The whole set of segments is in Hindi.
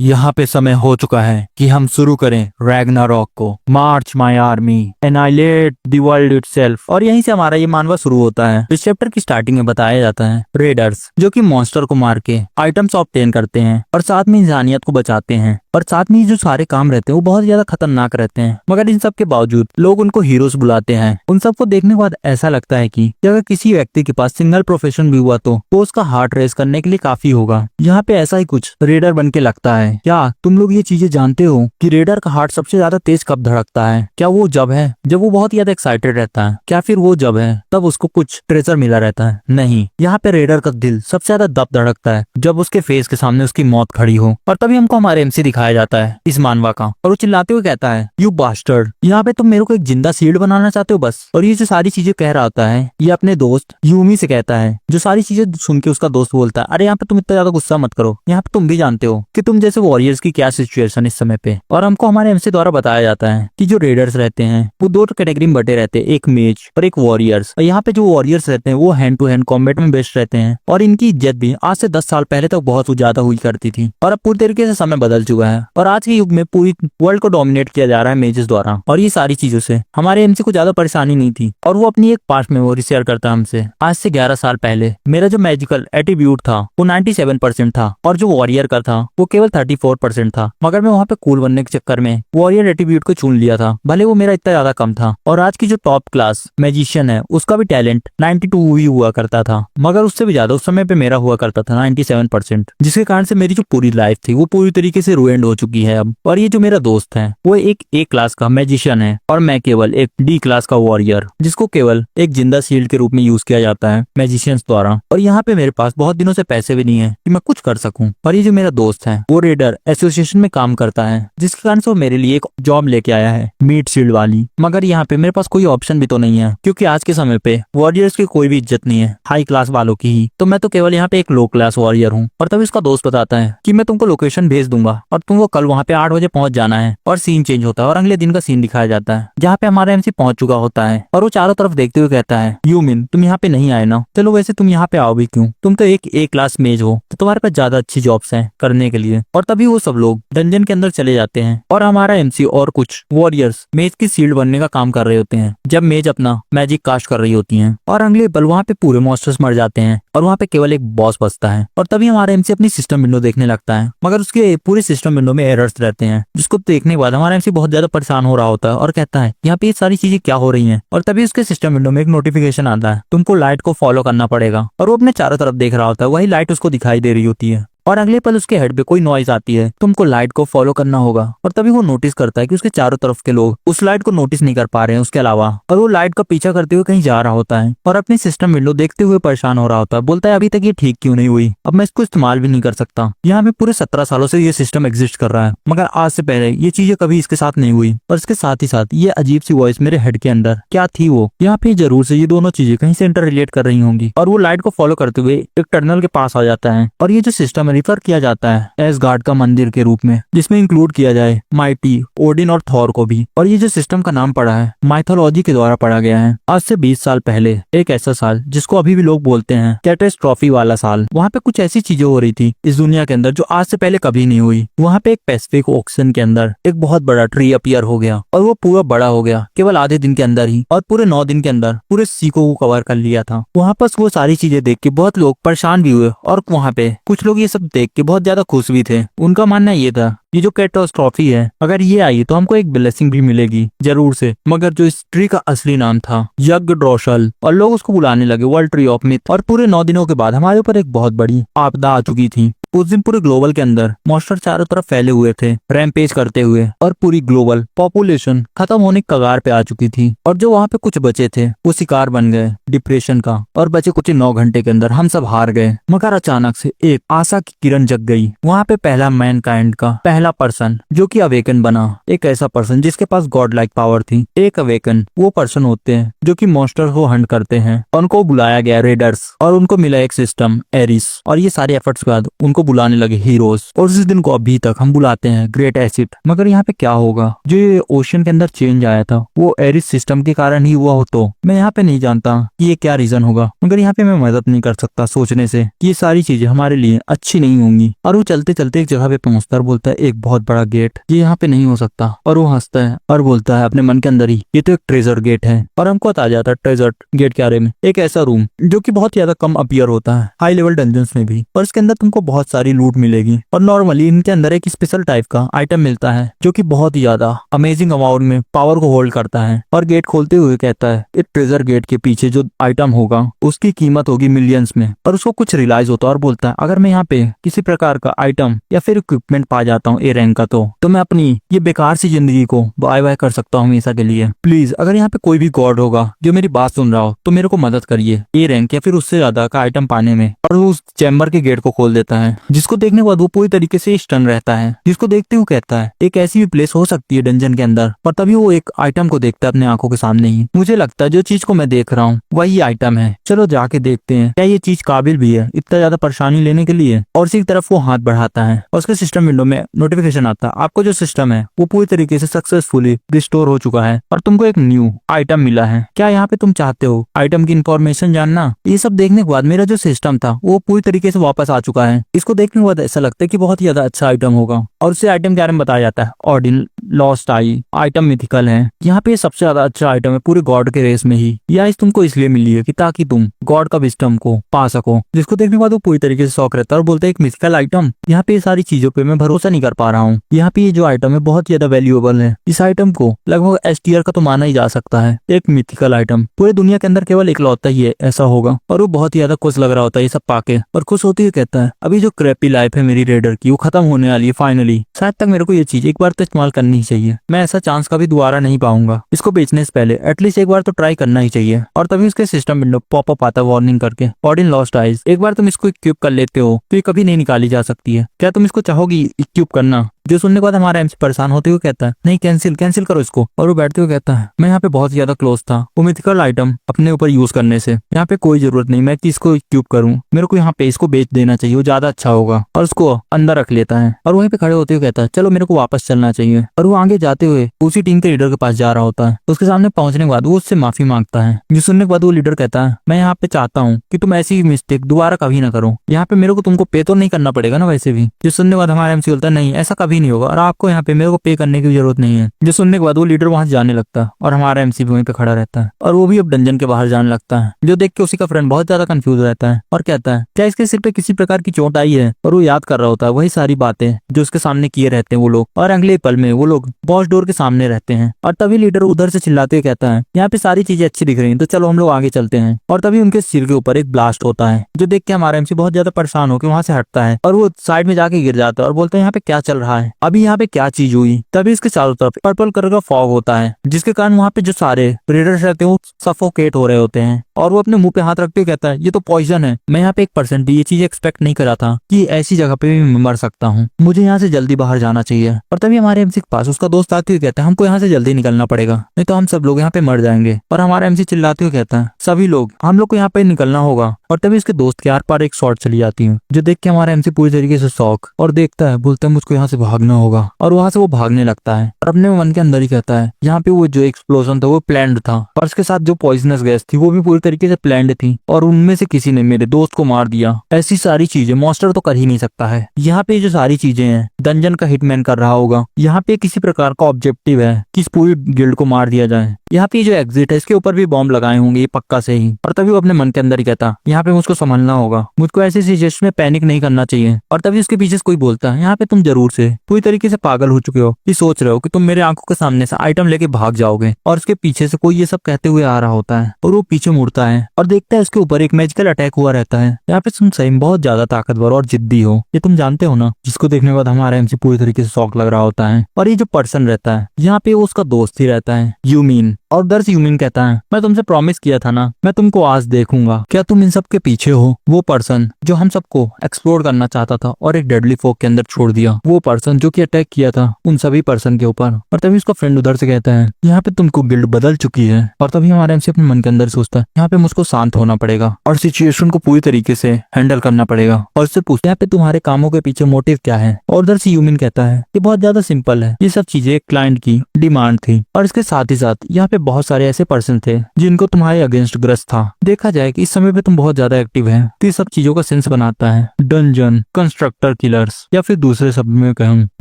यहाँ पे समय हो चुका है कि हम शुरू करें रैग्नारॉक को। March my army, annihilate the world itself. और यहीं से हमारा ये मानवा शुरू होता है। इस चैप्टर की स्टार्टिंग में बताया जाता है रेडर्स जो कि मॉन्स्टर को मार के आइटम्स ऑब्टेन करते हैं और साथ में इंसानियत को बचाते हैं। और साथ में जो सारे काम रहते हैं वो बहुत ज्यादा खतरनाक रहते हैं, मगर इन सब के बावजूद लोग उनको हीरोज बुलाते हैं। उन सबको देखने के बाद ऐसा लगता है कि अगर किसी व्यक्ति के पास सिंगल प्रोफेशन भी हुआ तो वो उसका हार्ट रेस करने के लिए काफी होगा। यहाँ पे ऐसा ही कुछ रेडर बन के लगता है। क्या तुम लोग ये चीजें जानते हो कि रेडर का हार्ट सबसे ज्यादा तेज कब धड़कता है? क्या वो जब है जब वो बहुत ज्यादा एक्साइटेड रहता है? क्या फिर वो जब है तब उसको कुछ ट्रेजर मिला रहता है? नहीं, यहाँ पे रेडर का दिल सबसे ज्यादा दब धड़कता है जब उसके फेस के सामने उसकी मौत खड़ी हो। और तभी हमको हमारे एमसी दिखाया जाता है इस मानवा का, और वो चिल्लाते हुए कहता है, यू बास्टर्ड, यहाँ पे तुम मेरे को एक जिंदा शील्ड बनाना चाहते हो बस। और ये जो सारी चीजें कह रहा होता है ये अपने दोस्त यूमी से कहता है, जो सारी चीजें सुन के उसका दोस्त बोलता है, अरे यहाँ पे तुम इतना ज्यादा गुस्सा मत करो, यहाँ पे तुम भी जानते हो कि तुम जैसे वॉरियर्स की क्या सिचुएशन इस समय पे। और हमको हमारे एमसी द्वारा बताया जाता है कि जो रेडर्स रहते हैं वो दो कैटेगरी में बटे रहते हैं, एक मेज और एक वॉरियर्स। और यहाँ पे जो वॉरियर्स रहते हैं वो हैंड टू हैंड कॉम्बैट में बेस्ट रहते हैं, और इनकी इज्जत भी आज से 10 साल पहले तक बहुत ज्यादा हुई करती थी। और अब पूरी तरीके से समय बदल चुका है और आज के युग में पूरी वर्ल्ड को डोमिनेट किया जा रहा है मेजेस द्वारा। और ये सारी चीजों से हमारे एमसी को ज्यादा परेशानी नहीं थी, और वो अपनी एक पास्ट मेमोरी शेयर करता हमसे। आज से 11 साल पहले मेरा जो मैजिकल एट्रीब्यूट था वो 97% था, और जो वॉरियर का था वो केवल 34% था। मगर मैं वहाँ पे कूल बनने के चक्कर में वॉरियर एट्रीब्यूट को चुन लिया था, भले वो मेरा इतना ज्यादा कम था। और आज की जो टॉप क्लास मैजिशियन है उसका भी टैलेंट 92 ही हुआ करता था, मगर उससे भी ज्यादा उस समय पे मेरा हुआ करता था 97%, जिसके कारण से मेरी जो पूरी लाइफ थी वो पूरी तरीके से रुइंड हो चुकी है अब। और ये जो मेरा दोस्त है वो एक ए क्लास का मैजिशियन है, और मैं केवल एक डी क्लास का वॉरियर, जिसको केवल एक जिंदा शील्ड के रूप में यूज किया जाता है मैजिशियंस द्वारा। और यहाँ पे मेरे पास बहुत दिनों से पैसे भी नहीं है कि मैं कुछ कर सकूं। और ये जो मेरा दोस्त है वो रेडर एसोसिएशन में काम करता है, जिसके कारण से वो मेरे लिए एक जॉब लेके आया है मीट शील्ड वाली। मगर यहाँ पे मेरे पास कोई ऑप्शन भी तो नहीं है, क्योंकि आज के समय पे वॉरियर्स की कोई भी इज्जत नहीं है, हाई क्लास वालों की ही। तो मैं तो केवल यहाँ पे एक लो क्लास वॉरियर हूँ। और तभी उसका दोस्त बताता है कि मैं तुमको लोकेशन भेज दूंगा और तुमको कल वहाँ पे 8 बजे पहुंच जाना है। और सीन चेंज होता है और अगले दिन का सीन दिखाया जाता है, जहाँ पे हमारा एमसी पहुंच चुका होता है। और वो चारों तरफ देखते हुए कहता है, यूमिन तुम यहाँ पे नहीं आए ना? चलो वैसे तुम यहाँ पे आओ भी क्यों, तुम तो एक ए क्लास मेज हो, तो तुम्हारे पास ज्यादा अच्छी जॉब्स हैं करने के लिए। और तभी वो सब लोग डंजन के अंदर चले जाते हैं, और हमारा एमसी और कुछ वॉरियर्स मेज की शील्ड बनने का काम कर रहे होते हैं जब मेज अपना मैजिक कास्ट कर रही होती है। और अगले पल वहाँ पे पूरे मॉन्स्टर्स मर जाते हैं और वहाँ पे केवल एक बॉस बचता है। और तभी हमारा एमसी अपनी सिस्टम विंडो देखने लगता है, मगर उसके पूरे सिस्टम विंडो में एरर्स रहते हैं, जिसको देखने के बाद हमारा एमसी बहुत ज्यादा परेशान हो रहा होता है और कहता है यहाँ पे ये सारी चीजें क्या हो रही हैं। और तभी उसके सिस्टम विंडो में एक नोटिफिकेशन आता है, तुमको लाइट को फॉलो करना पड़ेगा। और वो अपने चारों तरफ देख रहा होता है, वही लाइट उसको दिखाई दे रही होती है। और अगले पल उसके हेड पे कोई नॉइज आती है, तुमको लाइट को फॉलो करना होगा। और तभी वो नोटिस करता है कि उसके चारों तरफ के लोग उस लाइट को नोटिस नहीं कर पा रहे हैं उसके अलावा, और वो लाइट का पीछा करते हुए कहीं जा रहा होता है और अपनी सिस्टम विंडो देखते हुए परेशान हो रहा होता है। बोलता है अभी तक ये ठीक क्यों नहीं हुई, अब मैं इसको इस्तेमाल भी नहीं कर सकता। यहाँ पे पूरे 17 सालों से ये सिस्टम एग्जिस्ट कर रहा है, मगर आज से पहले ये चीजें कभी इसके साथ नहीं हुई। और इसके साथ ही साथ ये अजीब सी वॉइस मेरे हेड के अंदर क्या थी, वो यहाँ पे जरूर से ये दोनों चीजें कहीं से इंटर रिलेट कर रही होंगी। और वो लाइट को फॉलो करते हुए एक टनल के पास आ जाता है, और ये जो सिस्टम है रिफर किया जाता है एसगार्ड का मंदिर के रूप में, जिसमें इंक्लूड किया जाए माइटी, ओडिन और थॉर को भी। और ये जो सिस्टम का नाम पड़ा है माइथोलॉजी के द्वारा पढ़ा गया है। आज से 20 साल पहले एक ऐसा साल जिसको अभी भी लोग बोलते हैं कैटेस्ट्रॉफी वाला साल, वहाँ पे कुछ ऐसी चीजें हो रही थी इस दुनिया के अंदर जो आज से पहले कभी नहीं हुई। वहाँ पे एक पैसिफिक ओशन के अंदर एक बहुत बड़ा ट्री अपीयर हो गया, और वो पूरा बड़ा हो गया केवल आधे दिन के अंदर ही, और पूरे 9 दिन के अंदर पूरे सी को कवर कर लिया था। वहाँ पर वो सारी चीजें देख के बहुत लोग परेशान भी हुए, और वहाँ पे कुछ लोग ये सब देख के बहुत ज्यादा खुश भी थे। उनका मानना ये था ये जो कैटास्ट्रॉफी है अगर ये आई तो हमको एक ब्लेसिंग भी मिलेगी जरूर से। मगर जो इस ट्री का असली नाम था यग्ड्रॉशल, और लोग उसको बुलाने लगे वर्ल्ड ट्री ऑफ मिथ। और पूरे 9 दिनों के बाद हमारे ऊपर एक बहुत बड़ी आपदा आ चुकी थी। उस दिन पूरे ग्लोबल के अंदर मॉन्स्टर चारों तरफ फैले हुए थे रैम्पेज करते हुए, और पूरी ग्लोबल पॉपुलेशन खत्म होने की कगार पे आ चुकी थी। और जो वहाँ पे कुछ बचे थे वो शिकार बन गए डिप्रेशन का, और बचे कुछ 9 घंटे के अंदर हम सब हार गए। मगर अचानक से एक आशा की किरण जग गई। वहाँ पे पहला मैनकाइंड का पहला पर्सन जो कि अवेकन बना, एक ऐसा पर्सन जिसके पास गॉड लाइक पावर थी। एक अवेकन वो पर्सन होते हैं जो कि मॉन्स्टर को हंट करते हैं। उनको बुलाया गया रेडर्स, और उनको मिला एक सिस्टम एरिस। और ये सारे एफर्ट्स के बाद उनको को बुलाने लगे हीरोज, और उस दिन को अभी तक हम बुलाते हैं ग्रेट एसिड। मगर यहाँ पे क्या होगा, जो ये ओशन के अंदर चेंज आया था वो एरिस सिस्टम के कारण ही हुआ हो, तो मैं यहाँ पे नहीं जानता कि ये क्या रीजन होगा, मगर यहाँ पे मैं मदद नहीं कर सकता सोचने से कि ये सारी चीजें हमारे लिए अच्छी नहीं होंगी। और वो चलते चलते एक जगह पे पहुंचता है, बोलता है एक बहुत बड़ा गेट, ये यहाँ पे नहीं हो सकता। और वो हंसता है और बोलता है अपने मन के अंदर ही, ये तो एक ट्रेजर गेट है। और हमको बता जाता है ट्रेजर गेट के बारे में, एक ऐसा रूम जो कि बहुत ज्यादा कम अपीयर होता है हाई लेवल डंजन्स में भी, और इसके अंदर तुमको बहुत सारी लूट मिलेगी। और नॉर्मली इनके अंदर एक स्पेशल टाइप का आइटम मिलता है जो कि बहुत ही ज्यादा अमेजिंग अमाउंट में पावर को होल्ड करता है। और गेट खोलते हुए कहता है इस ट्रेजर गेट के पीछे जो आइटम होगा उसकी कीमत होगी मिलियंस में। और उसको कुछ रियलाइज होता है और बोलता है अगर मैं यहाँ पे किसी प्रकार का आइटम या फिर इक्विपमेंट पा जाता हूँ ए रैंक का, तो मैं अपनी ये बेकार सी जिंदगी को बाय बाय कर सकता हूँ हमेशा के लिए। प्लीज अगर यहाँ पे कोई भी गॉड होगा जो मेरी बात सुन रहा हो तो मेरे को मदद करिए ए रैंक या फिर उससे ज्यादा का आइटम पाने में। और वो उस चैम्बर के गेट को खोल देता है, जिसको देखने के बाद वो पूरी तरीके से स्टन रहता है, जिसको देखते हुए कहता है एक ऐसी भी प्लेस हो सकती है डंजन के अंदर। पर तभी वो एक आइटम को देखता है अपने आंखों के सामने ही। मुझे लगता है जो चीज को मैं देख रहा हूँ वही आइटम है, चलो जाके देखते हैं क्या ये चीज काबिल भी है इतना ज्यादा परेशानी लेने के लिए। और इसी तरफ वो हाथ बढ़ाता है और उसके सिस्टम विंडो में नोटिफिकेशन आता है, आपको जो सिस्टम है वो पूरी तरीके से सक्सेसफुली रिस्टोर हो चुका है और तुमको एक न्यू आइटम मिला है। क्या यहाँ पे तुम चाहते हो आइटम की इंफॉर्मेशन जानना? ये सब देखने के बाद मेरा जो सिस्टम था वो पूरी तरीके से वापस आ चुका है। इसको देखने के बाद ऐसा लगता है कि बहुत ही ज्यादा अच्छा आइटम होगा। और उससे आइटम के बारे में बताया जाता है ऑर्डिन लॉस्ट आई आइटम मिथिकल है। यहाँ पे सबसे ज्यादा अच्छा आइटम है पूरे गॉड के रेस में ही। यह इस तुमको इसलिए मिली है कि ताकि तुम गॉड का विस्डम को पा सको। जिसको देखने के बाद वो पूरी तरीके से शौक रहता है और बोलता है एक मिथिकल आइटम, यहाँ पे ये सारी चीजों पे मैं भरोसा नहीं कर पा रहा हूँ। यहाँ पे ये जो आइटम है बहुत ज्यादा वैल्यूएबल है। इस आइटम को लगभग एस टीयर का तो माना ही जा सकता है। एक मिथिकल आइटम पूरे दुनिया के अंदर केवल इकलौता ही है ऐसा होगा। और वो बहुत ही ज्यादा खुश लग रहा होता है ये सब पाके, और खुश होते हुए कहता है अभी जो क्रैपी लाइफ है मेरी रेडर की वो खत्म होने वाली है फाइनली। शायद तक मेरे को ये चीज एक बार तो इस्तेमाल करनी ही चाहिए। मैं ऐसा चांस कभी दोबारा नहीं पाऊंगा। इसको बेचने से पहले एटलीस्ट एक बार तो ट्राई करना ही चाहिए। और तभी उसके सिस्टम विंडो पॉपअप आता है वार्निंग करके, ऑर्डिन लॉस्ट आइज, एक बार तुम इसको इक्विप कर लेते हो तो ये कभी नहीं निकाली जा सकती है। क्या तुम इसको चाहोगी इक्विप करना? जो सुनने के बाद हमारा एमसी परेशान होते हुए कहता है नहीं कैंसिल करो इसको। और वो बैठते हुए कहता है मैं यहाँ पे बहुत ज्यादा क्लोज था वो मिथिकल आइटम अपने ऊपर यूज करने से, यहाँ पे कोई जरूरत नहीं मैं इसको इक्विप करूँ, मेरे को यहाँ पे इसको बेच देना चाहिए वो ज्यादा अच्छा होगा। और उसको अंदर रख लेता है और वहीं पे खड़े होते हुए कहता है चलो मेरे को वापस चलना चाहिए। और वो आगे जाते हुए उसी टीम के लीडर के पास जा रहा होता है। उसके सामने पहुंचने के बाद वो उससे माफी मांगता है। जो सुनने के बाद वो लीडर कहता है मैं यहाँ पे चाहता हूँ कि तुम ऐसी मिस्टेक दोबारा कभी ना करो। यहाँ पे मेरे को तुमको पे तो नहीं करना पड़ेगा ना वैसे भी। जो सुनने के बाद हमारा एमसी बोलता है नहीं ऐसा कभी नहीं होगा और आपको यहाँ पे मेरे को पे करने की जरूरत नहीं है। जो सुनने के बाद वो लीडर वहां जाने लगता है और हमारा एमसी भी वहीं पे खड़ा रहता है। और वो भी अब डंजन के बाहर जाने लगता है। जो देख के उसी का फ्रेंड बहुत ज्यादा कंफ्यूज रहता है और कहता है क्या इसके सिर पे किसी प्रकार की चोट आई है? और वो याद कर रहा होता है वही सारी बातें जो उसके सामने किए रहते हैं वो लोग। और अगले पल में वो लोग बॉस डोर के सामने रहते हैं। और तभी लीडर उधर से चिल्लाते हुए कहता है यहाँ पे सारी चीजें अच्छी दिख रही हैं तो चलो हम लोग आगे चलते हैं। और तभी उनके सिर के ऊपर एक ब्लास्ट होता है जो देख के हमारा एमसी बहुत ज्यादा परेशान होकर वहां से हटता है और वो साइड में जाके गिर जाता है और बोलता है यहाँ पे क्या चल रहा है, अभी यहाँ पे क्या चीज हुई? तभी इसके चारों तरफ पर्पल कलर का फॉग होता है जिसके कारण वहाँ पे जो सारे रेडर्स रहते हैं वो सफोकेट हो रहे होते हैं। और वो अपने मुंह पे हाथ रखते हुए कहता है ये तो पॉइजन है, मैं यहाँ पे 1% भी ये चीज एक्सपेक्ट नहीं करा था कि ऐसी जगह पे भी मर सकता हूँ, मुझे यहाँ से जल्दी बाहर जाना चाहिए। और तभी हमारे एमसी के पास उसका दोस्त आते हुए कहता है हमको यहाँ से जल्दी निकलना पड़ेगा नहीं तो हम सब लोग यहाँ पे मर जाएंगे। और हमारा एमसी चिल्लाते हुए कहता है सभी लोग हम लोग को यहाँ पे निकलना होगा। और तभी उसके दोस्त के आर पार एक शॉट चली जाती है जो देख के हमारा एमसी पूरी तरीके से शॉक और देखता है, बोलता है मुझको यहाँ से भागना होगा। और वहां से वो भागने लगता है और अपने मन के अंदर ही कहता है यहाँ पे वो जो एक्सप्लोजन था वो प्लान्ड था और उसके साथ जो पॉइजनस गैस थी वो भी पूरी तरीके से प्लान्ड थी और उनमें से किसी ने मेरे दोस्त को मार दिया। ऐसी सारी चीजें मॉन्स्टर तो कर ही नहीं सकता है। यहाँ पे जो सारी चीजें हैं डंजन का हिटमैन कर रहा होगा। यहाँ पे किसी प्रकार का ऑब्जेक्टिव है कि इस पूरी गिल्ड को मार दिया जाए। यहाँ पे जो एग्जिट है इसके ऊपर भी बॉम्ब लगाए होंगे ये पक्का से ही। और तभी वो अपने मन के अंदर ही कहता यहाँ पे मुझको संभलना होगा, मुझको ऐसी सिचुएशन में पैनिक नहीं करना चाहिए। और तभी उसके पीछे कोई बोलता है यहाँ पे तुम जरूर से पूरी तरीके से पागल हो चुके हो कि सोच रहे हो कि तुम मेरे आंखों के सामने से आइटम लेके भाग जाओगे। और उसके पीछे से कोई ये सब कहते हुए आ रहा होता है और वो पीछे मुड़ता है और देखता है उसके ऊपर एक मैजिकल अटैक हुआ रहता है। यहाँ पे तुम सही में बहुत ज्यादा ताकतवर और जिद्दी हो ये तुम जानते हो ना। जिसको देखने के बाद हमारा एमसी पूरी तरीके से शॉक लग रहा होता है। और ये जो पर्सन रहता है यहाँ पे वो उसका दोस्त ही रहता है यूमिन। और उधर से यूमिन कहता है मैं तुमसे प्रॉमिस किया था ना मैं तुमको आज देखूंगा, क्या तुम इन सब के पीछे हो? वो पर्सन जो हम सबको एक्सप्लोर करना चाहता था और एक डेडली फोक के अंदर छोड़ दिया, वो पर्सन जो कि अटैक किया था उन सभी पर्सन के ऊपर। और तभी उसका फ्रेंड उधर से कहता है यहाँ पे तुमको गिल्ड बदल चुकी है। और तभी हमारा एमसी अपने मन के अंदर सोचता है यहाँ पे मुझको शांत होना पड़ेगा और सिचुएशन को पूरी तरीके से हैंडल करना पड़ेगा और उससे पूछते हैं यहाँ पे तुम्हारे कामों के पीछे मोटिव क्या है। और उधर से यूमिन कहता है कि बहुत ज्यादा सिंपल है, ये सब चीजें एक क्लाइंट की डिमांड थी और इसके साथ ही साथ यहाँ पे बहुत सारे ऐसे पर्सन थे जिनको तुम्हारे अगेंस्ट ग्रस्त था। देखा जाए कि इस समय पे तुम बहुत ज्यादा एक्टिव है तो ये सब चीजों का सेंस बनाता है डंजन कंस्ट्रक्टर किलर्स या फिर दूसरे शब्द में कहूँ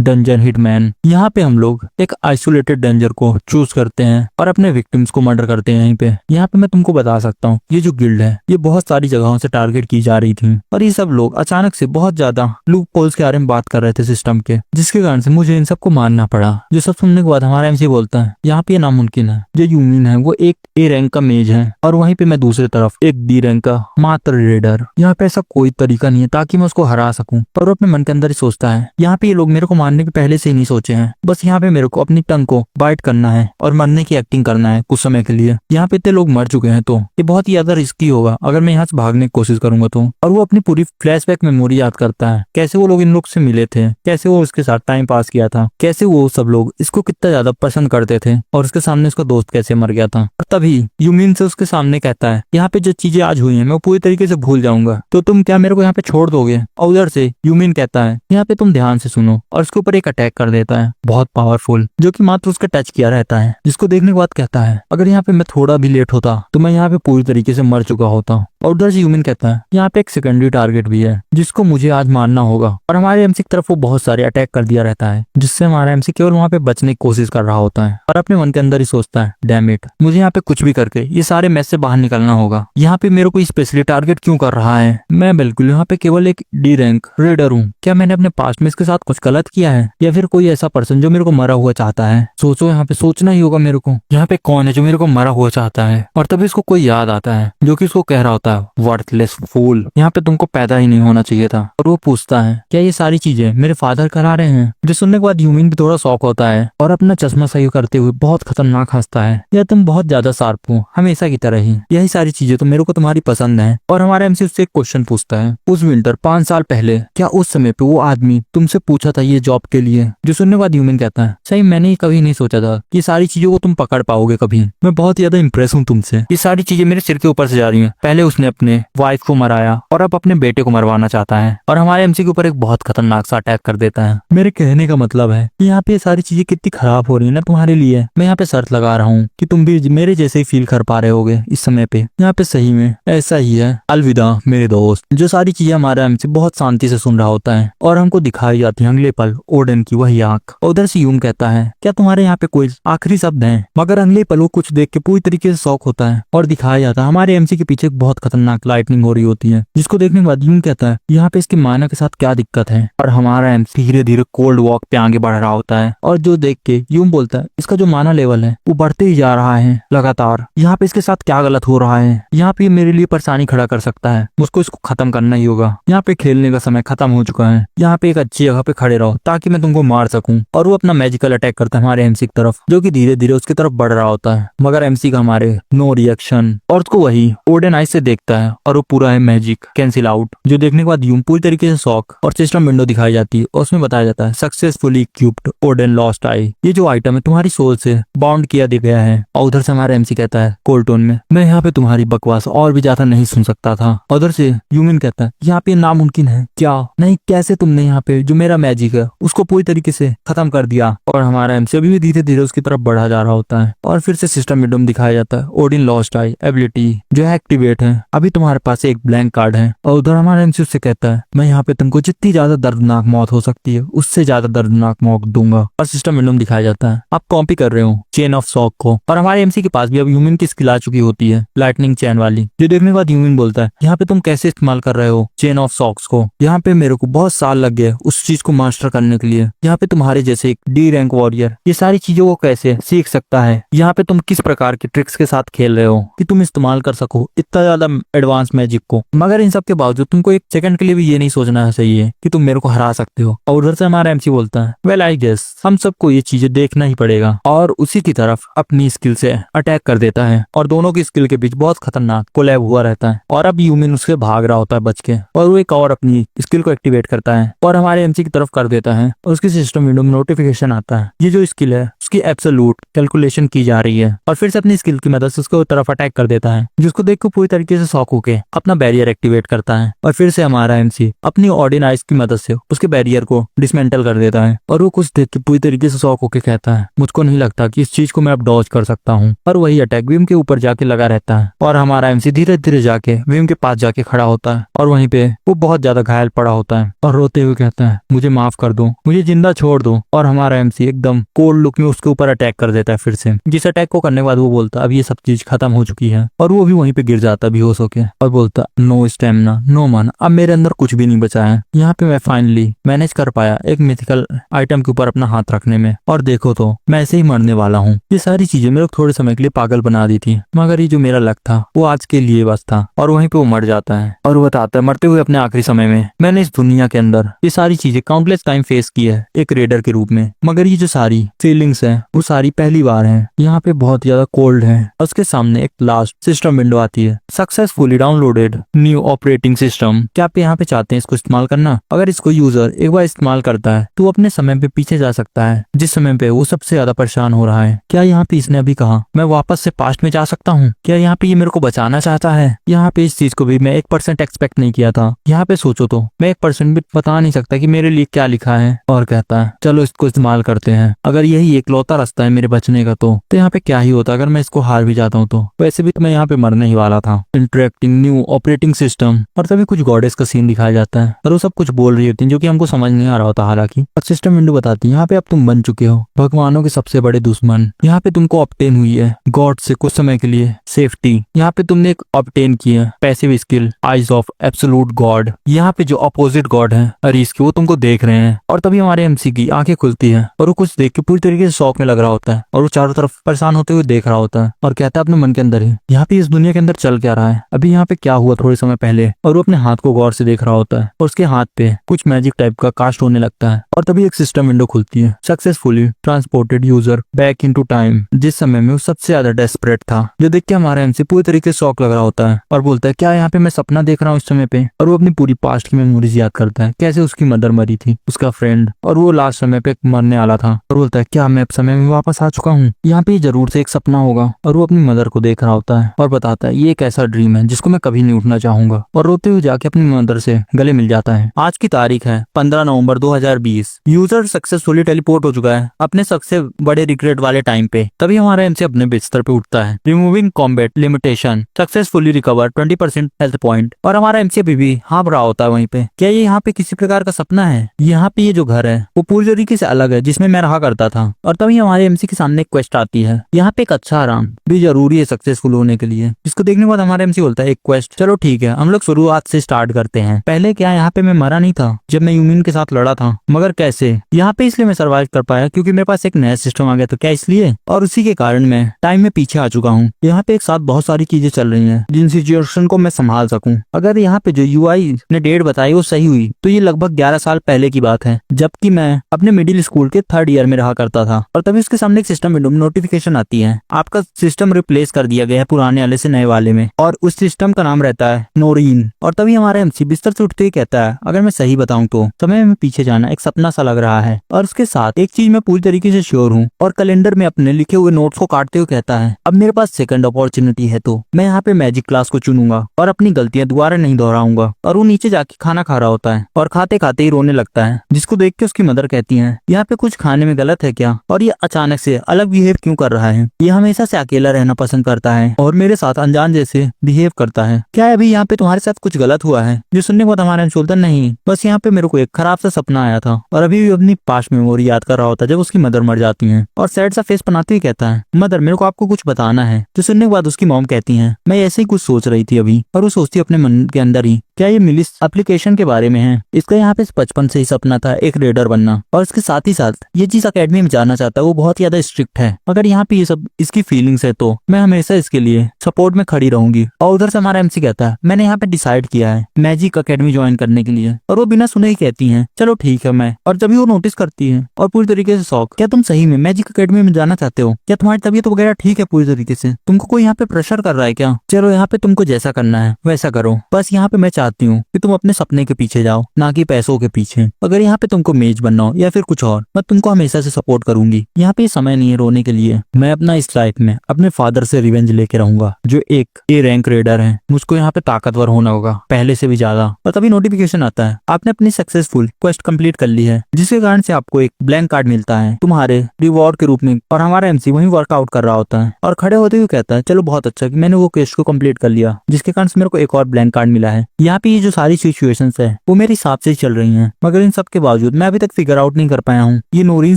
डंजन हिटमैन। यहाँ पे हम लोग एक आइसोलेटेड डेंजर को चूज करते हैं और अपने विक्टिम्स को मर्डर करते हैं। यहीं पे यहाँ पे मैं तुमको बता सकता हूँ ये जो गिल्ड है ये बहुत सारी जगहों से टारगेट की जा रही थी और ये सब लोग अचानक से बहुत ज्यादा लूप होल्स के बारे में बात कर रहे थे सिस्टम के, जिसके कारण से मुझे इन सबको मानना पड़ा। जो सब सुनने के बाद हमारा एमसी बोलता है यहाँ पे नामुमकिन है, जो यूमिन है वो एक ए रैंक का मेज है और वहीं पे मैं दूसरी तरफ एक डी रैंक का मात्र रेडर। यहाँ पे ऐसा कोई तरीका नहीं है ताकि मैं उसको हरा सकूं। पर वो अपने मन के अंदर ही सोचता है यहाँ पे ये लोग मेरे को मारने के पहले से ही नहीं सोचे हैं, बस यहाँ पे मेरे को अपनी टंग को बाइट करना है और मरने की एक्टिंग करना है कुछ समय के लिए। यहाँ पे इतने लोग मर चुके हैं तो ये बहुत ही ज्यादा रिस्की होगा अगर मैं यहाँ से भागने की कोशिश करूंगा तो। और वो अपनी पूरी फ्लैशबैक मेमोरी याद करता है, कैसे वो लोग इन लोग से मिले थे, कैसे वो उसके साथ टाइम पास किया था, कैसे वो सब लोग इसको कितना ज्यादा पसंद करते थे और उसके सामने उसका दोस्त कैसे मर गया था। और तभी यूमिन से उसके सामने कहता है यहाँ पे जो चीजें आज हुई है मैं पूरी तरीके से भूल जाऊंगा, तो तुम क्या मेरे को यहाँ पे छोड़ दोगे। और उधर से यूमिन कहता है यहाँ पे तुम ध्यान से सुनो और उसके ऊपर एक अटैक कर देता है बहुत पावरफुल, जो कि मात्र उसका टच किया रहता है, जिसको देखने के बाद कहता है अगर यहाँ पे मैं थोड़ा भी लेट होता तो मैं यहाँ पे पूरी तरीके से मर चुका होता। और उधर से यूमिन कहता है यहाँ पे एक सेकेंडरी टारगेट भी है जिसको मुझे आज मारना होगा। और हमारे एमसी की तरफ वो बहुत सारे अटैक कर दिया रहता है जिससे हमारा एमसी केवल वहाँ पे बचने की कोशिश कर रहा होता है और अपने मन के अंदर ही सोचता है डैम इट, मुझे यहाँ पे कुछ भी करके ये सारे मैच से बाहर निकलना होगा। यहाँ पे मेरे को स्पेशली टारगेट क्यों कर रहा है, मैं बिल्कुल यहाँ पे केवल एक डी रैंक रेडर हूँ, क्या मैंने अपने पास्ट में इसके साथ कुछ गलत किया है या फिर कोई ऐसा पर्सन जो मेरे को मरा हुआ चाहता है। सोचो यहाँ पे सोचना ही होगा मेरे को यहाँ पे कौन है जो मेरे को मरा हुआ चाहता है। और तभी इसको कोई याद आता है जो कि इसको कह रहा होता है वर्थलेस फूल, यहाँ पे तुमको पैदा ही नहीं होना चाहिए था। और वो पूछता है क्या ये सारी चीजें मेरे फादर करा रहे हैं। जो सुनने के बाद यूमिन भी थोड़ा शौक होता है और अपना चश्मा सही करते हुए बहुत खतरनाक हंसता है, या तुम बहुत ज्यादा शार्प हो हमेशा की तरह ही, यही सारी चीजें तो मेरे को तुम्हारी पसंद है। और हमारा एमसी उससे एक क्वेश्चन पूछता है उस विंटर 5 साल पहले क्या उस समय पे वो आदमी तुमसे पूछा था ये जॉब के लिए। जो सुनने के बाद यूमिन कहता है सही मैंने कभी नहीं सोचा था कि सारी चीजों को तुम पकड़ पाओगे कभी, मैं बहुत ज्यादा इंप्रेस हूँ तुमसे, ये सारी चीजें मेरे सिर के ऊपर से जा रही हैं। पहले उसने अपने वाइफ को मराया और अब अपने बेटे को मरवाना चाहता है और हमारे एमसी के ऊपर एक बहुत खतरनाक सा अटैक कर देता है। मेरे कहने का मतलब है कि यहाँ पे सारी चीजें कितनी खराब हो रही है ना तुम्हारे लिए। मैं यहाँ पे शर्त लगा रहा हूँ कि तुम भी मेरे जैसे ही फील कर पा रहे होगे इस समय पे। यहाँ पे सही में ऐसा ही है। अलविदा मेरे दोस्त। जो सारी चीजें हमारा एमसी बहुत शांति से सुन रहा होता है और हमको दिखाई जाती है अगले पल ओडेन की वही आंख। उधर से यूम कहता है क्या तुम्हारे यहाँ पे कोई आखिरी शब्द है। मगर अगले पल वो कुछ देख के पूरी तरीके से शॉक होता है और दिखाया जाता है हमारे एमसी के पीछे बहुत खतरनाक लाइटनिंग हो रही होती है, जिसको देखने के बाद यूम कहता है यहाँ पे इसके माना के साथ क्या दिक्कत है। और हमारा एमसी धीरे धीरे कोल्ड वॉक पे आगे बढ़ रहा होता है और जो देख के यूम बोलता है इसका जो माना लेवल है वो बढ़ते ही जा रहा है लगातार। यहाँ पे इसके साथ क्या गलत हो रहा है, यहाँ पे मेरे लिए परेशानी खड़ा कर सकता है, मुझको इसको खत्म करना ही होगा। यहाँ पे खेलने का समय खत्म हो चुका है, यहाँ पे एक अच्छी जगह पे खड़े रहो ताकि मैं तुमको मार सकूं। और वो अपना मैजिकल अटैक करता है हमारे एमसी की तरफ, जो कि धीरे धीरे उसकी तरफ बढ़ रहा होता है। मगर एमसी का हमारे नो रिएक्शन और उसको वही ओडेन आइस से देखता है और वो पूरा है मैजिक कैंसिल आउट। जो देखने के बाद यूम पूरी तरीके से शॉक और सिस्टम विंडो दिखाई जाती है और उसमें बताया जाता है successfully equipped Odean lost I, ये जो आइटम है तुम्हारी सोल से बाउंड किया गया है। और उधर से हमारा एमसी कहता है कोल्टोन में मैं यहाँ पे तुम्हारी बकवास और भी ज्यादा नहीं सुन सकता था। उधर से यूमिन कहता है यहाँ पे नामुमकिन है क्या, नहीं कैसे तुमने यहाँ पे जो मेरा मैजिक है उसको पूरी तरीके से खत्म कर दिया। और हमारा एमसी अभी भी धीरे धीरे उसकी तरफ बढ़ा जा रहा होता है और फिर से सिस्टम विंडो में दिखाया जाता है ओडिन लॉस्ट आई एबिलिटी जो है एक्टिवेट है, अभी तुम्हारे पास एक ब्लैंक कार्ड है। और उधर हमारा एमसी उससे कहता है मैं यहाँ पे तुमको जितनी ज्यादा दर्दनाक मौत हो सकती है उससे ज्यादा दर्दनाक मौत दूंगा। और सिस्टम विंडो में दिखाया जाता है आप कॉपी कर रहे हो चेन ऑफ सॉक को। और हमारे एमसी के पास भी अब ह्यूमन की स्किल आ चुकी होती है लाइटनिंग चैन वाली, जो देखने के बाद ह्यूमन बोलता है यहाँ पे तुम कैसे इस्तेमाल कर रहे हो चेन ऑफ सॉक्स को। यहाँ पे मेरे को बहुत साल लग गए उस चीज को मास्टर करने के लिए। यहाँ पे तुम्हारे जैसे एक डी रैंक वॉरियर ये सारी चीजों को कैसे सीख सकता है, यहाँ पे तुम किस प्रकार के ट्रिक्स के साथ खेल रहे हो कि तुम इस्तेमाल कर सको इतना ज्यादा एडवांस मैजिक को। मगर इन सब के बावजूद तुमको एक सेकंड के लिए भी ये नहीं सोचना चाहिए कि तुम मेरे को हरा सकते हो। और उधर से हमारा एमसी बोलता है वेल आई गेस हम सबको ये चीजें देखना ही पड़ेगा। और उसी की तरफ अपनी स्किल से अटैक कर देता है और दोनों की स्किल के बीच बहुत खतरनाक कोलैब हुआ रहता है। और अब यूमिन उससे भाग रहा होता है बच के और वो एक और अपनी स्किल को एक्टिवेट करता है और हमारे एमसी की तरफ कर देता है और उसकी सिस्टम विंडो में नोटिफिकेशन आता है ये जो स्किल है उसकी एब्सोल्यूट कैलकुलेशन की जा रही है और फिर से अपनी स्किल की मदद से उसको तरफ अटैक कर देता है, जिसको देख के पूरी तरीके से शॉक होके अपना बैरियर एक्टिवेट करता है और फिर से हमारा एमसी अपनी ऑर्डिनाइज की मदद से उसके बैरियर को डिसमेंटल कर देता है और वो कुछ देख के पूरी तरीके से शॉक होके कहता है, मुझको नहीं लगता कि इस चीज को मैं अब डॉज कर सकता हूँ। और वही अटैक विम के ऊपर जाके लगा रहता है और हमारा एमसी धीरे धीरे जाके विम के पास जाके खड़ा होता है और वहीं पे वो बहुत ज्यादा घायल पड़ा होता है और रोते हुए कहता है, मुझे माफ कर दो, मुझे जिंदा छोड़ दो। और हमारा एमसी एकदम कोल्ड लुक में उसके ऊपर अटैक कर देता है फिर से, जिस अटैक को करने के बाद वो बोलता अब ये सब चीज खत्म हो चुकी है और वो भी वहीं पे गिर जाता बेहोश होके और बोलता, नो स्टेमिना, नो मन, अब मेरे अंदर कुछ भी नहीं बचा है। यहाँ पे मैं फाइनली मैनेज कर पाया एक मिथिकल आइटम के ऊपर अपना हाथ रखने में और देखो तो मैं ऐसे ही मरने वाला हूँ। ये सारी चीजें मेरे को थोड़े समय के लिए पागल बना दी थी, मगर ये जो मेरा लक था वो आज के लिए बस था। और वहीं पे वो मर जाता है और वो बताता है, मरते हुए अपने आखिरी समय में मैंने इस दुनिया के अंदर ये सारी चीजें काउंटलेस टाइम फेस की है एक रेडर के रूप में, मगर ये जो सारी फीलिंग्स है वो सारी पहली बार है। यहाँ पे बहुत ज्यादा कोल्ड है और उसके सामने एक लास्ट सिस्टम विंडो आती है, successfully downloaded new operating system. क्या आप यहाँ पे चाहते हैं इसको इस्तेमाल करना? अगर इसको यूजर एक बार इस्तेमाल करता है तो वो अपने समय पे पीछे जा सकता है जिस समय पे वो सबसे ज्यादा परेशान हो रहा है। क्या यहाँ पे इसने अभी कहा मैं वापस से पास्ट में जा सकता हूँ? क्या यहाँ पे ये मेरे को बचाना चाहता है? यहाँ पे इस चीज को भी मैं 1% एक्सपेक्ट नहीं किया था। यहाँ पे सोचो तो मैं 1% भी बता नहीं सकता कि मेरे लिए क्या लिखा है। और कहता है चलो इसको इस्तेमाल करते हैं, अगर यही एक लौता रास्ता है मेरे बचने का तो यहाँ पे क्या ही होता अगर मैं इसको हार भी जाता हूँ तो वैसे भी तो मैं यहाँ पे मरने ही वाला था। Interacting new operating system. और तभी कुछ गॉडेस का सीन दिखाया जाता है और वो सब कुछ बोल रही होती है जो कि हमको समझ नहीं आ रहा होता। हालांकि सिस्टम विंडो बताती है यहाँ पे अब तुम बन चुके हो भगवानों के सबसे बड़े दुश्मन। यहाँ पे तुमको ऑब्टेन हुई है गॉड से कुछ समय के लिए सेफ्टी। यहाँ पे तुमने एक ऑब्टेन की है passive skill eyes of absolute God. यहाँ पे जो अपोजिट गॉड है अरीस के वो तुमको देख रहे हैं और तभी हमारे एमसी की आंखें खुलती है और वो कुछ देख के पूरी तरीके से शॉक में लग रहा होता है और वो चारों तरफ परेशान होते हुए देख रहा होता है और कहता है अपने मन के अंदर ही यहाँ पे इस दुनिया के अंदर चल क्या रहा है, अभी यहाँ पे क्या हुआ थोड़े समय पहले। और वो अपने हाथ को गौर से देख रहा होता है और उसके हाथ पे कुछ मैजिक टाइप का कास्ट होने लगता है और तभी एक सिस्टम विंडो खुलती है, successfully transported user back into time. जिस समय में वो सबसे ज्यादा डेस्परेट था जो देख के हमारा एमसी पूरी तरीके से शॉक लग रहा होता है और बोलता है क्या यहाँ पे मैं सपना देख रहा हूँ इस समय पे। और वो अपनी पूरी पास्ट की मेमोरीज याद करता है, कैसे उसकी मदर मरी थी, उसका फ्रेंड और वो लास्ट समय पे मरने वाला था और बोलता है क्या मैं अब समय में वापस आ चुका हूँ, यहाँ पे जरूर से एक सपना होगा। और वो अपनी मदर को देख रहा होता है और बताता है ये एक ऐसा ड्रीम है जिसको मैं कभी नहीं उठना चाहूंगा और रोते हुए जाके अपनी मदर से गले मिल जाता है। आज की तारीख है 15 नवंबर 2020। यूजर सक्सेसफुली टेलीपोर्ट हो चुका है अपने सबसे बड़े रिग्रेट वाले टाइम पे। तभी हमारा एमसी अपने बिस्तर पे उठता है, removing combat limitation, successfully recover 20% health point. और हमारा एमसी अभी भी हाँप रहा होता है वहीं पे, क्या ये यहाँ पे किसी प्रकार का सपना है? यहाँ पे ये जो घर है वो पूरी तरीके से अलग है जिसमें मैं रहा करता था। और तभी हमारे एमसी के सामने एक क्वेस्ट आती है, यहाँ पे एक अच्छा आराम भी जरूरी है सक्सेसफुल होने के लिए। इसको देखने के बाद हमारे एमसी बोलता है एक क्वेस्ट, चलो ठीक है हम लोग शुरुआत से स्टार्ट करते हैं। पहले क्या यहाँ पे मैं मरा नहीं था जब मैं यूमिन के साथ लड़ा था, मगर कैसे यहाँ पे इसलिए मैं सर्वाइव कर पाया क्योंकि मेरे पास एक नया सिस्टम आ गया था। क्या इसलिए? और उसी के कारण मैं टाइम में पीछे आ चुका हूँ। यहाँ पे एक साथ बहुत सारी चीजें चल रही हैं जिन सिचुएशन को मैं संभाल सकूं। अगर यहाँ पे जो यूआई ने डेट बताई वो सही हुई तो ये लगभग 11 साल पहले की बात है जबकि मैं अपने मिडिल स्कूल के 3rd ईयर में रहा करता था। और तभी उसके सामने एक सिस्टम विंडो में नोटिफिकेशन आती है, आपका सिस्टम रिप्लेस कर दिया गया है पुराने वाले से नए वाले में और उस सिस्टम का नाम रहता है नोरीन। और तभी हमारा एमसी बिस्तर से उठते ही कहता है अगर मैं सही बताऊं तो समय में पीछे जाना एक सपना सा लग रहा है। और उसके साथ एक चीज मैं पूरी तरीके से श्योर हूँ और कैलेंडर में अपने लिखे हुए नोट्स को काटते हुए कहता है अब मेरे पास सेकंड अपॉर्चुनिटी है तो मैं यहाँ पे मैजिक क्लास को चुनूंगा और अपनी गलतियां दोबारा नहीं दोहराऊंगा। और वो नीचे जाके खाना खा रहा होता है और खाते खाते ही रोने लगता है, जिसको देख के उसकी मदर कहती है यहाँ पे कुछ खाने में गलत है क्या और ये अचानक से अलग बिहेव क्यों कर रहा है, ये हमेशा से अकेला रहना पसंद करता है और मेरे साथ अनजान जैसे बिहेव करता है, क्या अभी यहाँ पे तुम्हारे साथ कुछ गलत हुआ है? जो सुनने के बाद हमारा बोलता नहीं, बस यहाँ पे मेरे को एक खराब सा सपना आया था। और अभी भी अपनी पास्ट मेमोरी याद कर रहा होता है जब उसकी मदर मर जाती है और सैड सा फेस बनाते ही कहता है मदर मेरे को आपको कुछ बताना है। जो सुनने के बाद उसकी मॉम कहती है मैं ऐसे ही कुछ सोच रही थी अभी। और वो सोचती अपने मन के अंदर ही क्या ये मिलिस एप्लीकेशन के बारे में है? इसका यहाँ पे बचपन से ही सपना था एक रेडर बनना और इसके साथ ही साथ ये जिस अकेडमी में जाना चाहता है वो बहुत ज्यादा स्ट्रिक्ट है, मगर यहाँ पे ये सब इसकी फीलिंग्स है तो मैं हमेशा इसके लिए सपोर्ट में खड़ी रहूंगी। और उधर से हमारा एमसी कहता है मैंने यहाँ पे डिसाइड किया है मैजिक अकेडमी ज्वाइन करने के लिए। और वो बिना सुने ही कहती है चलो ठीक है मैं। और जब वो नोटिस करती है और पूरी तरीके से शॉक, क्या तुम सही में मैजिक अकेडमी में जाना चाहते हो? क्या तुम्हारी तबीयत वगैरह ठीक है पूरी तरीके से? तुमको कोई यहाँ पे प्रेशर कर रहा है क्या? चलो यहाँ पे तुमको जैसा करना है वैसा करो, बस यहाँ पे मैं चाहती चाहती हूँ कि तुम अपने सपने के पीछे जाओ, ना कि पैसों के पीछे। अगर यहाँ पे तुमको मेज बनना हो या फिर कुछ और, मैं तुमको हमेशा से सपोर्ट करूंगी। यहाँ पे समय नहीं है रोने के लिए। मैं अपना इस लाइफ में अपने फादर से रिवेंज लेके रहूंगा, जो एक ए रैंक रेडर है। मुझको यहाँ पे ताकतवर होना होगा पहले से भी ज्यादा। और तभी नोटिफिकेशन आता है, आपने अपनी सक्सेसफुल क्वेस्ट कंप्लीट कर ली है, जिसके कारण से आपको एक ब्लैंक कार्ड मिलता है तुम्हारे रिवॉर्ड के रूप में। और हमारा एमसी वहीं वर्कआउट कर रहा होता है और खड़े होते हुए कहता है, चलो बहुत अच्छा कि मैंने वो क्वेस्ट को कंप्लीट कर लिया, जिसके कारण से मेरे को एक और ब्लैंक कार्ड मिला है। यहाँ पे ये जो सारी सिचुएशंस है वो मेरे हिसाब से चल रही हैं, मगर इन सब के बावजूद मैं अभी तक फिगर आउट नहीं कर पाया हूँ ये नोरिन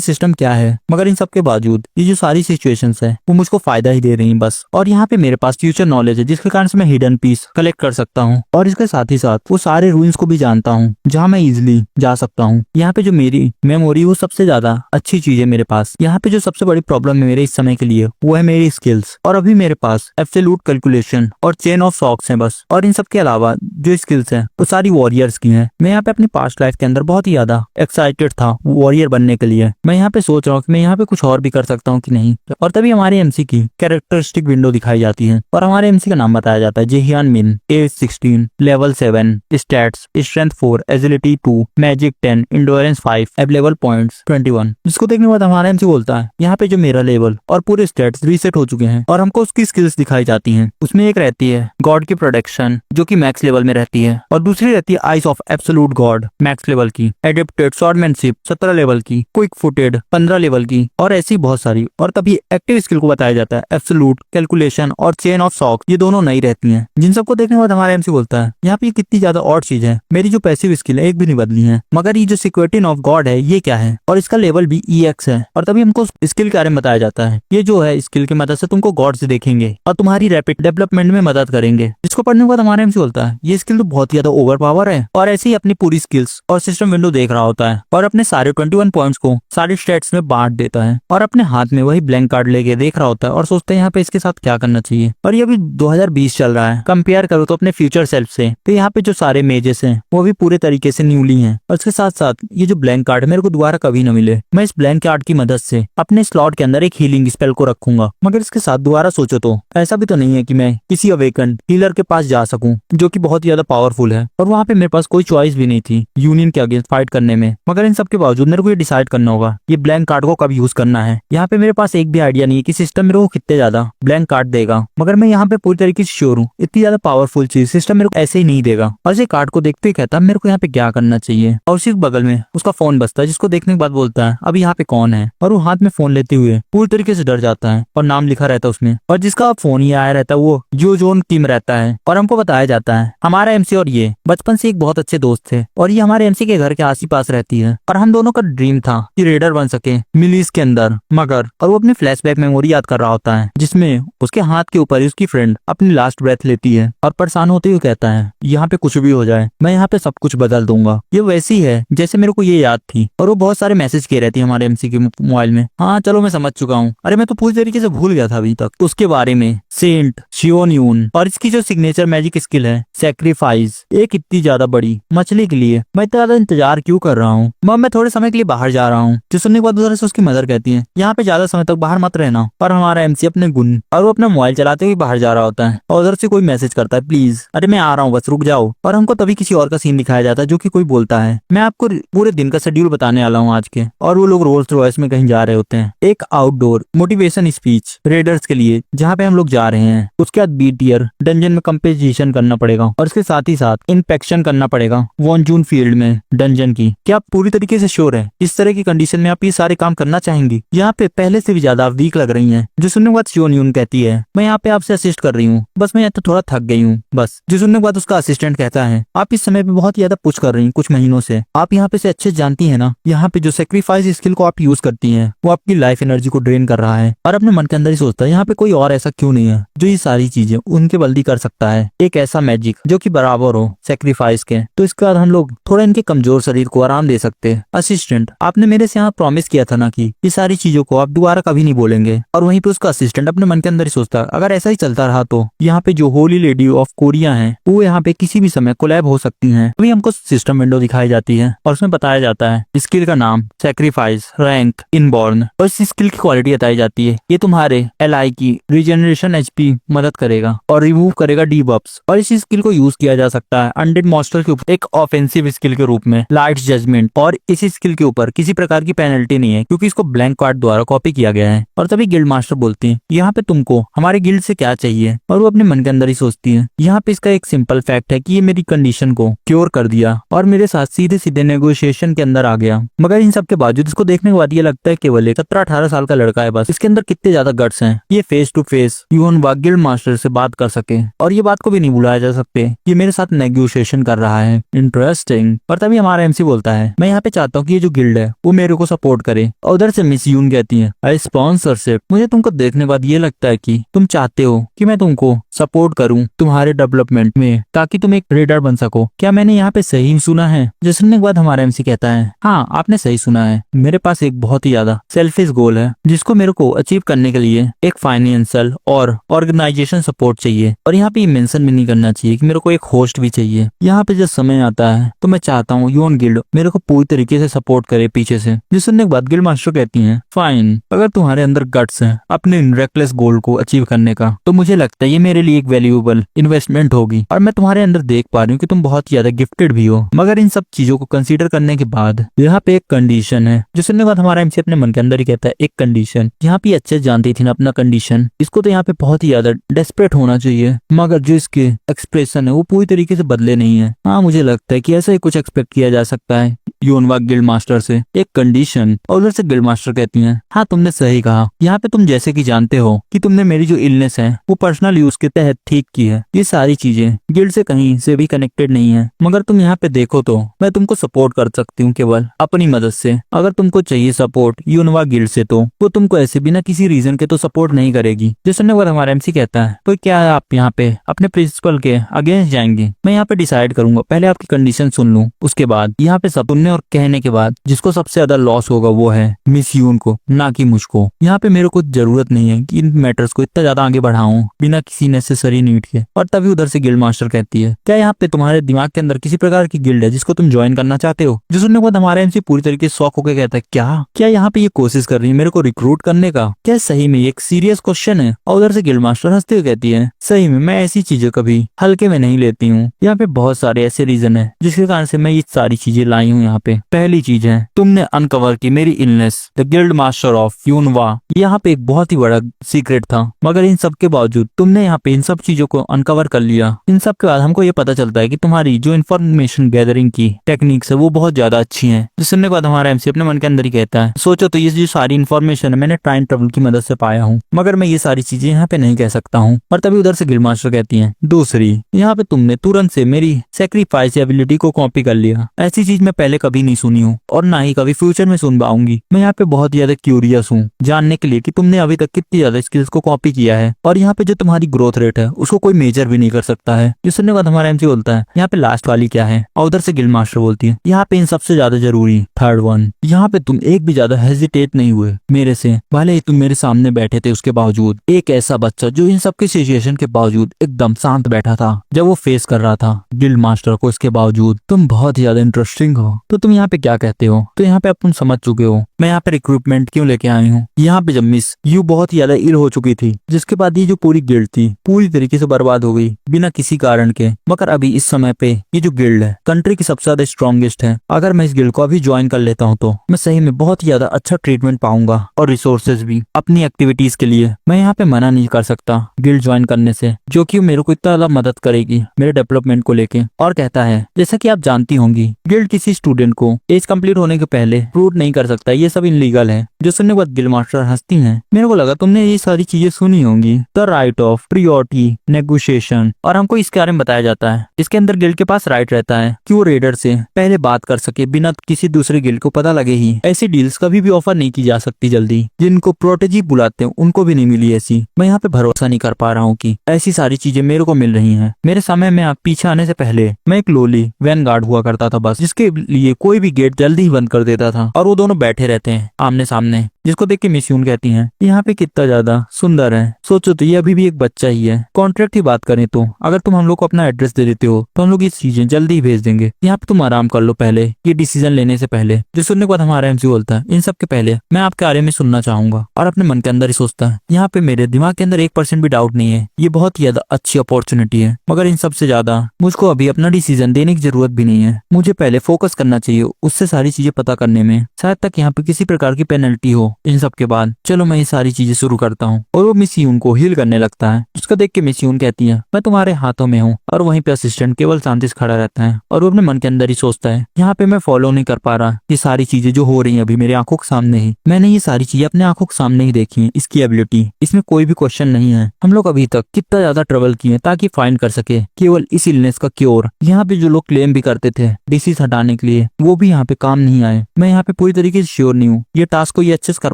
सिस्टम क्या है। मगर इन सब के बावजूद ये जो सारी सिचुएशंस है वो मुझको फायदा ही दे रही हैं बस। और यहाँ पे मेरे पास फ्यूचर नॉलेज है, जिसके कारण से मैं हिडन पीस कलेक्ट कर सकता हूँ और इसके साथ ही साथ वो सारे रूइंस को भी जानता हूँ जहाँ मैं इजिली जा सकता हूँ। यहाँ पे जो मेरी मेमोरी वो सबसे ज्यादा अच्छी चीज है मेरे पास। यहाँ पे जो सबसे बड़ी प्रॉब्लम है मेरे इस समय के लिए वो है मेरी स्किल्स। और अभी मेरे पास एब्सोल्यूट कैलकुलेशन और चेन ऑफ सॉक्स हैं बस। और इन सब के अलावा जो स्किल्स हैं वो सारी वॉरियर्स की हैं। मैं यहाँ पे अपनी पास्ट लाइफ के अंदर बहुत ही ज्यादा एक्साइटेड था वॉरियर बनने के लिए। मैं यहाँ पे सोच रहा हूँ कि मैं यहाँ पे कुछ और भी कर सकता हूँ कि नहीं। और तभी हमारे एमसी की कैरेक्टरिस्टिक विंडो दिखाई जाती है और हमारे एमसी का नाम बताया जाता है, जेहियान मिन, age 16, level 7, stats strength 4, agility 2, magic 10, endurance 5, available points 21। जिसको देखने के बाद हमारा एमसी बोलता है, यहाँ पे जो मेरा लेवल और पूरे स्टैट्स रीसेट हो चुके हैं। और हमको उसकी स्किल्स दिखाई जाती हैं। उसमें एक रहती है गॉड की प्रोटेक्शन, जो कि मैक्स लेवल में रहती है, और दूसरी रहती है ice of absolute God, max level की, एडेप्टेड स्वॉर्डमैनशिप 17 लेवल की, क्विक फुटेड 15 लेवल की, और ऐसी बहुत सारी। और तभी एक्टिव स्किल को बताया जाता है एब्सोल्यूट कैलकुलेशन और चेन ऑफ सॉक्स, ये दोनों नई रहती हैं। जिन सबको देखने के बाद हमारा एमसी बोलता है, यहाँ पे कितनी ज्यादा और चीज है, मेरी जो पैसिव स्किल है एक भी नहीं बदली है, मगर ये जो सिक्योरिटी ऑफ गॉड है ये क्या है, और इसका लेवल भी EX है। और तभी हमको स्किल के बारे में बताया जाता है, ये जो है स्किल की मदद से तुमको गॉड से देखेंगे और तुम्हारी रैपिड डेवलपमेंट में मदद करेंगे। जिसको पढ़ने के बाद हमारे एमसी बोलता है, ये स्किल तो बहुत ही ज्यादा ओवर पावर है। और ऐसे ही अपनी पूरी स्किल्स और सिस्टम विंडो देख रहा होता है और अपने सारे 21 पॉइंट्स को सारे स्टेट्स में बांट देता है और अपने हाथ में वही ब्लैंक कार्ड लेके देख रहा होता है और सोचते हैं यहाँ पे इसके साथ क्या करना चाहिए। और ये अभी 2020 चल रहा है, कंपेयर करो तो अपने फ्यूचर सेल्फ से, तो यहाँ पे जो सारे मेजेस हैं वो भी पूरे तरीके से न्यूली हैं। और इसके साथ साथ ये जो ब्लैंक कार्ड मेरे को दोबारा कभी न मिले, मैं इस ब्लैंक कार्ड की मदद से अपने स्लॉट के अंदर एक हीलिंग स्पेल को रखूंगा। मगर इसके साथ दोबारा सोचो तो ऐसा भी तो नहीं है कि मैं किसी अवेकन हीलर के पास जा सकूं जो कि बहुत ही ज्यादा पावरफुल है, और वहाँ पे मेरे पास कोई चॉइस भी नहीं थी यूनियन के अगेंस्ट फाइट करने में। मगर इन सब के बावजूद मेरे को ये डिसाइड करना होगा ये ब्लैंक कार्ड को कब यूज करना है। यहाँ पे मेरे पास एक भी आइडिया नहीं है कि सिस्टम मेरे को कितने ज्यादा ब्लैंक कार्ड देगा, मगर मैं यहाँ पे पूरी तरीके से श्योर हूँ इतनी ज्यादा पावरफुल चीज सिस्टम मेरे को ऐसे ही नहीं देगा। और इसे कार्ड को देखते ही कहता मेरे को यहाँ पे क्या करना चाहिए। और उसी बगल में उसका फोन बजता है, जिसको देखने के बाद बोलता है अब यहाँ पे कौन है, और वो हाथ में फोन लेते हुए पूरी तरीके से डर जाता है और नाम लिखा रहता है उसमें, और जिसका फोन ही आया रहता है वो जो जोन टीम रहता है। और हमको बताया जाता है हमारा एमसी और ये बचपन से एक बहुत अच्छे दोस्त थे, और ये हमारे एमसी के घर के आस ही पास रहती है, और हम दोनों का ड्रीम था कि रेडर बन सके मिलीज के अंदर। मगर और वो अपनी फ्लैशबैक मेमोरी याद कर रहा होता है, जिसमें उसके हाथ के ऊपर उसकी फ्रेंड अपनी लास्ट ब्रेथ लेती है और परेशान होते हुए कहता है यहाँ पे कुछ भी हो जाए मैं यहाँ पे सब कुछ बदल दूंगा। ये वैसी है जैसे मेरे को ये याद थी। और वो बहुत सारे मैसेज किए रहती है हमारे एमसी के मोबाइल में। हाँ चलो मैं समझ चुका हूँ, अरे मैं तो पूरी तरीके से भूल गया था अभी तक उसके बारे में। सेंट शियोन, और इसकी जो सिग्नेचर मैजिक स्किल है सैक्रिफाइस, एक इतनी ज्यादा बड़ी मछली के लिए मैं इतना ज्यादा इंतजार क्यों कर रहा हूँ। मैं थोड़े समय के लिए बाहर जा रहा हूँ। जो सुनने के बाद उधर से उसकी मदर कहती है यहाँ पे ज्यादा समय तक बाहर मत रहना। और हमारा एमसी अपने गुण और वो अपना मोबाइल चलाते हुए बाहर जा रहा होता है, और उधर से कोई मैसेज करता है प्लीज, अरे मैं आ रहा हूँ बस रुक जाओ। और हमको तभी किसी और का सीन दिखाया जाता है जो कि कोई बोलता है मैं आपको पूरे दिन का शेड्यूल बताने वाला हूँ आज के। और वो लोग रोल्स रॉयस में कहीं जा रहे होते हैं, एक आउटडोर मोटिवेशन स्पीच रेडर्स के लिए जहाँ पे हम लोग जा रहे हैं। उसके बाद बी टियर डंजन में कंपेजिशन करना पड़ेगा, और इसके साथ ही साथ इंस्पेक्शन करना पड़ेगा वॉन जून फील्ड में डंजन की। क्या आप पूरी तरीके से श्योर है इस तरह की कंडीशन में आप ये सारे काम करना चाहेंगी? यहाँ पे पहले से भी ज्यादा वीक लग रही हैं। जो सुनने के बाद शियोन यून कहती है मैं यहाँ पे आपसे असिस्ट कर रही हूँ, बस मैं यहाँ तो थोड़ा थक गई हूँ बस। जो सुनने के बाद उसका असिस्टेंट कहता है आप इस समय पे बहुत ज्यादा पुश कर रही हैं कुछ महीनों से, आप यहाँ पे से अच्छे जानती है ना यहाँ पे जो सेक्रीफाइस स्किल को आप यूज करती हैं वो आपकी लाइफ एनर्जी को ड्रेन कर रहा है। और अपने मन के अंदर ही सोचता है यहाँ पे कोई और ऐसा क्यों नहीं है जो ये सारी चीजें उनके बल्दी कर सकता है, एक ऐसा मैजिक जो कि बराबर हो सेक्रीफाइस के। तो इसके बाद हम लोग थोड़ा इनके कमजोर शरीर को आराम दे सकते हैं। असिस्टेंट आपने मेरे से यहाँ प्रॉमिस किया था ना कि ये सारी चीजों को आप दोबारा कभी नहीं बोलेंगे। और वहीं पे उसका असिस्टेंट अपने मन के अंदर ही सोचता है अगर ऐसा ही चलता रहा तो यहाँ पे जो होली लेडी ऑफ कोरिया है वो यहाँ पे किसी भी समय कोलैब हो सकती है। अभी हमको सिस्टम विंडो दिखाई जाती है और उसमें बताया जाता है स्किल का नाम सेक्रीफाइस, रैंक इनबॉर्न, और इस स्किल की क्वालिटी बताई जाती है ये तुम्हारे एलआई की रीजनरेशन एचपी मदद करेगा और रिमूव करेगा डीबफ्स। और इस स्किल को यूज यूज किया जा सकता है अनडेड मॉन्स्टर के ऊपर एक ऑफेंसिव स्किल के रूप में, लाइट जजमेंट, और इसी स्किल के ऊपर किसी प्रकार की पेनल्टी नहीं है क्योंकि इसको ब्लैंक कार्ड द्वारा कॉपी किया गया है। और तभी गिल्ड मास्टर बोलती है यहाँ पे तुमको हमारे गिल्ड से क्या चाहिए, और वो अपने मन के अंदर ही सोचती है यहाँ पे इसका एक सिंपल फैक्ट है कि ये मेरी कंडीशन को क्योर कर दिया और मेरे साथ सीधे सीधे नेगोशिएशन के अंदर आ गया। मगर इन सब के बावजूद इसको देखने के बाद ये लगता है केवल एक 17-18 साल का लड़का है बस, इसके अंदर कितने ज्यादा गट्स हैं, ये फेस टू फेस युवान गिल्ड मास्टर से बात कर सके और ये बात को भी नहीं भुलाया जा सकते ये मेरे साथ नेगोशिएशन कर रहा है। इंटरेस्टिंग। और तभी हमारा एमसी बोलता है मैं यहाँ पे चाहता हूँ कि ये जो गिल्ड है वो मेरे को सपोर्ट करे। और उधर से मिस यून कहती है आई स्पॉन्सरशिप। मुझे तुमको देखने के बाद ये लगता है कि तुम चाहते हो कि मैं तुमको सपोर्ट करूं तुम्हारे डेवलपमेंट में ताकि तुम एक रेडर बन सको। क्या मैंने यहाँ पे सही सुना है? जो सुनने के बाद हमारा एमसी कहता है हाँ आपने सही सुना है, मेरे पास एक बहुत ही ज्यादा सेल्फिश गोल है जिसको मेरे को अचीव करने के लिए एक फाइनेंशियल और ऑर्गेनाइजेशन सपोर्ट चाहिए। और यहाँ पे मेंशन भी नहीं करना चाहिए कि मेरे को एक होस्ट भी चाहिए। यहाँ पे जब समय आता है तो मैं चाहता हूँ यून गिल्ड मेरे को पूरी तरीके से सपोर्ट करे पीछे से। जो सुनने के बाद गिल्ड मास्टर कहती है फाइन, अगर तुम्हारे अंदर गट्स है अपने रेकलेस गोल को अचीव करने का तो मुझे लगता है ये मेरे लिए एक वैल्यूएबल इन्वेस्टमेंट होगी। और मैं तुम्हारे अंदर देख पा रही हूँ कि तुम बहुत ज्यादा गिफ्टेड भी हो। मगर इन सब चीजों को कंसीडर करने के बाद यहाँ पे एक कंडीशन है। जो सुनने के बाद हमारा एमसी अपने मन के अंदर ही कहता है एक कंडीशन। यहाँ पे अच्छे जानती थी ना अपना कंडीशन, इसको तो यहाँ पे बहुत ही ज्यादा डेस्परेट होना चाहिए मगर जो इसके एक्सप्रेशन है वो पूरी तरीके से बदले नहीं है। हाँ मुझे लगता है कि ऐसा ही कुछ एक्सपेक्ट किया जा सकता है योनवाग गिल्ड मास्टर से, एक कंडीशन। और उधर से गिल्ड मास्टर कहती हैं हाँ तुमने सही कहा, यहाँ पे तुम जैसे कि जानते हो कि तुमने मेरी जो इलनेस है वो पर्सनल यूज के तहत ठीक की है। ये सारी चीजें गिल्ड से कहीं से भी कनेक्टेड नहीं है। मगर तुम यहाँ पे देखो तो मैं तुमको सपोर्ट कर सकती हूँ केवल अपनी मदद से। अगर तुमको चाहिए सपोर्ट योनवाग गिल्ड से तो वो तुमको ऐसे बिना किसी रीजन के तो सपोर्ट नहीं करेगी। जो सुनने के बाद हमारा एमसी कहता है तो क्या आप यहाँ पे अपने प्रिंसिपल के अगेंस्ट जाएंगे? मैं यहाँ पे डिसाइड करूंगा, पहले आपकी कंडीशन सुन लूं, उसके बाद यहाँ पे सब सुनने और कहने के बाद जिसको सबसे ज्यादा लॉस होगा वो है मिस यून को, ना कि मुझको। यहाँ पे मेरे को जरूरत नहीं है कि इन मैटर्स को इतना ज्यादा आगे बढ़ाऊं बिना किसी नेसेसरी नीड के। और तभी उधर से गिल्ड मास्टर कहती है क्या यहाँ पे तुम्हारे दिमाग के अंदर किसी प्रकार की गिल्ड है जिसको तुम ज्वाइन करना चाहते हो? जो सुनने के बाद हमारा एमसी पूरी तरीके से शॉक होकर कहता है क्या यहाँ पे ये कोशिश कर रही है मेरे को रिक्रूट करने का? क्या सही में एक सीरियस क्वेश्चन है? और उधर से गिल्ड मास्टर हंसते हुए कहती है सही में मैं ऐसी चीजें कभी हल्के में नहीं लेती हूँ। यहाँ पे बहुत सारे ऐसे रीजन है जिसके कारण से मैं ये सारी चीजें लाई हूँ यहाँ पे। पहली चीज है तुमने अनकवर की मेरी illness, the guild master of यूनवा। यहाँ पे एक बहुत ही बड़ा सीक्रेट था मगर इन सब के बावजूद तुमने यहाँ पे इन सब चीजों को अनकवर कर लिया। इन सब के बाद हमको ये पता चलता है कि तुम्हारी जो इन्फॉर्मेशन गैदरिंग की टेक्निक्स है वो बहुत ज्यादा अच्छी है। जो सुनने के बाद हमारा एमसी अपने मन के अंदर ही कहता है सोचो तो ये जो सारी इन्फॉर्मेशन है मैंने टाइम ट्रेवल की मदद से पाया हूँ मगर मैं ये सारी चीजें यहाँ पे नहीं कह सकता हूँ। और तभी उधर से गिल्ड मास्टर कहती है दूसरी, यहाँ पे तुमने तुरंत से मेरी सेक्रीफाइस एबिलिटी को कॉपी कर लिया। ऐसी चीज मैं पहले कभी नहीं सुनी हूँ और ना ही कभी फ्यूचर में सुन पाऊंगी। मैं यहाँ पे बहुत ज्यादा क्यूरियस हूँ जानने के लिए कि तुमने अभी तक कितनी ज्यादा स्किल्स को कॉपी किया है और यहाँ पे जो तुम्हारी ग्रोथ रेट है उसको कोई मेजर भी नहीं कर सकता है। जो सुनने के बाद हमारा एमसी बोलता है यहाँ पे लास्ट वाली क्या है? और उधर से गिल्ड मास्टर बोलती है यहाँ पे इन सबसे ज्यादा जरूरी थर्ड वन। यहाँ पे तुम एक भी ज्यादा हेजिटेट नहीं हुए मेरे से, भले ही तुम मेरे सामने बैठे थे उसके बावजूद। एक ऐसा बच्चा जो इन सबके सिचुएशन के बावजूद एकदम शांत बैठा था जब वो फेस कर रहा था गिल्ड मास्टर को, इसके बावजूद तुम बहुत ज्यादा इंटरेस्टिंग हो। तो तुम यहाँ पे क्या कहते हो? तो यहाँ पे अब तुम समझ चुके हो मैं यहाँ पे रिक्रूटमेंट क्यों लेके आई हूँ। यहाँ पे जब मिस यू बहुत ज्यादा इल हो चुकी थी जिसके बाद ये जो पूरी गिल्ड थी पूरी तरीके से बर्बाद हो गई बिना किसी कारण के। मगर अभी इस समय पे ये जो गिल्ड है कंट्री की सबसे ज्यादा स्ट्रॉन्गेस्ट है। अगर मैं इस गिल्ड को अभी ज्वाइन कर लेता हूँ तो मैं सही में बहुत ज्यादा अच्छा ट्रीटमेंट पाऊंगा और रिसोर्सेज भी अपनी एक्टिविटीज के लिए। मैं यहाँ पे मना नहीं कर सकता गिल्ड ज्वाइन करने से जो कि मेरे को इतना ज्यादा मदद करेगी मेरे डेवलपमेंट को लेके। और कहता है जैसा कि आप जानती होंगी गिल्ड किसी स्टूडेंट को एज कंप्लीट होने के पहले रिक्रूट नहीं कर सकता, ये सब इनलीगल है। जो सुनने के बाद गिल्ड मास्टर हंसती हैं। मेरे को लगा तुमने ये सारी चीजें सुनी होंगी, the right of priority negotiation. और हमको इसके बारे में बताया जाता है इसके अंदर गिल्ड के पास राइट रहता है कि वो रेडर से पहले बात कर सके बिना किसी दूसरे गिल्ड को पता लगे ही। ऐसी डील्स कभी भी ऑफर नहीं की जा सकती जल्दी, जिनको प्रोटेजी बुलाते हैं उनको भी नहीं मिली ऐसी। मैं यहाँ पे भरोसा नहीं कर पा रहा हूँ कि ऐसी सारी चीजें मेरे को मिल रही हैं। मेरे समय में आप पीछे आने से पहले मैं एक लोली वैन गार्ड हुआ करता था बस, जिसके लिए कोई भी गेट जल्दी ही बंद कर देता था और वो दोनों बैठे रहते हैं आमने सामने। जिसको देख के मिस्यून कहती है यहाँ पे कितना ज्यादा सुंदर है, सोचो तो ये अभी भी एक बच्चा ही है। कॉन्ट्रैक्ट की बात करें तो अगर तुम हम लोग को अपना एड्रेस दे देते हो तो हम लोग ये चीजें जल्दी ही भेज देंगे, यहाँ पे तुम आराम कर लो पहले ये डिसीजन लेने से पहले। जो सुनने के बाद हमारा एमसी बोलता है इन सब के पहले मैं आपके बारे में सुनना चाहूंगा, और अपने मन के अंदर ही सोचता है यहाँ पे मेरे दिमाग के अंदर 1% भी डाउट नहीं है, ये बहुत ही ज्यादा अच्छी अपॉर्चुनिटी है, मगर इन सबसे ज्यादा मुझको अभी अपना डिसीजन देने की जरूरत भी नहीं है, मुझे पहले फोकस करना चाहिए उससे सारी चीजें पता करने में, शायद तक यहाँ पे किसी प्रकार की पेनल्टी हो। इन सब के बाद चलो मैं ये सारी चीजें शुरू करता हूँ। और वो मिस यून को हील करने लगता है। उसको देख के मिस यून कहती है मैं तुम्हारे हाथों में हूँ। और वहीं पे असिस्टेंट केवल शांति से खड़ा रहता है और वो अपने मन के अंदर ही सोचता है यहाँ पे मैं फॉलो नहीं कर पा रहा, ये सारी चीजें जो हो रही है अभी मेरी आंखों के सामने ही, मैंने ये सारी चीजें अपने आंखों के सामने ही देखी है, इसकी एबिलिटी इसमें कोई भी क्वेश्चन नहीं है। हम लोग अभी तक कितना ज्यादा ट्रेवल किए ताकि फाइंड कर सके केवल इस इलनेस का क्योर। यहाँ पे जो लोग क्लेम भी करते थे डिसीज हटाने के लिए वो भी यहाँ पे काम नहीं आए। मैं यहाँ पे पूरी तरीके से श्योर नहीं हूँ ये टास्क को ये अच्छे से कर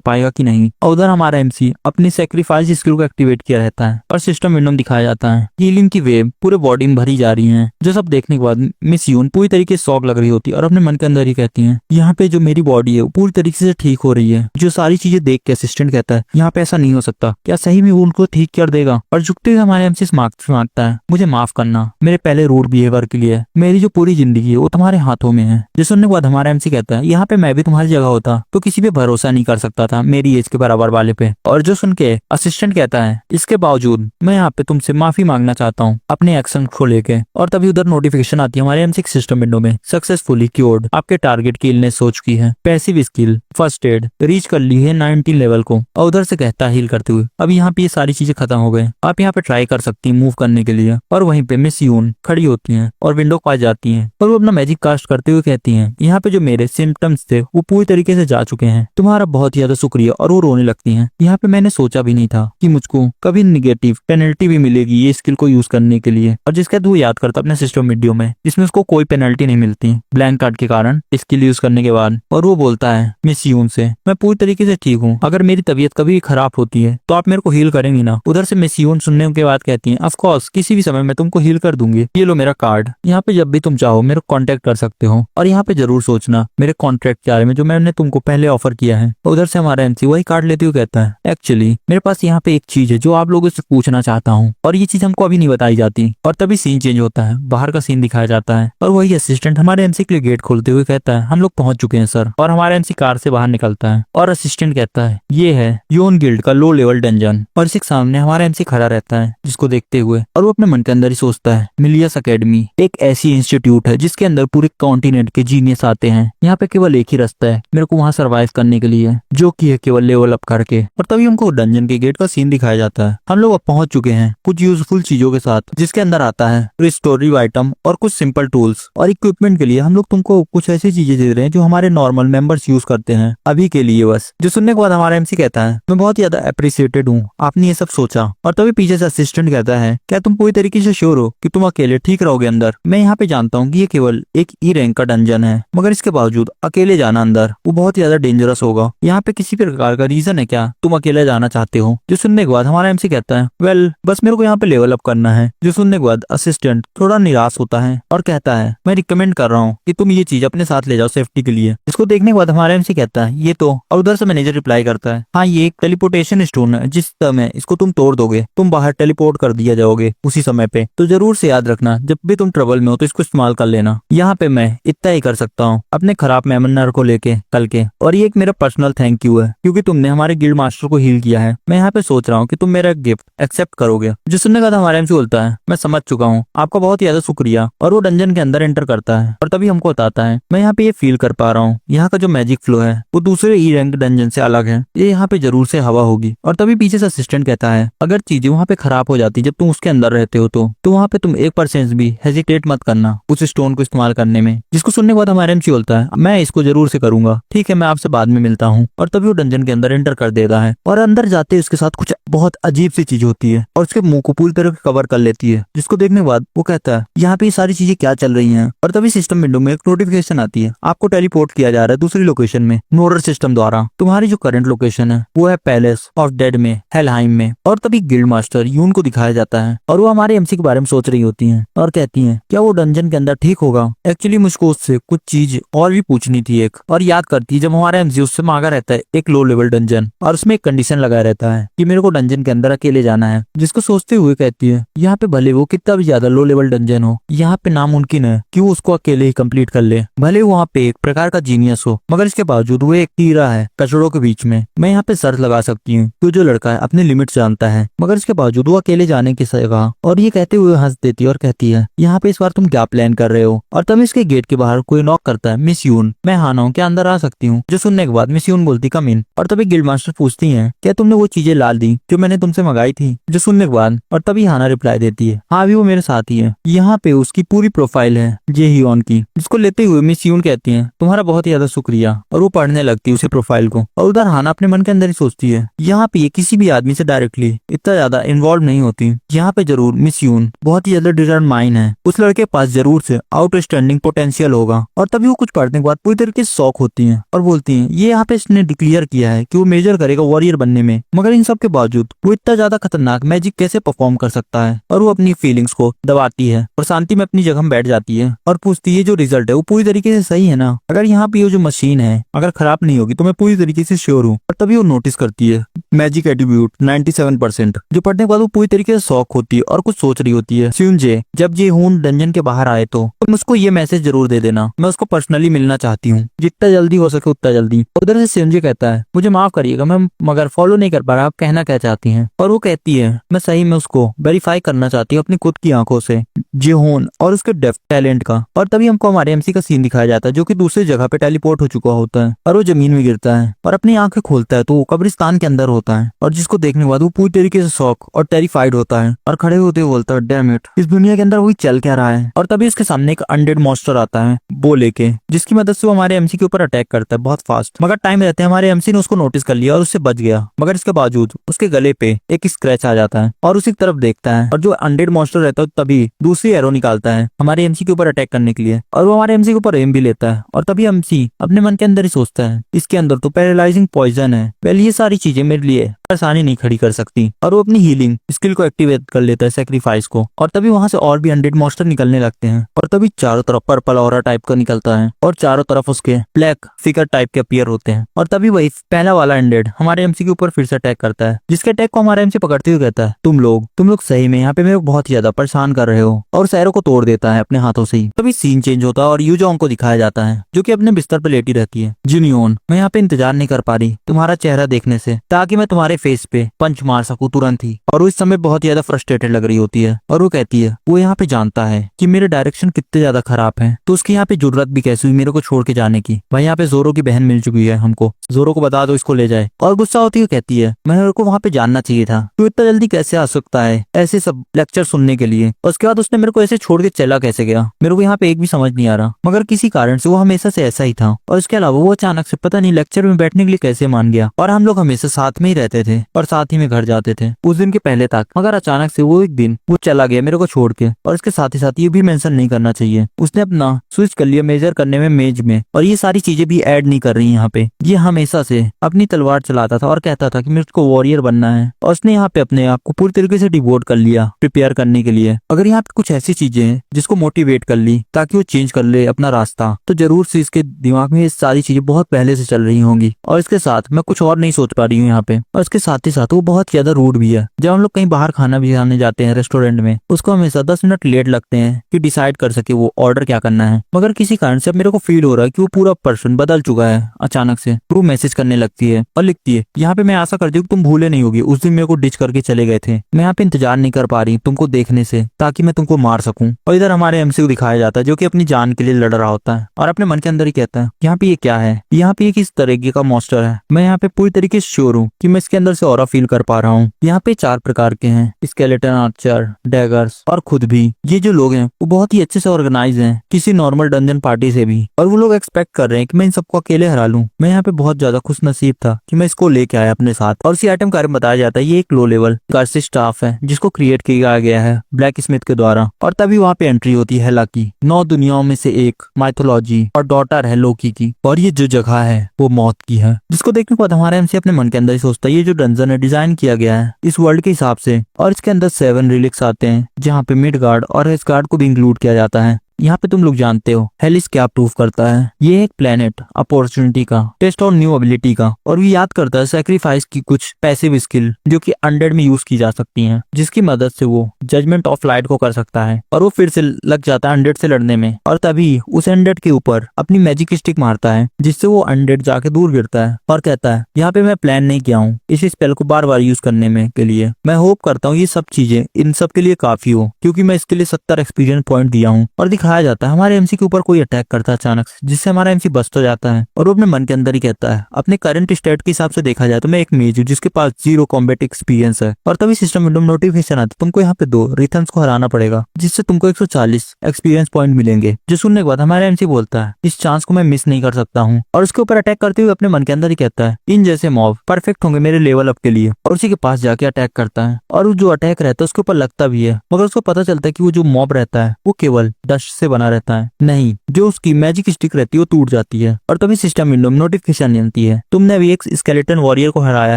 पाएगा कि नहीं। और उधर हमारा एमसी अपनी सेक्रीफाइस स्किल को एक्टिवेट किया रहता है और सिस्टम विंडो में दिखाया जाता है हीलिंग की वेव पूरे बॉडी में भरी जा रही है। जो सब देखने के बाद मिस यून पूरी तरीके से शॉक लग रही होती है और अपने मन के अंदर ही कहती है यहाँ पे जो मेरी बॉडी है वो पूरी तरीके से ठीक हो रही है। जो सारी चीजें देख के असिस्टेंट कहता है यहाँ पे ऐसा नहीं हो सकता, क्या सही में वो उनको ठीक कर देगा। और झुकते हुए हमारे एमसी माफी मांगता है मुझे माफ करना मेरे पहले रूड बिहेवियर के लिए, मेरी जो पूरी जिंदगी है वो तुम्हारे हाथों में है। जो सुनने के बाद हमारा एमसी कहता है यहाँ पे मैं भी तुम्हारी जगह होता तो किसी पे भरोसा नहीं कर सकता था मेरी एज के बराबर वाले पे। और जो सुन के असिस्टेंट कहता है इसके बावजूद मैं यहाँ पे तुमसे माफी मांगना चाहता हूँ अपने एक्शन को लेके। और तभी उधर नोटिफिकेशन आती है हमारे एमसी सिस्टम विंडो में सक्सेसफुली क्योर्ड, आपके टारगेट की इलनेस हो चुकी है, passive skill first aid reach कर ली है 19 लेवल को। और उधर से कहता है हील करते हुए अब यहाँ पे ये सारी चीजें खत्म हो गए, आप यहाँ पे ट्राई कर सकती हैं मूव करने के लिए। और वहीं पे मिस यून खड़ी होती हैं और विंडो के पास जाती हैं और वो अपना मैजिक कास्ट करते हुए कहती हैं यहाँ पे जो मेरे सिम्टम्स थे वो पूरी तरीके से जा चुके हैं, तुम्हारा बहुत ही ज्यादा शुक्रिया। और वो रोने लगती हैं यहाँ पे मैंने सोचा भी नहीं था कि मुझको कभी निगेटिव पेनल्टी भी मिलेगी ये स्किल को यूज करने के लिए। और जिसका वो याद करता अपने सिस्टम वीडियो में जिसमें उसको कोई पेनल्टी नहीं मिलती ब्लैंक कार्ड के कारण स्किल यूज करने के बाद। और वो बोलता है मिस यून से मैं पूरी तरीके से ठीक हूँ, अगर मेरी तबीयत कभी खराब होती है तो आप मेरे को हील करेंगी ना। उधर से मिस यून सुनने के बाद कहती है ऑफ कोर्स किसी भी समय मैं तुमको हील कर दूंगी, ये लो मेरा कार्ड, यहाँ पे जब भी तुम चाहो मेरे को कांटेक्ट कर सकते हो। और यहाँ पे जरूर सोचना मेरे कॉन्ट्रैक्ट के बारे में जो मैंने तुमको पहले ऑफर किया है। उधर से हमारा एमसी वही कार्ड लेते हुए कहता है एक्चुअली मेरे पास यहाँ पे एक चीज है जो आप लोगों से पूछना चाहता हूँ, और ये चीज हमको अभी नहीं बताई जाती। और तभी सीन चेंज होता है, बाहर का सीन दिखाया जाता है और वही असिस्टेंट हमारे एमसी के लिए गेट खोलते हुए कहता है हम लोग पहुंच चुके हैं सर। और हमारा एमसी कार से बाहर निकलता है और असिस्टेंट कहता है ये है योन गिल्ड का लो लेवल डंजन। और इसी के सामने हमारा एमसी खड़ा रहता है जिसको देखते हुए, और वो अपने मन के अंदर ही सोचता है मिलियस एकेडमी एक ऐसी इंस्टीट्यूट है जिसके अंदर पूरे कॉन्टिनेंट के जीनियस आते हैं, यहाँ पे केवल एक ही रास्ता है मेरे को वहाँ सर्वाइव करने के लिए, जो कि है केवल लेवल अप करके। और तभी हमको डंजन के गेट का सीन दिखाया जाता है। हम लोग अब पहुंच चुके हैं कुछ यूजफुल चीजों के साथ, जिसके अंदर आता है रिस्टोरिव आइटम और कुछ सिंपल टूल्स। और इक्विपमेंट के लिए हम लोग तुमको कुछ ऐसी चीजें दे रहे हैं जो हमारे नॉर्मल मेंबर्स यूज करते हैं अभी के लिए बस। जो सुनने के बाद हमारा एमसी कहता है मैं बहुत ज्यादा अप्रिसिएटेड हूँ आपने ये सब सोचा। और तभी पीछे से असिस्टेंट कहता है क्या तुम पूरी तरीके से श्योर हो कि तुम अकेले ठीक रहोगे अंदर? मैं यहाँ पे जानता हूँ कि ये केवल एक ई रैंक का डंजन है, मगर इसके बावजूद अकेले जाना अंदर वो बहुत ज्यादा डेंजरस होगा। यहाँ पे किसी प्रकार का रीजन है क्या तुम अकेले जाना चाहते हो? जो सुनने के बाद हमारा एमसी कहता है वेल बस मेरे को यहाँ पे लेवल अप करना है। जो सुनने के बाद असिस्टेंट थोड़ा निराश होता है और कहता है मैं रिकमेंड कर रहा हूँ कि तुम ये चीज अपने साथ ले जाओ सेफ्टी के लिए। इसको देखने के बाद हमारा एमसी कहता है ये तो, और उधर से मैनेजर रिप्लाई करता है हाँ ये एक टेलीपोर्टेशन स्टोन है, जिस समय इसको तुम तोड़ दोगे तुम बाहर टेलीपोर्ट कर दिया जाओगे उसी समय पे। तो जरूर से याद रखना जब भी तुम ट्रबल में हो तो इसको इस्तेमाल कर लेना। यहाँ पे मैं इतना ही कर सकता हूँ अपने खराब मेमनर को लेके कल के, और ये एक मेरा पर्सनल थैंक यू है क्योंकि तुमने हमारे गिल्ड मास्टर को हील किया है। मैं यहाँ पे सोच रहा हूँ कि तुम मेरा गिफ्ट एक्सेप्ट करोगे। जो सुनने का था हमारे एमसी बोलता है मैं समझ चुका हूँ आपका बहुत ज्यादा शुक्रिया। और वो डंजन के अंदर एंटर करता है और तभी हमको बताता है मैं यहाँ पे ये फील कर पा रहा हूँ यहाँ का जो मैजिक फ्लो है वो दूसरे ई रैंक डंजन से अलग है, ये यहाँ पे जरूर से हवा होगी। और तभी पीछे से असिस्टेंट कहता है अगर चीजें वहाँ पे खराब हो जाती जब तुम उसके अंदर रहते हो तो वहाँ पे तुम 1% भी हेजिटेट मत करना उस स्टोन को इस्तेमाल करने में। जिसको सुनने के बाद हमारे एमसी बोलता है मैं इसको जरूर से करूंगा, ठीक है मैं आपसे बाद में मिलता हूँ। और तभी वो डंजन के अंदर एंटर कर देता है और अंदर जाते ही उसके साथ कुछ बहुत अजीब सी चीज होती है और उसके मुंह को पूरी तरह कवर कर लेती है। जिसको देखने के बाद वो कहता है यहाँ पे ये सारी चीजें क्या चल रही हैं। और तभी सिस्टम विंडो में एक नोटिफिकेशन आती है आपको टेलीपोर्ट किया जा रहा है दूसरी लोकेशन में नोरर सिस्टम द्वारा। तुम्हारी जो करंट लोकेशन है वो है पैलेस ऑफ डेड में हेलहाइम में। और तभी गिल्ड मास्टर यून को दिखाया जाता है और वो हमारे एमसी के बारे में सोच रही होती हैं और कहती हैं क्या वो डंजन के अंदर ठीक होगा। एक्चुअली मुझको उससे कुछ चीज और भी पूछनी थी एक, और याद करती है जब हमारा एमसी उससे मांगा रहता है एक लो लेवल डंजन और उसमें एक कंडीशन लगा रहता है कि मेरे को डंजन के अंदर अकेले जाना है, जिसको सोचते हुए कहती है यहाँ पे भले वो कितना भी ज्यादा लो लेवल डंजन हो, यहाँ पे नामुमकिन है कि वो उसको अकेले ही कंप्लीट कर ले। भले वहाँ पे एक प्रकार का जीनियस हो, मगर इसके बावजूद वो एक कीड़ा है कचड़ों के बीच में। मैं यहाँ पे शर्त लगा सकती हूँ कि जो लड़का है अपने लिमिट जानता है, मगर इसके बावजूद वो अकेले जाने की सगा। और ये कहते हुए हंस देती है और कहती है यहाँ पे इस बार तुम क्या प्लान कर रहे हो। और तब इसके गेट के बाहर कोई नॉक करता है। मिस यून, मैं हाना हूँ, क्या अंदर आ सकती हूँ। जो सुनने के बाद मिस यून बोलती कम इन। और तभी गिल्ड मास्टर पूछती है क्या तुमने वो चीजें लाल दी जो मैंने तुमसे मंगाई थी। जो सुनने के बाद और तभी हाना रिप्लाई देती है हाँ अभी वो मेरे साथ ही है। यहाँ पे उसकी पूरी प्रोफाइल है जे हियोन की, जिसको लेते हुए मिस यून कहती है तुम्हारा बहुत ही ज्यादा शुक्रिया। और वो पढ़ने लगती है उसे प्रोफाइल को। और उधर हाना अपने मन के अंदर ही सोचती है यहाँ पे ये किसी भी आदमी से डायरेक्टली इतना ज्यादा इन्वॉल्व नहीं होती। यहाँ पे जरूर मिस यून बहुत ही ज्यादा डिटरमाइन है, उस लड़के के पास जरूर से आउटस्टैंडिंग पोटेंशियल होगा। और तभी वो कुछ पढ़ने के बाद पूरी तरीके से शौक होती है और बोलती है ये यहाँ पे इसने डिक्लेयर किया है कि वो मेजर करेगा वॉरियर बनने में, मगर इन सब के बावजूद वो इतना ज्यादा खतरनाक मैजिक कैसे परफॉर्म कर सकता है। और वो अपनी फीलिंग्स को दबाती है और शांति में अपनी जगह बैठ जाती है और पूछती है जो रिजल्ट है वो पूरी तरीके से सही है ना। अगर यहाँ पे ये जो मशीन है अगर खराब नहीं होगी तो मैं पूरी तरीके से श्योर हूँ। और तभी वो नोटिस करती है मैजिक एट्रीब्यूट 97%। जो पढ़ने के बाद वो पूरी तरीके से शॉक होती है और कुछ सोच रही होती है सुनजे जब ये हून डंजन के बाहर आए तो तुम उसको ये मैसेज जरूर दे देना, मैं उसको पर्सनली मिलना चाहती हूँ, जितना जल्दी हो सके उतना जल्दी। उधर से सुनजे कहता है मुझे माफ करिएगा मैं मगर फॉलो नहीं कर पा रहा, आप कहना क्या चाहती हैं। और वो कहती है मैं सही में उसको वेरीफाई करना चाहती हूँ अपनी खुद की आंखों से जेहोन और उसके डेफ्ट टैलेंट का। और तभी हमको हमारे एमसी का सीन दिखाया जाता है जो कि दूसरी जगह पे टेलीपोर्ट हो चुका होता है और वो जमीन में गिरता है और अपनी आंखें खोलता है तो वो कब्रिस्तान के अंदर होता है। और जिसको देखने के बाद वो पूरी तरीके से शॉक और टेरिफाइड होता है और खड़े होते हुए बोलता है डैम इट, इस दुनिया के अंदर वही चल क्या रहा है। और तभी उसके सामने एक अनडेड मॉन्स्टर आता है वो लेके, जिसकी मदद से वो हमारे एमसी के ऊपर अटैक करता है बहुत फास्ट। मगर टाइम रहते हमारे एमसी ने उसको नोटिस कर लिया और उससे बच गया, मगर इसके बावजूद उसके गले पे एक स्क्रैच आ जाता है और उसी की तरफ देखता है। और जो अनडेड मॉन्स्टर रहता है तभी दूसरी एरो निकालता है हमारे एमसी के ऊपर अटैक करने के लिए और वो हमारे एमसी के ऊपर एम भी लेता है। और तभी एमसी अपने मन के अंदर ही सोचता है इसके अंदर तो पैरालाइजिंग पॉइजन है, पहले ये सारी चीजें मेरे लिए परेशानी नहीं खड़ी कर सकती। और वो अपनी हीलिंग स्किल को एक्टिवेट कर लेता है सैक्रिफाइस को। और तभी वहां से और भी अनडेड मॉन्स्टर निकलने लगते हैं और तभी चारों तरफ पर्पल ऑरा टाइप का निकलता है और चारों तरफ उसके ब्लैक फिगर टाइप के अपीयर होते हैं। और तभी वही पहला वाला अनडेड हमारे एमसी के ऊपर फिर से अटैक करता है, जिसके अटैक को हमारा एमसी पकड़ते हुए कहता है तुम लोग सही में यहाँ पे मेरे को बहुत ही ज्यादा परेशान कर रहे हो, और शहरों को तोड़ देता है अपने हाथों से ही। तभी सीन चेंज होता है और यूजोंग को दिखाया जाता है जो कि अपने बिस्तर पर लेटी रहती है। जिनियोन, मैं यहाँ पे इंतजार नहीं कर पा रही तुम्हारा चेहरा देखने से ताकि मैं तुम्हारे फेस पे पंच मार सकूं तुरंत ही। और वो इस समय बहुत ज्यादा फ्रस्ट्रेटेड लग रही होती है और वो कहती है वो यहाँ पे जानता है कि मेरे डायरेक्शन कितने ज्यादा खराब है, तो उसकी यहाँ पे जरूरत भी कैसे हुई मेरे को छोड़ के जाने की। भाई यहाँ पे जोरो की बहन मिल चुकी है हमको, जोरो को बता दो इसको ले जाए। और गुस्सा होती है कहती है मेरे को वहाँ पे जानना चाहिए था, तू इतना जल्दी कैसे आ सकता है ऐसे सब लेक्चर सुनने के लिए। और उसके बाद उसने मेरे को ऐसे छोड़ के चला कैसे गया, मेरे को यहाँ पे एक भी समझ नहीं आ रहा। मगर किसी कारण से वो हमेशा से ऐसा ही था। और इसके अलावा वो अचानक से पता नहीं लेक्चर में बैठने के लिए कैसे मान गया। और हम लोग हमेशा साथ में ही रहते थे और साथ ही में घर जाते थे उस दिन के पहले तक। मगर अचानक से वो एक दिन वो चला गया मेरे को छोड़ के। और इसके साथ ही साथ ये भी मेंशन नहीं करना चाहिए उसने अपना स्विच कर लिया मेजर करने में मेज में, और ये सारी चीजें भी ऐड नहीं कर रही यहाँ पे। ये हमेशा से अपनी तलवार चलाता था और कहता था कि मेरे को वॉरियर बनना है, और उसने यहाँ पे अपने आप को पूरी तरीके से डिवोट कर लिया प्रिपेयर करने के लिए। अगर यहाँ पे कुछ ऐसी चीजें हैं जिसको मोटिवेट कर ली ताकि वो चेंज कर ले अपना रास्ता, तो जरूर से इसके दिमाग में ये सारी चीजें बहुत पहले से चल रही होंगी। और इसके साथ मैं कुछ और नहीं सोच पा रही हूँ यहाँ पे। और इसके साथ ही साथ वो बहुत ज्यादा रूड भी है। जब हम लोग कहीं बाहर खाना भी खाने जाते हैं रेस्टोरेंट में, उसको हमेशा 10 मिनट लेट लगते हैं कि डिसाइड कर सके वो ऑर्डर क्या करना है। मगर किसी कारण से अब मेरे को फील हो रहा है कि वो पूरा पर्सन बदल चुका है। अचानक से वो मैसेज करने लगती है और लिखती है यहाँ पे मैं आशा करती हूँ तुम भूले नहीं होगी उस दिन मेरे को डिच करके चले गए थे, मैं यहाँ पे इंतजार नहीं कर पा रही तुमको देखने से ताकि मैं तुमको मार सकूं। और इधर हमारे एमसी को दिखाया जाता है जो कि अपनी जान के लिए लड़ रहा होता है और अपने मन के अंदर ही कहता है यहाँ पे ये क्या है, यहाँ पे किस तरीके का मॉन्स्टर है। मैं यहाँ पे पूरी तरीके से श्योर हूँ कि मैं इसके अंदर से ऑरा फील कर पा रहा हूँ। यहाँ पे 4 प्रकार के हैं, स्केलेटन, आर्चर, डैगर्स और खुद भी। ये जो लोग हैं वो बहुत ही अच्छे से ऑर्गेनाइज हैं किसी नॉर्मल डंजन पार्टी से भी, और वो लोग एक्सपेक्ट कर रहे हैं कि मैं इन सबको अकेले हरा लूं। मैं यहाँ पे बहुत ज्यादा खुश नसीब था कि मैं इसको लेके आया अपने साथ। और इसी आइटम के बारे में बताया जाता है ये एक लो लेवल कर्सिव स्टाफ है जिसको क्रिएट किया गया है ब्लैक स्मिथ के द्वारा। और तभी वहाँ पे एंट्री होती है लकी, 9 दुनियाओं में से एक माइथोलॉजी और डॉटर है लोकी की। और ये जो जगह है वो मौत की है, जिसको देखने के बाद हमारा एमसी अपने मन के अंदर ही सोचता है ये जो डंजन है डिजाइन किया गया है इस वर्ल्ड के हिसाब से, और इसके अंदर 7 रिलिक्स आते हैं जहाँ पे मिडगार्ड और एसगार्ड को भी इंक्लूड किया जाता है। यहाँ पे तुम लोग जानते हो हेलिस क्या प्रूव करता है। ये एक प्लेनेट अपॉर्चुनिटी का, टेस्ट और न्यू एबिलिटी का, और भी याद करता है सेक्रीफाइस की कुछ पैसिव स्किल जो कि अनडेड में यूज की जा सकती हैं, जिसकी मदद से वो जजमेंट ऑफ लाइट को कर सकता है और वो फिर से लग जाता है अनडेड से लड़ने में, और तभी उस अनडेड के ऊपर अपनी मैजिक स्टिक मारता है जिससे वो अनडेड जाके दूर गिरता है और कहता है यहाँ पे मैं प्लान नहीं किया हूँ इस स्पेल को बार बार यूज करने में के लिए। मैं होप करता हूँ ये सब चीजें इन सब के लिए काफी हो, क्योंकि मैं इसके लिए 70 एक्सपीरियंस पॉइंट दिया हूँ। और दिखाया जाता है हमारे एमसी के ऊपर कोई अटैक करता है अचानक से, जिससे हमारा एमसी बच तो जाता है और वो अपने मन के अंदर ही कहता है अपने करंट स्टेट के हिसाब से देखा जाए तो मैं एक मेज हूँ जिसके पास 0 कॉम्बैट एक्सपीरियंस है। और तभी सिस्टम विंडो में नोटिफिकेशन आती है तुमको यहाँ पे 2 रिथम्स को हराना पड़ेगा, जिससे तुमको 140 एक्सपीरियंस पॉइंट मिलेंगे। जो सुनने के बाद हमारा एमसी बोलता है इस चांस को मैं मिस नहीं कर सकता हूँ, और उसके ऊपर अटैक करते हुए अपने मन के अंदर ही कहता है इन जैसे मॉब परफेक्ट होंगे मेरे लेवल अप के लिए, और उसी के पास जाके अटैक करता है। और वो जो अटैक रहता है उसके ऊपर लगता भी है, मगर उसको पता चलता है कि वो जो मॉब रहता है वो केवल डस्ट से बना रहता है, नहीं जो उसकी मैजिक स्टिक रहती है वो टूट जाती है। और तभी सिस्टम विंडो में नोटिफिकेशन आती है तुमने अभी एक स्केलेटन वॉरियर को हराया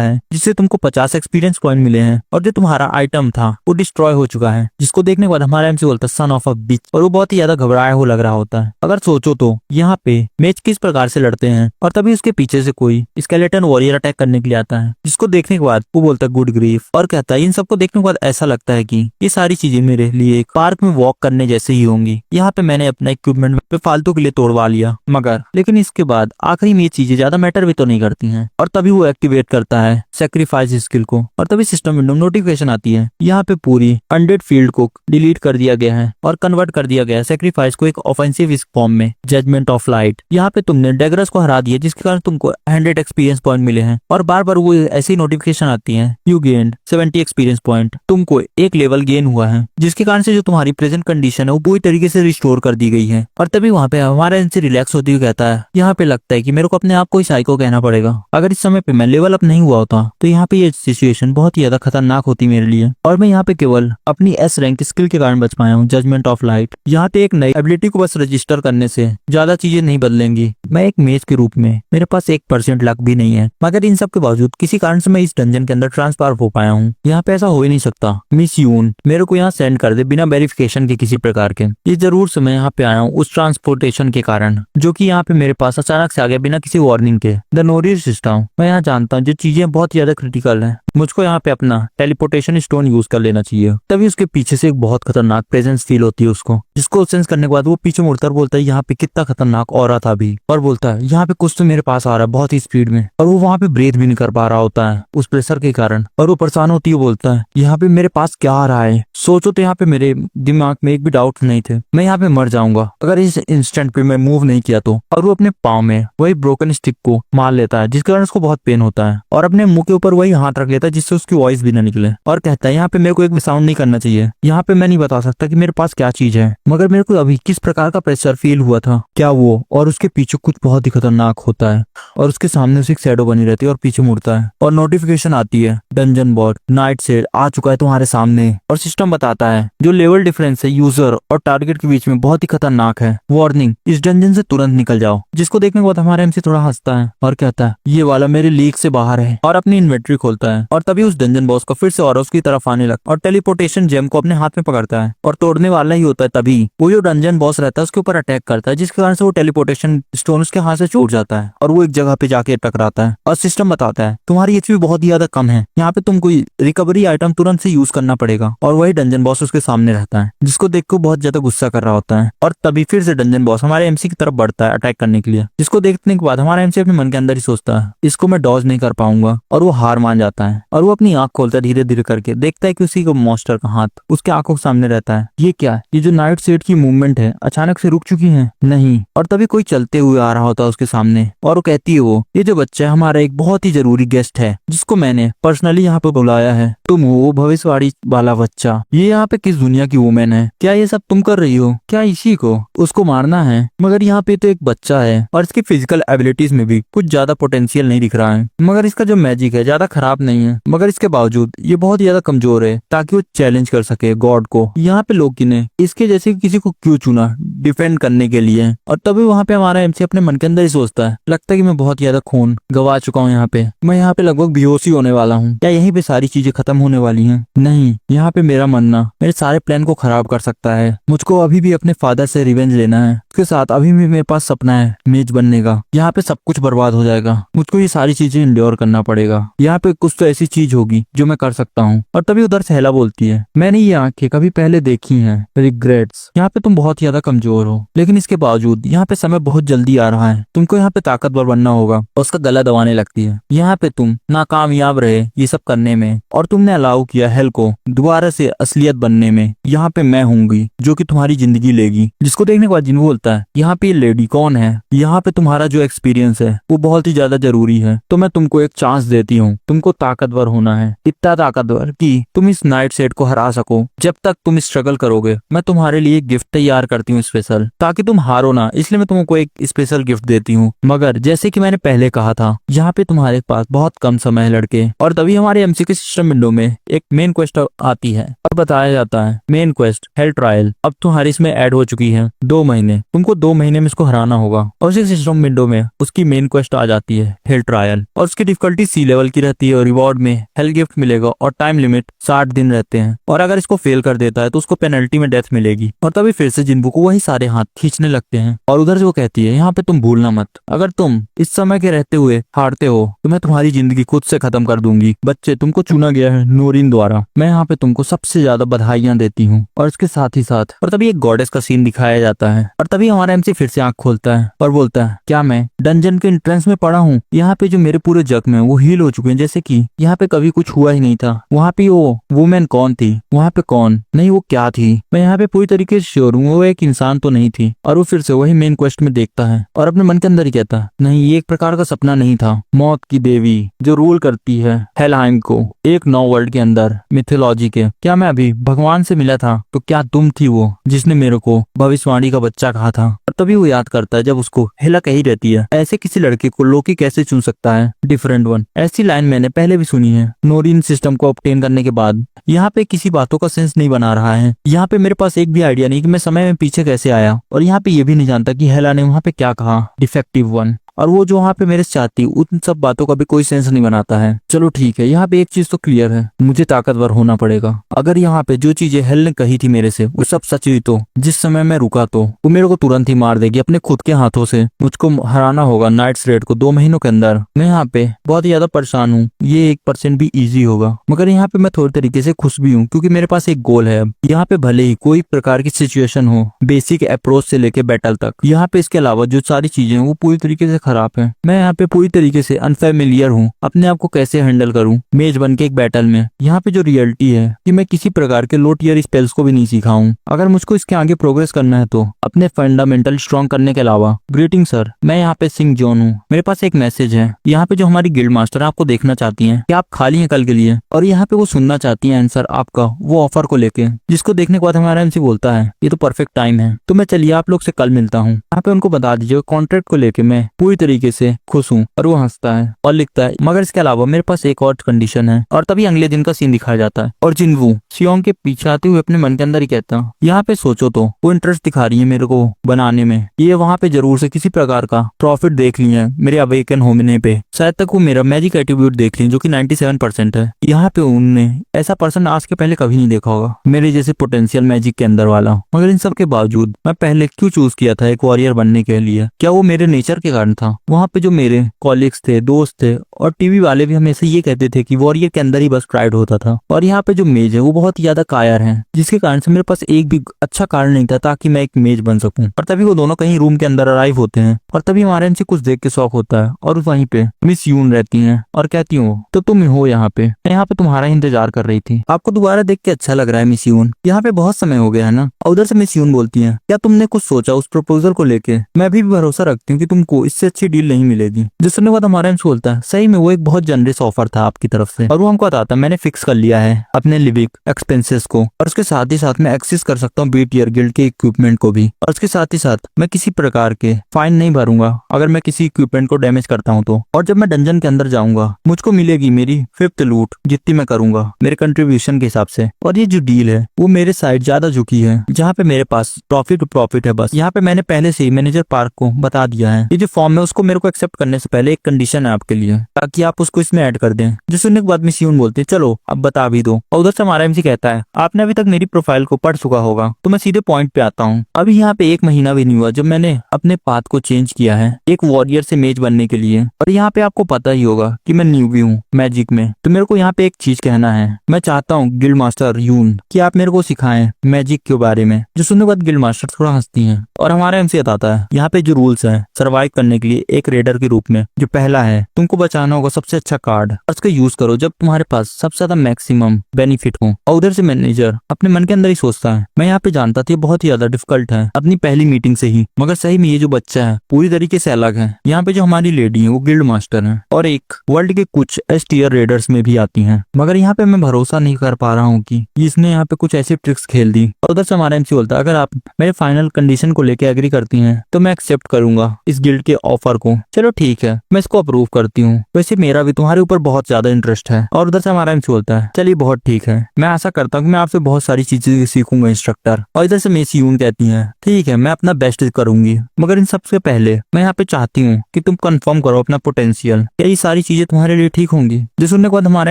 है जिससे तुमको 50 एक्सपीरियंस पॉइंट मिले हैं, और जो तुम्हारा आइटम था वो डिस्ट्रॉय हो चुका है। जिसको देखने के बाद हमारा एमसी बोलता है सन ऑफ अ बिच, और वो बहुत ही ज्यादा घबराया हुआ लग रहा होता है। अगर सोचो तो यहाँ पे मैच किस प्रकार से लड़ते हैं। और तभी उसके पीछे से कोई स्केलेटन वॉरियर अटैक करने के लिए आता है, जिसको देखने के बाद वो बोलता है गुड ग्रीफ, और कहता है इन सबको देखने के बाद ऐसा लगता है कि ये सारी चीजें मेरे लिए एक पार्क में वॉक करने जैसे ही होंगी। यहाँ पे मैंने अपना इक्विपमेंट पे फालतू के लिए तोड़वा लिया, मगर लेकिन इसके बाद आखिरी में ये चीजें ज्यादा मैटर भी तो नहीं करती हैं। और तभी वो एक्टिवेट करता है सेक्रीफाइस स्किल को, और तभी सिस्टम विंडो में नोटिफिकेशन आती है यहाँ पे पूरी अनडेड फील्ड को डिलीट कर दिया गया है और कन्वर्ट कर दिया गया है सेक्रीफाइस को एक ऑफेंसिव फॉर्म में, जजमेंट ऑफ लाइट। यहाँ पे तुमने डेगरस को हरा दिया जिसके कारण तुमको 100 एक्सपीरियंस पॉइंट मिले हैं, और बार बार वो ऐसी नोटिफिकेशन आती है यू गेन्ड 70 एक्सपीरियंस पॉइंट, तुमको एक लेवल गेन हुआ है, जिसके कारण से जो तुम्हारी प्रेजेंट कंडीशन है वो पूरी तरीके से रिस्टोर कर दी गई है। और तभी वहाँ पे हमारा इनसे रिलैक्स होती हुई कहता है यहाँ पे लगता है कि मेरे को अपने आप को ही साइको कहना पड़ेगा, अगर इस समय पे मैं लेवल अप नहीं हुआ होता तो यहाँ पे ये सिचुएशन बहुत ही ज्यादा खतरनाक होती मेरे लिए, और मैं यहाँ पे केवल अपनी एस रैंक स्किल के कारण बच पाया हूँ, जजमेंट ऑफ लाइट। यहाँ पे एक नई एबिलिटी को बस रजिस्टर करने से ज्यादा चीजें नहीं बदलेंगी। मैं एक मेज के रूप में मेरे पास 1% लक भी नहीं है, मगर इन सब के बावजूद किसी कारण से मैं इस डंजन के अंदर ट्रांसफर हो पाया हूँ। यहाँ पे ऐसा हो ही नहीं सकता। मिस यून मेरे को यहाँ सेंड कर दे बिना वेरिफिकेशन के किसी प्रकार के। ये जरूर से मैं यहाँ पे आया हूँ उस ट्रांसपोर्टेशन के कारण जो कि यहाँ पे मेरे पास अचानक से आ गया बिना किसी वार्निंग के। द नोरियर सिस्टम, मैं यहाँ जानता हूँ जो चीजें बहुत ज्यादा क्रिटिकल है, मुझको यहाँ पे अपना टेलीपोर्टेशन स्टोन यूज कर लेना चाहिए। तभी उसके पीछे से एक बहुत खतरनाक प्रेजेंस फील होती है उसको, जिसको सेंस करने के बाद वो पीछे मुड़कर बोलता है यहाँ पे कितना खतरनाक ऑरा था अभी, और बोलता है यहाँ पे कुछ तो मेरे पास आ रहा है बहुत ही स्पीड में, और वो वहाँ पे ब्रीथ भी नहीं कर पा रहा होता है उस प्रेशर के कारण, और वो परेशान होती है बोलता है यहाँ पे मेरे पास क्या आ रहा है। सोचो तो यहाँ पे मेरे दिमाग में एक भी डाउट नहीं थे, मैं यहाँ पे मर जाऊंगा अगर इस इंस्टेंट पे मैं मूव नहीं किया तो। और वो अपने पाँव में वही ब्रोकन स्टिक को मार लेता है जिसके कारण उसको बहुत पेन होता है, और अपने मुंह के ऊपर वही हाथ रख लेता है जिससे उसकी वॉइस भी ना निकले, और कहता है यहाँ पे मेरे को एक भी साउंड नहीं करना चाहिए, यहाँ पे मैं नहीं बता सकता कि मेरे पास क्या चीज है, मगर मेरे को अभी किस प्रकार का प्रेशर फील हुआ था, क्या वो और उसके पीछे कुछ बहुत ही खतरनाक होता है, और उसके सामने उसे एक शैडो बनी रहती है और पीछे मुड़ता है, और नोटिफिकेशन आती है डंजन बॉट नाइट शेड आ चुका है तुम्हारे सामने, और सिस्टम बताता है जो लेवल डिफरेंस है यूजर और टारगेट के बीच में बहुत ही खतरनाक है, वार्निंग इस डंजन से तुरंत निकल जाओ। जिसको देखने के बाद हमारा एमसी थोड़ा हंसता है और कहता है ये वाला मेरे लीक से बाहर है, और अपनी इन्वेंट्री खोलता है, और तभी उस डंजन बॉस को फिर से और उसकी तरफ आने लगा और टेलीपोर्टेशन जेम को अपने हाथ में पकड़ता है और तोड़ने वाला ही होता है। तभी वो जो डंजन बॉस रहता है उसके ऊपर अटैक करता है, जिसके कारण से वो टेलीपोर्टेशन स्टोन उसके हाथ से छूट जाता है और वो एक जगह पे जाके टकराता है, और सिस्टम बताता है तुम्हारी एचपी बहुत ही ज्यादा कम है, यहाँ पे तुम कोई रिकवरी आइटम तुरंत से यूज करना पड़ेगा। और वही डंजन बॉस उसके सामने रहता है, जिसको देख के बहुत ज्यादा गुस्सा कर रहा होता है, और तभी फिर से डंजन बॉस हमारे एमसी की तरफ बढ़ता है अटैक करने के लिए, जिसको देखने के बाद हमारा एमसी अपने मन के अंदर ही सोचता है इसको मैं डॉज नहीं कर पाऊंगा, और वो हार मान जाता है, और वो अपनी आंख खोलता है धीरे धीरे करके, देखता है कि उसी को मॉन्स्टर का हाथ उसके आंखों के सामने रहता है। ये क्या, ये जो नाइट शेड की मूवमेंट है अचानक से रुक चुकी है? नहीं। और तभी कोई चलते हुए आ रहा होता है उसके सामने, और वो कहती है वो ये जो बच्चा है हमारा एक बहुत ही जरूरी गेस्ट है जिसको मैंने पर्सनली यहाँ पे बुलाया है, तुम हो वो भविष्यवाणी वाला बच्चा, ये यहाँ पे किस दुनिया की वुमेन है, क्या ये सब तुम कर रही हो, क्या इसी को उसको मारना है? मगर यहाँ पे तो एक बच्चा है और इसकी फिजिकल एबिलिटीज में भी कुछ ज्यादा पोटेंशियल नहीं दिख रहा है, मगर इसका जो मैजिक है ज्यादा खराब नहीं है, मगर इसके बावजूद ये बहुत ज्यादा कमजोर है ताकि वो चैलेंज कर सके गॉड को। यहाँ पे लोग ने इसके जैसे किसी को क्यों चुना डिफेंड करने के लिए? और तभी वहाँ पे हमारा एमसी अपने मन के अंदर ही सोचता है लगता है कि मैं बहुत ज्यादा खून गवा चुका हूँ, यहाँ पे मैं यहाँ पे लगभग बेहोश ही होने वाला हूँ। क्या यहीं पे सारी चीजें खत्म होने वाली हैं? नहीं, यहाँ पे मेरा मरना मेरे सारे प्लान को खराब कर सकता है। मुझको अभी भी अपने फादर से रिवेंज लेना है। उसके साथ अभी भी मेरे पास सपना है मेज बनने का। यहाँ पे सब कुछ बर्बाद हो जाएगा। मुझको ये सारी चीजें इंड्योर करना पड़ेगा। यहाँ पे कुछ तो ऐसी चीज होगी जो मैं कर सकता हूँ। और तभी उधर से हेला बोलती है, मैंने ये आंखें कभी पहले देखी हैं। रिग्रेट्स, यहाँ पे तुम बहुत ज्यादा कमजोर हो, लेकिन इसके बावजूद यहाँ पे समय बहुत जल्दी आ रहा है। तुमको यहाँ पे ताकतवर बनना होगा। और उसका गला दबाने लगती है। यहाँ पे तुम नाकामयाब रहे ये सब करने में, और तुमने अलाउ किया हेल को दोबारा से असलियत बनने में। यहाँ पे मैं हूँगी जो कि तुम्हारी जिंदगी लेगी। जिसको देखने के बाद जिन बोलता है, यहाँ पे ये लेडी कौन है? यहाँ पे तुम्हारा जो एक्सपीरियंस है वो बहुत ही ज्यादा जरूरी है, तो मैं तुमको एक चांस देती हूँ। तुमको ताकतवर होना है, इतना ताकतवर कि तुम इस नाइट सेट को हरा सको। जब तक तुम स्ट्रगल करोगे, मैं तुम्हारे लिए गिफ्ट तैयार करती हूँ स्पेशल, ताकि तुम हारो ना। इसलिए मैं तुमको एक स्पेशल गिफ्ट देती हूँ। मगर जैसे कि मैंने पहले कहा था, यहाँ पे तुम्हारे पास बहुत कम समय है लड़के। और तभी हमारे एमसी के सिस्टम विंडो में एक मेन क्वेस्ट आती है और बताया जाता है, मेन क्वेस्ट हेल ट्रायल अब तुम्हारी इसमें ऐड हो चुकी है। 2 महीने, तुमको 2 महीने में इसको हराना होगा। और उसी सिस्टम विंडो में उसकी मेन क्वेस्ट आ जाती है हेल ट्रायल, और उसकी डिफिकल्टी C लेवल की रहती है। और रिवॉर्ड में हेल गिफ्ट मिलेगा और टाइम लिमिट 60 दिन रहते हैं। और अगर इसको फेल कर देता है तो उसको पेनल्टी में डेथ मिलेगी। और तभी फिर से जिन्बू को वही सारे हाथ खींचने लगते हैं। और उधर से वो कहती है, यहाँ पे तुम भूलना मत, अगर तुम इस समय के रहते हुए हारते हो तो मैं तुम्हारी जिंदगी खुद से खत्म कर दूंगी। बच्चे, तुमको चुना गया है नोरिन द्वारा। मैं यहाँ पे तुमको सबसे ज्यादा बधाइयां देती हूँ। और इसके साथ ही साथ और तभी एक गॉडेस का सीन दिखाया जाता है। और तभी हमारा एमसी फिर से आंख खोलता है और बोलता है, क्या मैं डंजन के एंट्रेंस में पड़ा हूँ? यहाँ पे जो मेरे पूरे जख्म है वो हील हो चुके हैं, जैसे कि यहाँ पे कभी कुछ हुआ ही नहीं था। वहाँ पे वो वुमेन कौन थी? वहाँ पे कौन नहीं, वो क्या थी? मैं यहाँ पे पूरी तरीके से श्योर हूँ वो एक इंसान तो नहीं थी। और वो फिर से वही मेन क्वेस्ट में देखता है और अपने मन के अंदर ही कहता है, नहीं, ये एक प्रकार का सपना नहीं था। मौत की देवी जो रूल करती है हेलहाइम को एक 9 वर्ल्ड के अंदर मिथोलॉजी के, क्या मैं अभी भगवान से मिला था? तो क्या तुम थी वो जिसने मेरे को भविष्यवाणी का बच्चा कहा था? और तभी वो याद करता है जब उसको हेला कही रहती है, ऐसे किसी लड़के को लोकी कैसे चुन सकता है? Different one. ऐसी लाइन मैंने पहले भी सुनी है। नोरिन सिस्टम को ऑब्टेन करने के बाद यहाँ पे किसी बातों का सेंस नहीं बना रहा है। यहाँ पे मेरे पास एक भी आइडिया नहीं कि मैं समय में पीछे कैसे आया। और यहाँ पे ये भी नहीं जानता कि हेला ने वहाँ पे क्या कहा। Defective one. और वो जो वहाँ पे मेरे से चाहती उन सब बातों का भी कोई सेंस नहीं बनाता है। चलो ठीक है, यहाँ पे एक चीज तो क्लियर है, मुझे ताकतवर होना पड़ेगा। अगर यहाँ पे जो चीजें हेल ने कही थी मेरे से वो सब सच हुई तो जिस समय मैं रुका तो वो मेरे को तुरंत ही मार देगी अपने खुद के हाथों से। मुझको हराना होगा नाइट्स रेड को 2 महीनों के अंदर। मैं यहाँ पे बहुत ही ज्यादा परेशान हूँ। ये 1% भी इजी होगा, मगर यहाँ पे मैं थोड़ी तरीके से खुश भी हूँ क्योंकि मेरे पास एक गोल है। यहाँ पे भले ही कोई प्रकार की सिचुएशन हो, बेसिक अप्रोच से लेके बैटल तक, यहाँ पे इसके अलावा जो सारी चीजें वो पूरी तरीके से खराब है। मैं यहाँ पे पूरी तरीके से अनफेमिलियर हूँ अपने आप को कैसे हैंडल करूँ मेज बन के एक बैटल में। यहाँ पे जो रियलिटी है कि मैं किसी प्रकार के लो टियर स्पेल्स को भी नहीं सीखा हूँ। अगर मुझको इसके आगे प्रोग्रेस करना है तो अपने फंडामेंटल स्ट्रॉन्ग करने के अलावा। ग्रीटिंग सर, मैं यहाँ पे सिंह जॉन हूँ। मेरे पास एक मैसेज है। यहाँ पे जो हमारी गिल्ड मास्टर आपको देखना चाहती है कि आप खाली हैं कल के लिए, और यहाँ पे वो सुनना चाहती है आंसर आपका वो ऑफर को लेके, जिसको देखने के बाद हमारा एमसी बोलता है, ये तो परफेक्ट टाइम है, तो मैं चलिए आप लोग से कल मिलता हूँ। यहाँ पे उनको बता दीजिए कॉन्ट्रैक्ट को लेके मैं पूरी तरीके से खुश हूँ। और वो हंसता है और लिखता है, मगर इसके अलावा मेरे पास एक और कंडीशन है। और तभी अगले दिन का सीन दिखाया जाता है और जिनवू सियोंग के पीछे आते हुए अपने मन के अंदर ही कहता है, यहाँ पे सोचो तो वो इंटरेस्ट दिखा रही है मेरे को बनाने में। ये वहाँ पे जरूर से किसी प्रकार का प्रॉफिट देख लिया है मेरे अवेकन होने पे। शायद तक वो मेरा मैजिक एट्रीब्यूट देख ली जो कि 97% है। यहाँ पे उनने ऐसा पर्सन आज के पहले कभी नहीं देखा होगा मेरे जैसे पोटेंशियल मैजिक के अंदर वाला। मगर इन सब के बावजूद मैं पहले क्यों चूज किया था एक वॉरियर बनने के लिए? क्या वो मेरे नेचर के कारण था? वहाँ पे जो मेरे कॉलीग्स थे, दोस्त थे और टीवी वाले भी हमेशा ये कहते थे कि वॉरियर के अंदर ही बस प्राइड होता था। और यहाँ पे जो मेज है वो बहुत ही ज्यादा कायर है, जिसके कारण से मेरे पास एक भी अच्छा कारण नहीं था ताकि मैं एक मेज बन सकूं। और तभी वो दोनों कहीं रूम के अंदर अराइव होते हैं और तभी हमारे इनसे कुछ देख के शौक होता है। और वहीं पे मिस यून रहती हैं और कहती हूँ, तो तुम हो यहाँ पे? मैं यहाँ पे तुम्हारा इंतजार कर रही थी। आपको दोबारा देख के अच्छा लग रहा है मिस यून? यहाँ पे बहुत समय हो गया है ना। और उधर से मिस यून बोलती है, क्या तुमने कुछ सोचा उस प्रपोजल को लेके? मैं भी भरोसा रखती हूँ कि तुमको इससे अच्छी डील नहीं मिलेगी। जिस सुनने के बाद हमारा एम्स बोलता है, सही में वो एक बहुत जनरस ऑफर था आपकी तरफ से। और वो हमको बताता है, मैंने फिक्स कर लिया है अपने लिविंग एक्सपेंसेस को, और उसके साथ ही साथ मैं एक्सेस कर सकता हूँ बी टियर गिल्ड के इक्विपमेंट को भी। और उसके साथ ही साथ मैं किसी प्रकार के फाइन नहीं भरूंगा अगर मैं किसी इक्विपमेंट को डैमेज करता हूँ तो। और जब मैं डंजन के अंदर जाऊंगा मुझको मिलेगी मेरी 5th लूट, जितनी मैं करूंगा मेरे कंट्रीब्यूशन के हिसाब से। और ये जो डील है वो मेरे साइड ज्यादा झुकी है, जहाँ पे मेरे पास प्रॉफिट है बस। यहाँ पे मैंने पहले से ही मैनेजर पार्क को बता दिया है, ये जो फॉर्म है उसको मेरे को एक्सेप्ट करने से पहले एक कंडीशन है आपके लिए, ताकि आप उसको इसमें ऐड कर दें। जो सुनने के बाद मिस यून बोलते हैं चलो अब बता भी दो। और उधर से हमारा एमसी कहता है आपने अभी तक मेरी प्रोफाइल को पढ़ चुका होगा, तो मैं सीधे पॉइंट पे आता हूँ। अभी यहाँ पे 1 महीना भी नहीं हुआ जब मैंने अपने पाथ को चेंज किया है एक वॉरियर से मेज बनने के लिए। और यहाँ पे आपको पता ही होगा कि मैं न्यूबी हूँ मैजिक में, तो मेरे को यहाँ पे एक चीज कहना है। मैं चाहता हूँ गिल्ड मास्टर यून कि आप मेरे को सिखाएं मैजिक के बारे में। जो सुनने के बाद गिल्ड मास्टर थोड़ा हंसती हैं और हमारा एमसी बताता है यहाँ पे जो रूल्स है सर्वाइव करने के लिए एक रेडर के रूप में, जो पहला है तुमको बचाना होगा सबसे अच्छा कार्ड और उसका यूज करो जब तुम्हारे पास सबसे ज्यादा मैक्सिमम बेनिफिट हो। और उधर से मैनेजर अपने मन के अंदर ही सोचता है मैं यहाँ पे जानता था ये बहुत ही ज्यादा डिफिकल्ट है अपनी पहली मीटिंग से ही, मगर सही में ये जो बच्चा है पूरी तरीके से अलग है। यहाँ पे जो हमारी लेडी है वो गिल्ड मास्टर है और एक वर्ल्ड के कुछ एस टीयर रेडर्स में भी आती हैं, मगर यहाँ पे मैं भरोसा नहीं कर पा रहा हूँ कि इसने यहाँ पे कुछ ऐसी ट्रिक्स खेल दी। और उधर से हमारा एमसी बोलता है अगर आप मेरे फाइनल कंडीशन को लेके एग्री करती हैं तो मैं एक्सेप्ट करूंगा इस गिल्ड के ऑफर को। चलो ठीक है मैं इसको अप्रूव करती हूँ, वैसे मेरा भी तुम्हारे ऊपर बहुत ज्यादा इंटरेस्ट है। और उधर से हमारा एमसी बोलता है चलिए बहुत ठीक है, मैं आशा करता हूँ मैं आपसे बहुत सारी चीजें सीखूंगा इंस्ट्रक्टर। और इधर से मिस यून कहती है ठीक है मैं अपना बेस्ट करूंगी, मगर इन सबसे पहले मैं यहाँ पे चाहती हूँ कि तुम कंफर्म करो अपना पोटेंशियल, क्या ये सारी चीजें तुम्हारे लिए ठीक होंगी। जो सुनने के बाद हमारा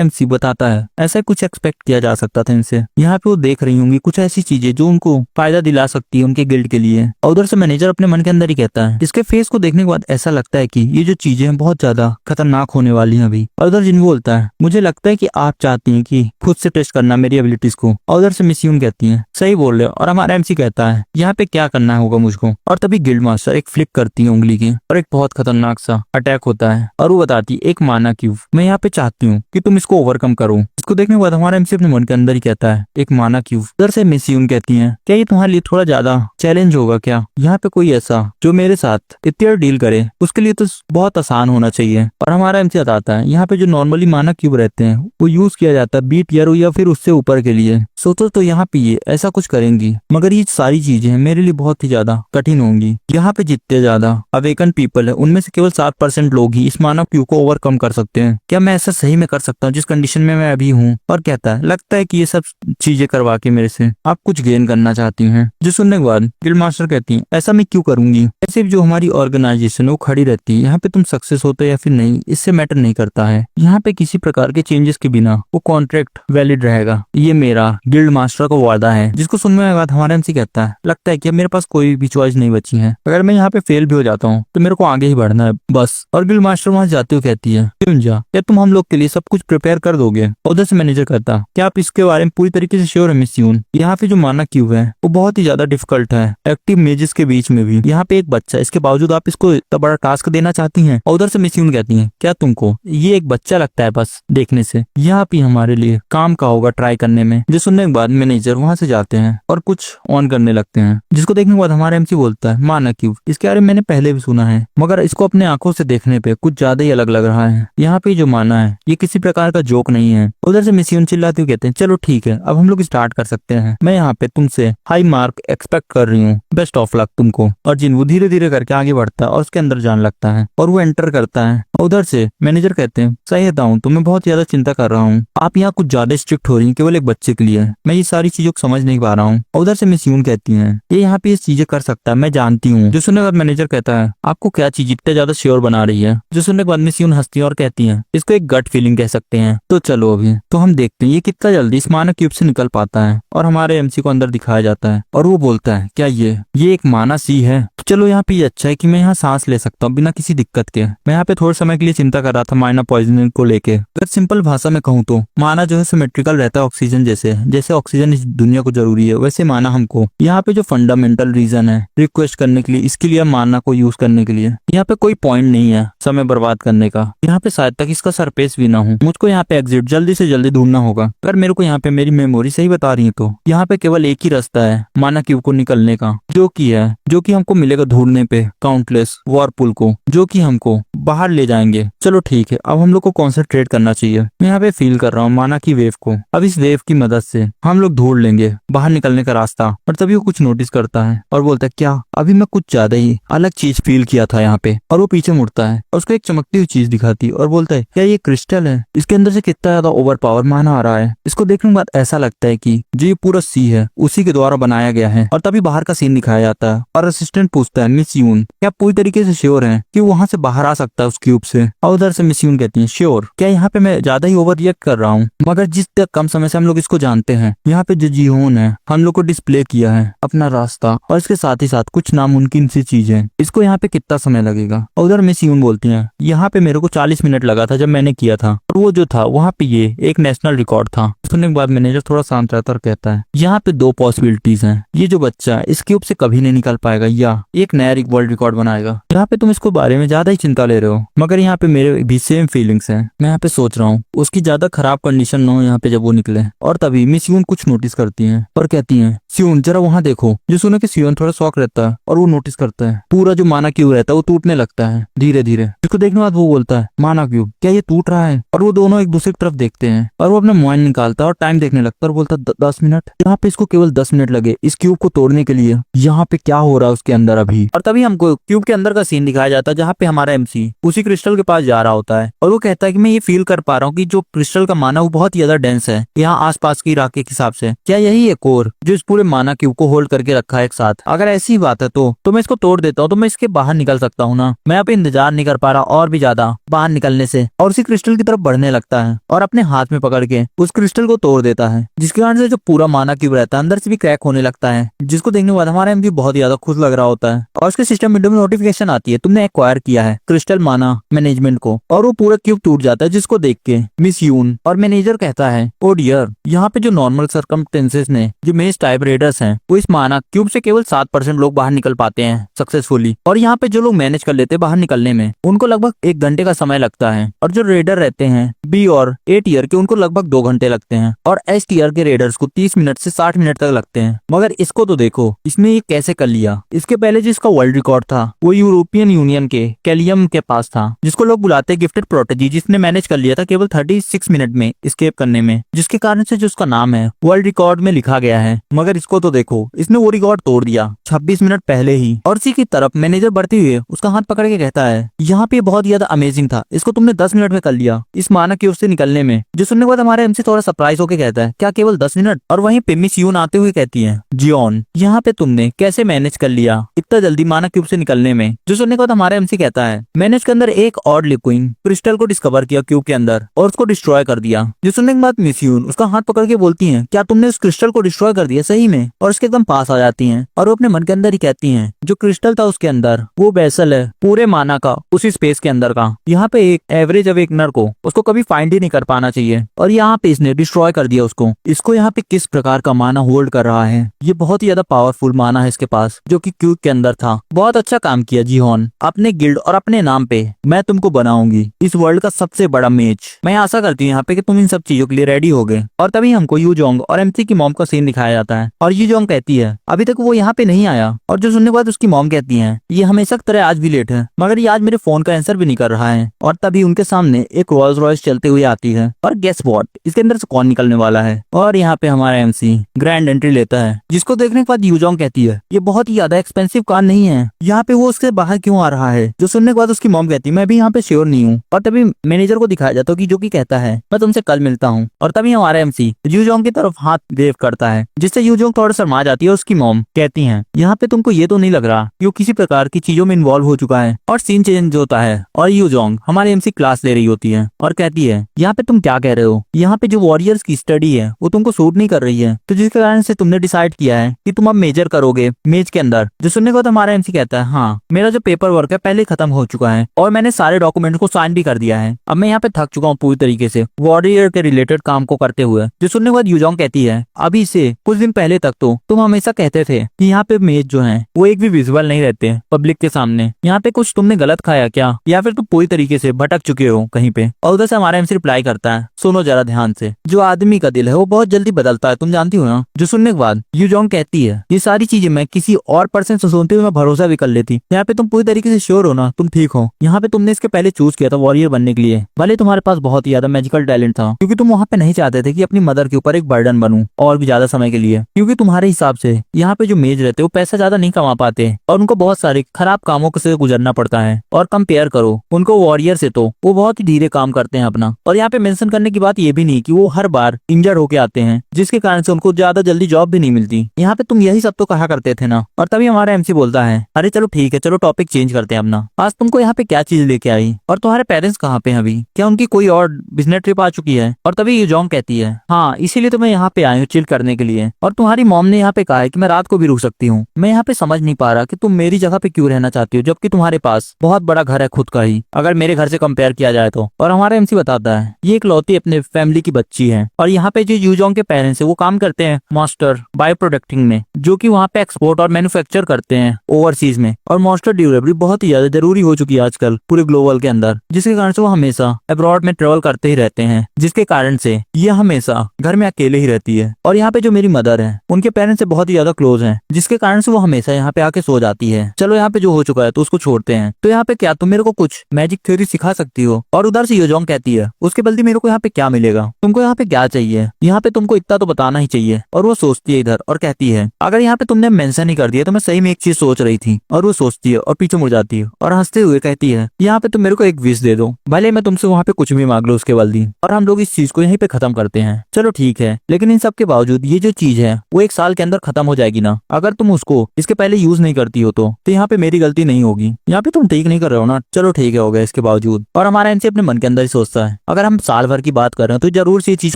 एमसी बताता है ऐसा कुछ एक्सपेक्ट किया जा सकता था इनसे, यहाँ पे वो देख रही होंगी कुछ ऐसी चीजें जो उनको फायदा दिला सकती है उनके गिल्ड के लिए। और उधर से मैनेजर अपने मन के अंदर ही कहता है इसके फेस को देखने के बाद ऐसा लगता है कि ये जो चीजें हैं बहुत ज्यादा खतरनाक होने वाली हैं अभी। और उधर जिन बोलता है मुझे लगता है कि आप चाहती हैं कि खुद से टेस्ट करना मेरी एबिलिटीज को। और उधर से मिस यून कहती है सही बोल रहे हो। और हमारा एमसी कहता है यहाँ पे क्या करना होगा मुझको। और तभी गिल्ड मास्टर एक फ्लिक करती है उंगली की और एक बहुत खतरनाक सा अटैक होता है और वो बताती है एक माना क्यूब, मैं यहाँ पे चाहती हूँ कि तुम इसको ओवरकम करो। इसको देखने के बाद हमारा एमसी अपने मन के अंदर ही कहता है एक माना क्यूब। उधर से मिस यून कहती है क्या ये तुम्हारे लिए थोड़ा ज्यादा चैलेंज होगा क्या, यहाँ पे कोई ऐसा जो मेरे साथ इतना डील करे उसके लिए तो बहुत आसान होना चाहिए। और हमारा एमसी बताता है यहाँ पे जो नॉर्मली माना क्यूब रहते हैं वो यूज किया जाता है बी टियर या फिर उससे ऊपर के लिए। सोचो तो यहाँ पे ये ऐसा कुछ करेंगी, मगर ये सारी चीजें मेरे लिए बहुत ही ज्यादा कठिन होंगी। यहाँ पे जितने ज्यादा अवेकन पीपल है उनमें से केवल 7% लोग ही इस मानव क्यू को ओवरकम कर सकते हैं। क्या मैं ऐसा सही में कर सकता हूँ जिस कंडीशन में मैं अभी हूँ। और कहता है लगता है कि ये सब चीजें करवा के मेरे से आप कुछ गेन करना चाहती हैं। जो सुनने के बाद गिल्ड मास्टर कहती है ऐसा मैं क्यों करूंगी, ऐसे जो हमारी ऑर्गेनाइजेशन वो खड़ी रहती है, यहाँ पे तुम सक्सेस होते या फिर नहीं इससे मैटर नहीं करता है। यहाँ पे किसी प्रकार के चेंजेस के बिना वो कॉन्ट्रैक्ट वैलिड रहेगा, ये मेरा गिल्ड मास्टर का वादा है। जिसको सुनने के बाद हमारा एमसी कहता है लगता है कि अब मेरे पास कोई भी चॉइस नहीं बची है, अगर मैं यहाँ पे फेल भी हो जाता हूँ तो मेरे को आगे ही बढ़ना है बस। और गिल्ड मास्टर वहां जाते हुए कहती है क्यों जा, क्या तुम हम लोग के लिए सब कुछ प्रिपेयर कर दोगे। उधर से मैनेजर कहता क्या आप इसके बारे में पूरी तरीके से श्योर है मिस यून। यहाँ पे जो माना क्यूब है वो बहुत ही ज्यादा डिफिकल्ट है एक्टिव मेजेस के बीच में भी, यहाँ पे एक बच्चा इसके बावजूद आप इसको इतना बड़ा टास्क देना चाहती हैं। उधर से मिस यून कहती है क्या तुमको ये एक बच्चा लगता है बस देखने से, यहाँ पे हमारे लिए काम का होगा ट्राई करने में। जो सुनने के बाद मैनेजर वहां से जाते हैं और कुछ ऑन करने लगते हैं, जिसको देखने के बाद हमारा एमसी बोलता है माना क्यूब, इसके बारे में मैंने पहले भी सुना है मगर इसको अपने आंखों से देखने पे कुछ ज्यादा ही अलग लग रहा है। यहाँ पे जो माना है ये किसी प्रकार का जोक नहीं है। उधर से मिस यून चिल्लाते हुए कहते हैं चलो ठीक है अब हम लोग स्टार्ट कर सकते हैं, मैं यहाँ पे तुमसे हाई मार्क एक्सपेक्ट कर रही हूँ, बेस्ट ऑफ लक तुमको। और जिन वो धीरे धीरे करके आगे बढ़ता है और उसके अंदर जान लगता है और वो एंटर करता है। उधर से मैनेजर कहते हैं सही बताऊं तो मैं बहुत ज्यादा चिंता कर रहा हूँ, आप यहाँ कुछ ज्यादा स्ट्रिक्ट हो रही हैं केवल एक बच्चे के लिए, मैं ये सारी चीजों को समझ नहीं पा रहा हूँ। उधर से मिस यून कहती हैं ये यहाँ पे ये चीजें कर सकता है मैं जानती हूँ। जो सुनने के बाद मैनेजर कहता है आपको क्या चीज इतने ज्यादा श्योर बना रही है। जो सुनने के बाद मिस यून हंसती है और कहती है इसको एक गट फीलिंग कह सकते हैं। तो चलो अभी तो हम देखते हैं ये कितना जल्दी इस माना क्यूब से निकल पाता है। और हमारे एमसी को अंदर दिखाया जाता है और वो बोलता है क्या ये एक माना सी है, तो चलो यहाँ पे ये अच्छा है कि मैं यहाँ सांस ले सकता हूँ बिना किसी दिक्कत के। मैं यहाँ पे थोड़े समय के लिए चिंता कर रहा था माइना पॉइजनिंग को लेके। अगर सिंपल भाषा में कहूँ तो माना जो है सिमेट्रिकल रहता है ऑक्सीजन जैसे, जैसे ऑक्सीजन इस दुनिया को जरूरी है वैसे माना हमको। यहाँ पे जो फंडामेंटल रीजन है रिक्वेस्ट करने के लिए, इसके लिए माना को यूज करने के लिए यहाँ पे कोई पॉइंट नहीं है समय बर्बाद करने का। यहाँ पे शायद तक इसका सरफेस भी ना हो, मुझको यहाँ पे एग्जिट जल्दी से जल्दी ढूंढना होगा। अगर मेरे को यहाँ पे मेरी मेमोरी सही बता रही है तो यहाँ पे केवल एक ही रास्ता है माना क्यूब को निकलने का, जो कि हमको मिलेगा ढूंढने पे काउंटलेस वॉरपुल को, जो कि हमको बाहर ले जाएंगे। चलो ठीक है अब हम लोग को कॉन्सेंट्रेट करना चाहिए। मैं यहाँ पे फील कर रहा रहा हूँ माना की वेव को। अब इस वेव की मदद से हम लोग ढूंढ लेंगे बाहर निकलने का रास्ता। और तभी वो कुछ नोटिस करता है और बोलता है क्या अभी मैं कुछ ज्यादा ही अलग चीज फील किया था यहाँ पे। और वो पीछे मुड़ता है और उसको एक चमकती हुई चीज दिखाती है और बोलता है क्या ये क्रिस्टल है? इसके अंदर से कितना ज्यादा ओवर पावर माना आ रहा है। इसको देखने के बाद ऐसा लगता है कि जो ये पूरा सी है उसी के द्वारा बनाया गया है। और तभी बाहर का सीन दिखाया जाता है और असिस्टेंट पूछता है मिस यून क्या आप पूरी तरीके से श्योर हैं कि वहां से बाहर आ सकता है उस क्यूब से? और उधर से मिस यून कहती है श्योर। क्या यहाँ पे मैं ज्यादा ही ओवर रिएक्ट कर रहा हूँ? मगर जिस तक कम समय से हम लोग इसको जानते हैं, यहाँ पे जो जीहोन है हम लोग को डिस्प्ले किया है अपना रास्ता और इसके साथ ही साथ कुछ नामुमकिन सी चीजें। इसको यहाँ पे कितना समय लगेगा? और उधर मिस यून बोलती है यहाँ पे मेरे को 40 मिनट लगा था जब मैंने किया था। और वो जो था वहाँ पे ये एक नेशनल रिकॉर्ड था। सुनने के बाद मैनेजर थोड़ा शांत रहता और कहता है यहाँ पे दो पॉसिबिलिटीज हैं। ये जो बच्चा है इस क्यूब से कभी नहीं निकल पाएगा या एक नया वर्ल्ड रिकॉर्ड बनाएगा। यहाँ पे तुम इसको बारे में ज्यादा ही चिंता ले रहे हो, मगर यहाँ पे मेरे भी सेम फीलिंग्स हैं। मैं यहाँ पे सोच रहा हूँ उसकी ज्यादा खराब कंडीशन ना हो यहाँ पे जब वो निकले। और तभी मिस यून कुछ नोटिस करती है और कहती है सियोन जरा वहाँ देखो। जो सुने कि सियोन थोड़ा शॉक रहता है और वो नोटिस करता है पूरा जो माना क्यूब रहता है वो टूटने लगता है धीरे धीरे। इसको देखने के बाद वो बोलता है माना क्यूब क्या ये टूट रहा है? और वो दोनों एक दूसरे की तरफ देखते हैं और वो अपना मोबाइल निकालता है और टाइम देखने लगता है और बोलता है 10 मिनट। यहाँ पे इसको केवल 10 मिनट लगे इस क्यूब को तोड़ने के लिए। यहाँ पे क्या हो रहा है उसके अंदर अभी? और तभी हमको क्यूब के अंदर का सीन दिखाया जाता है जहाँ पे हमारा एमसी उसी क्रिस्टल के पास जा रहा होता है और वो कहता है कि मैं ये फील कर पा रहा हूँ कि जो क्रिस्टल का माना वो बहुत ज्यादा डेंस है यहाँ आसपास के इलाके के हिसाब से। क्या यही है कोर जो इस पूरे माना क्यूब को होल्ड करके रखा है एक साथ? अगर ऐसी बात है तो मैं इसको तोड़ देता हूँ तो मैं इसके बाहर निकल सकता हूँ ना। मैं यहाँ पे इंतजार नहीं कर पा रहा और भी ज्यादा बाहर निकलने से। और उसी क्रिस्टल की तरफ बढ़ने लगता है और अपने हाथ में पकड़ के उस क्रिस्टल को तोड़ देता है, जिसके कारण से जो पूरा माना क्यूब रहता है अंदर से भी क्रैक होने लगता है। जिसको देखने के बाद हमारा एमपी बहुत ज्यादा खुश लग रहा होता है और उसके सिस्टम विंडो में नोटिफिकेशन आती है तुमने एक्वायर किया है क्रिस्टल माना मैनेजमेंट को। और वो पूरा क्यूब टूट जाता है जिसको देख के मिस यून और मैनेजर कहता है ओ डियर यहाँ पे जो नॉर्मल सर्कमस्टेंसेस ने जो मेज टाइप रेडर्स हैं वो इस माना क्यूब से केवल 7% लोग बाहर निकल पाते हैं सक्सेसफुली। और यहाँ पे जो लोग मैनेज कर लेते हैं बाहर निकलने में उनको लगभग 1 घंटे का समय लगता है। और जो रेडर रहते हैं बी और ए टीयर के उनको लगभग 2 घंटे लगते हैं। और एस टीयर के रेडर्स को 30 मिनट से 60 मिनट तक लगते हैं। मगर इसको तो देखो इसने ये कैसे कर लिया। इसके पहले जिसका वर्ल्ड रिकॉर्ड था वो यूरोपियन यूनियन के कैलियम के पास था जिसको लोग बुलाते हैं गिफ्टेड प्रोटेजी, जिसने मैनेज कर लिया था केवल 36 मिनट में एस्केप करने में, जिसके कारण से जो उसका नाम है वर्ल्ड रिकॉर्ड में लिखा गया है। मगर इसको तो देखो इसने वो रिकॉर्ड तोड़ दिया 26 मिनट पहले ही। और इसी की तरफ मैनेजर बढ़ते हुए उसका हाथ पकड़ के कहता है यहाँ पे बहुत ज्यादा अमेजिंग था, इसको तुमने 10 मिनट में कर लिया इस माना क्यूब से निकलने में। जो सुनने के बाद हमारे एमसी थोड़ा सरप्राइज होकर कहता है क्या केवल 10 मिनट? और वहीं पे मिस यून आते हुए कहती है जियोन यहाँ पे तुमने कैसे मैनेज कर लिया इतना जल्दी माना क्यूब से निकलने में? जो सुनने के बाद हमारे एमसी कहता है मैंने इसके अंदर एक और लिक्विड क्रिस्टल को डिस्कवर किया क्यूब के अंदर और उसको डिस्ट्रॉय कर दिया। जो सुनने के बाद मिस यून उसका हाथ पकड़ के बोलती है क्या तुमने उस क्रिस्टल को डिस्ट्रॉय कर दिया सही में? और उसके एकदम पास आ जाती हैं और वो अपने मन के अंदर ही कहती हैं जो क्रिस्टल था उसके अंदर वो वेसल है पूरे माना का उसी स्पेस के अंदर का। यहाँ पे एक एवरेज अवेकनर को उसको कभी फाइंड ही नहीं कर पाना चाहिए और यहाँ पे इसने डिस्ट्रॉय कर दिया उसको। इसको यहाँ पे किस प्रकार का माना होल्ड कर रहा है, ये बहुत ही ज्यादा पावरफुल माना है इसके पास जो कि क्यूब के अंदर था। बहुत अच्छा काम किया जीहोन, अपने गिल्ड और अपने नाम पे मैं तुमको बनाऊंगी इस वर्ल्ड का सबसे बड़ा मेज। मैं आशा करती हूँ यहाँ पे कि तुम इन सब चीजों के लिए रेडी हो गए। और तभी हमको यूजोंग और एमसी की मॉम का सीन दिखाया जाता है और यूजोंग कहती है अभी तक वो यहाँ पे नहीं आया। और जो सुनने के बाद उसकी मॉम कहती है ये हमेशा की तरह आज भी लेट है, मगर ये आज मेरे फोन का आंसर भी नहीं कर रहा है। और तभी उनके सामने एक रोल्स रॉयस चलते हुए आती है और गेस व्हाट इसके अंदर से कौन निकलने वाला है। और यहाँ पे हमारा एमसी ग्रैंड एंट्री लेता है जिसको देखने के बाद यूजोंग कहती है ये बहुत ही ज्यादा एक्सपेंसिव कार नहीं है, यहाँ पे वो उसके बाहर क्यों आ रहा है? जो सुनने के बाद उसकी मॉम कहती है मैं भी यहाँ पे श्योर नहीं हूँ। और तभी मैनेजर को दिखाया जाता है कि जो कि कहता है मैं तुमसे कल मिलता हूँ। और तभी हमारा एमसी यूजोंग की तरफ हाथ वेव करता है जिससे यूजोंग थोड़ा शर्मा जाती है। उसकी मॉम कहती है यहाँ पे तुमको ये तो नहीं लग रहा कि वो किसी प्रकार की चीजों में इन्वॉल्व हो चुका है? और सीन चेंज होता है और यूजोंग हमारे एमसी क्लास ले रही होती है और कहती है यहाँ पे तुम क्या कह रहे हो, यहाँ पे जो वॉरियर्स की स्टडी है वो तुमको सूट नहीं कर रही है, तो जिसके कारण से तुमने डिसाइड किया है कि तुम अब मेजर करोगे मेज के अंदर। जो सुनने के बाद हमारा एमसी कहता है हाँ मेरा जो पेपर वर्क है पहले खत्म हो चुका है और मैंने सारे डॉक्यूमेंट को साइन भी कर दिया है। अब मैं यहाँ पे थक चुका हूँ पूरी तरीके से वॉरियर के रिलेटेड काम को करते हुए। जो सुनने के बाद यूजोंग कहती है अभी से कुछ दिन पहले तक तो तुम हमेशा कहते थे कि यहाँ पे मेज जो है वो एक भी विजुअल नहीं रहते पब्लिक के सामने, यहाँ पे कुछ तुमने गलत खाया क्या या फिर तुम पूरी तरीके से भटक चुके हो कहीं पे? और उधर से हमारा एमसी रिप्लाई करता है, सुनो जरा ध्यान से, जो आदमी का दिल है वो बहुत जल्दी बदलता है, तुम जानती हो ना। जो सुनने के बाद यूजोंग कहती है, ये सारी चीजें मैं किसी और पर्सन से सुनते हुए मैं भरोसा भी कर लेती। यहाँ पे तुम पूरी तरीके से श्योर हो ना, तुम ठीक हो। यहाँ पे तुमने इसके पहले चूज किया था वॉरियर बनने के लिए, भले तुम्हारे पास बहुत ही ज्यादा मैजिकल टैलेंट था, क्योंकि तुम वहाँ पे नहीं चाहते थे कि अपनी मदर के ऊपर एक बर्डन बनूं और भी ज्यादा समय के लिए, क्योंकि तुम्हारे हिसाब से यहाँ पे जो मेज रहते वो पैसा ज्यादा नहीं कमा पाते और उनको बहुत सारे खराब कामों से गुजरना पड़ता है। और कंपेयर करो उनको वॉरियर से तो वो बहुत ही धीरे काम करते हैं अपना। और यहाँ पे मेंशन करने की बात ये भी नहीं कि वो हर बार इंजर्ड होके आते हैं, जिसके कारण से उनको ज्यादा जल्दी जॉब भी नहीं मिलती। यहाँ पे तुम यही सब तो कहा करते थे ना। और तभी हमारा एमसी बोलता है, अरे चलो ठीक है, चलो टॉपिक चेंज करते हैं अपना। आज तुमको यहाँ पे क्या चीज लेके आई और तुम्हारे पेरेंट्स कहाँ पे हैं अभी? क्या उनकी कोई और बिजनेस ट्रिप आ चुकी है? और तभी यूजोंग कहती है, हाँ इसीलिए तो मैं यहाँ पे आई हूँ चिल करने के लिए। और तुम्हारी मॉम ने यहाँ पे कहा है कि मैं रात को भी रुक सकती हूँ। मैं यहाँ पे समझ नहीं पा रहा कि तुम मेरी जगह पे क्यों रहना चाहती हो, जबकि तुम्हारे पास बहुत बड़ा घर है खुद का ही, अगर मेरे घर से कंपेयर किया जाए तो। और हमारा एमसी बताता है, ये एक लौती अपने फैमिली की बच्ची है और यहाँ पे जो यूजोंग के पेरेंट्स है वो काम करते हैं मॉन्स्टर बायो प्रोडक्टिंग में, जो कि वहाँ पे एक्सपोर्ट और मैन्युफैक्चर करते हैं ओवरसीज में। और मॉन्स्टर ड्यूरेबल बहुत ही ज्यादा जरूरी हो चुकी है आजकल पूरे ग्लोबल के अंदर, जिसके कारण से वो हमेशा अब्रॉड में ट्रेवल करते ही रहते हैं, जिसके कारण से ये हमेशा घर में अकेले ही रहती है। और यहाँ पे जो मेरी मदर है उनके पेरेंट्स से बहुत ही ज्यादा क्लोज हैं, जिसके कारण से वो हमेशा यहाँ पे आके सो जाती है। चलो यहाँ पे जो हो चुका है तो उसको छोड़ते हैं। तो यहाँ पे क्या तुम मेरे को कुछ मैजिक थ्योरी सिखा सकती हो? और उधर से यूजोंग कहती है, उसके बदले मेरे को यहाँ पे क्या मिलेगा? तुमको यहाँ पे क्या चाहिए? यहाँ पे तुमको इतना तो बताना ही चाहिए। और वो सोचती है इधर और कहती है, अगर यहाँ पे तुमने मेंशन ही कर दिया तो मैं सही में एक चीज सोच रही थी। और वो सोचती है और पीछे मुड़ जाती है और हंसते हुए कहती है, यहाँ पे तुम मेरे को एक विश दे दो, भले मैं तुमसे वहाँ पे कुछ भी मांग लो उसके बदले, और हम लोग इस चीज को यहीं पे खत्म करते हैं। चलो ठीक है, लेकिन इन सब के बावजूद ये जो चीज है वो 1 साल के अंदर खत्म हो जाएगी ना। अगर तुम उसको इसके पहले यूज नहीं करती हो तो यहाँ पे मेरी गलती नहीं होगी। यहाँ पे तुम ठीक नहीं कर रहे हो ना। चलो ठीक है, हो गया इसके बावजूद। और हमारा एमसी अपने मन के अंदर ही सोचता है, अगर हम साल भर की बात कर रहे हैं तो जरूर से ये चीज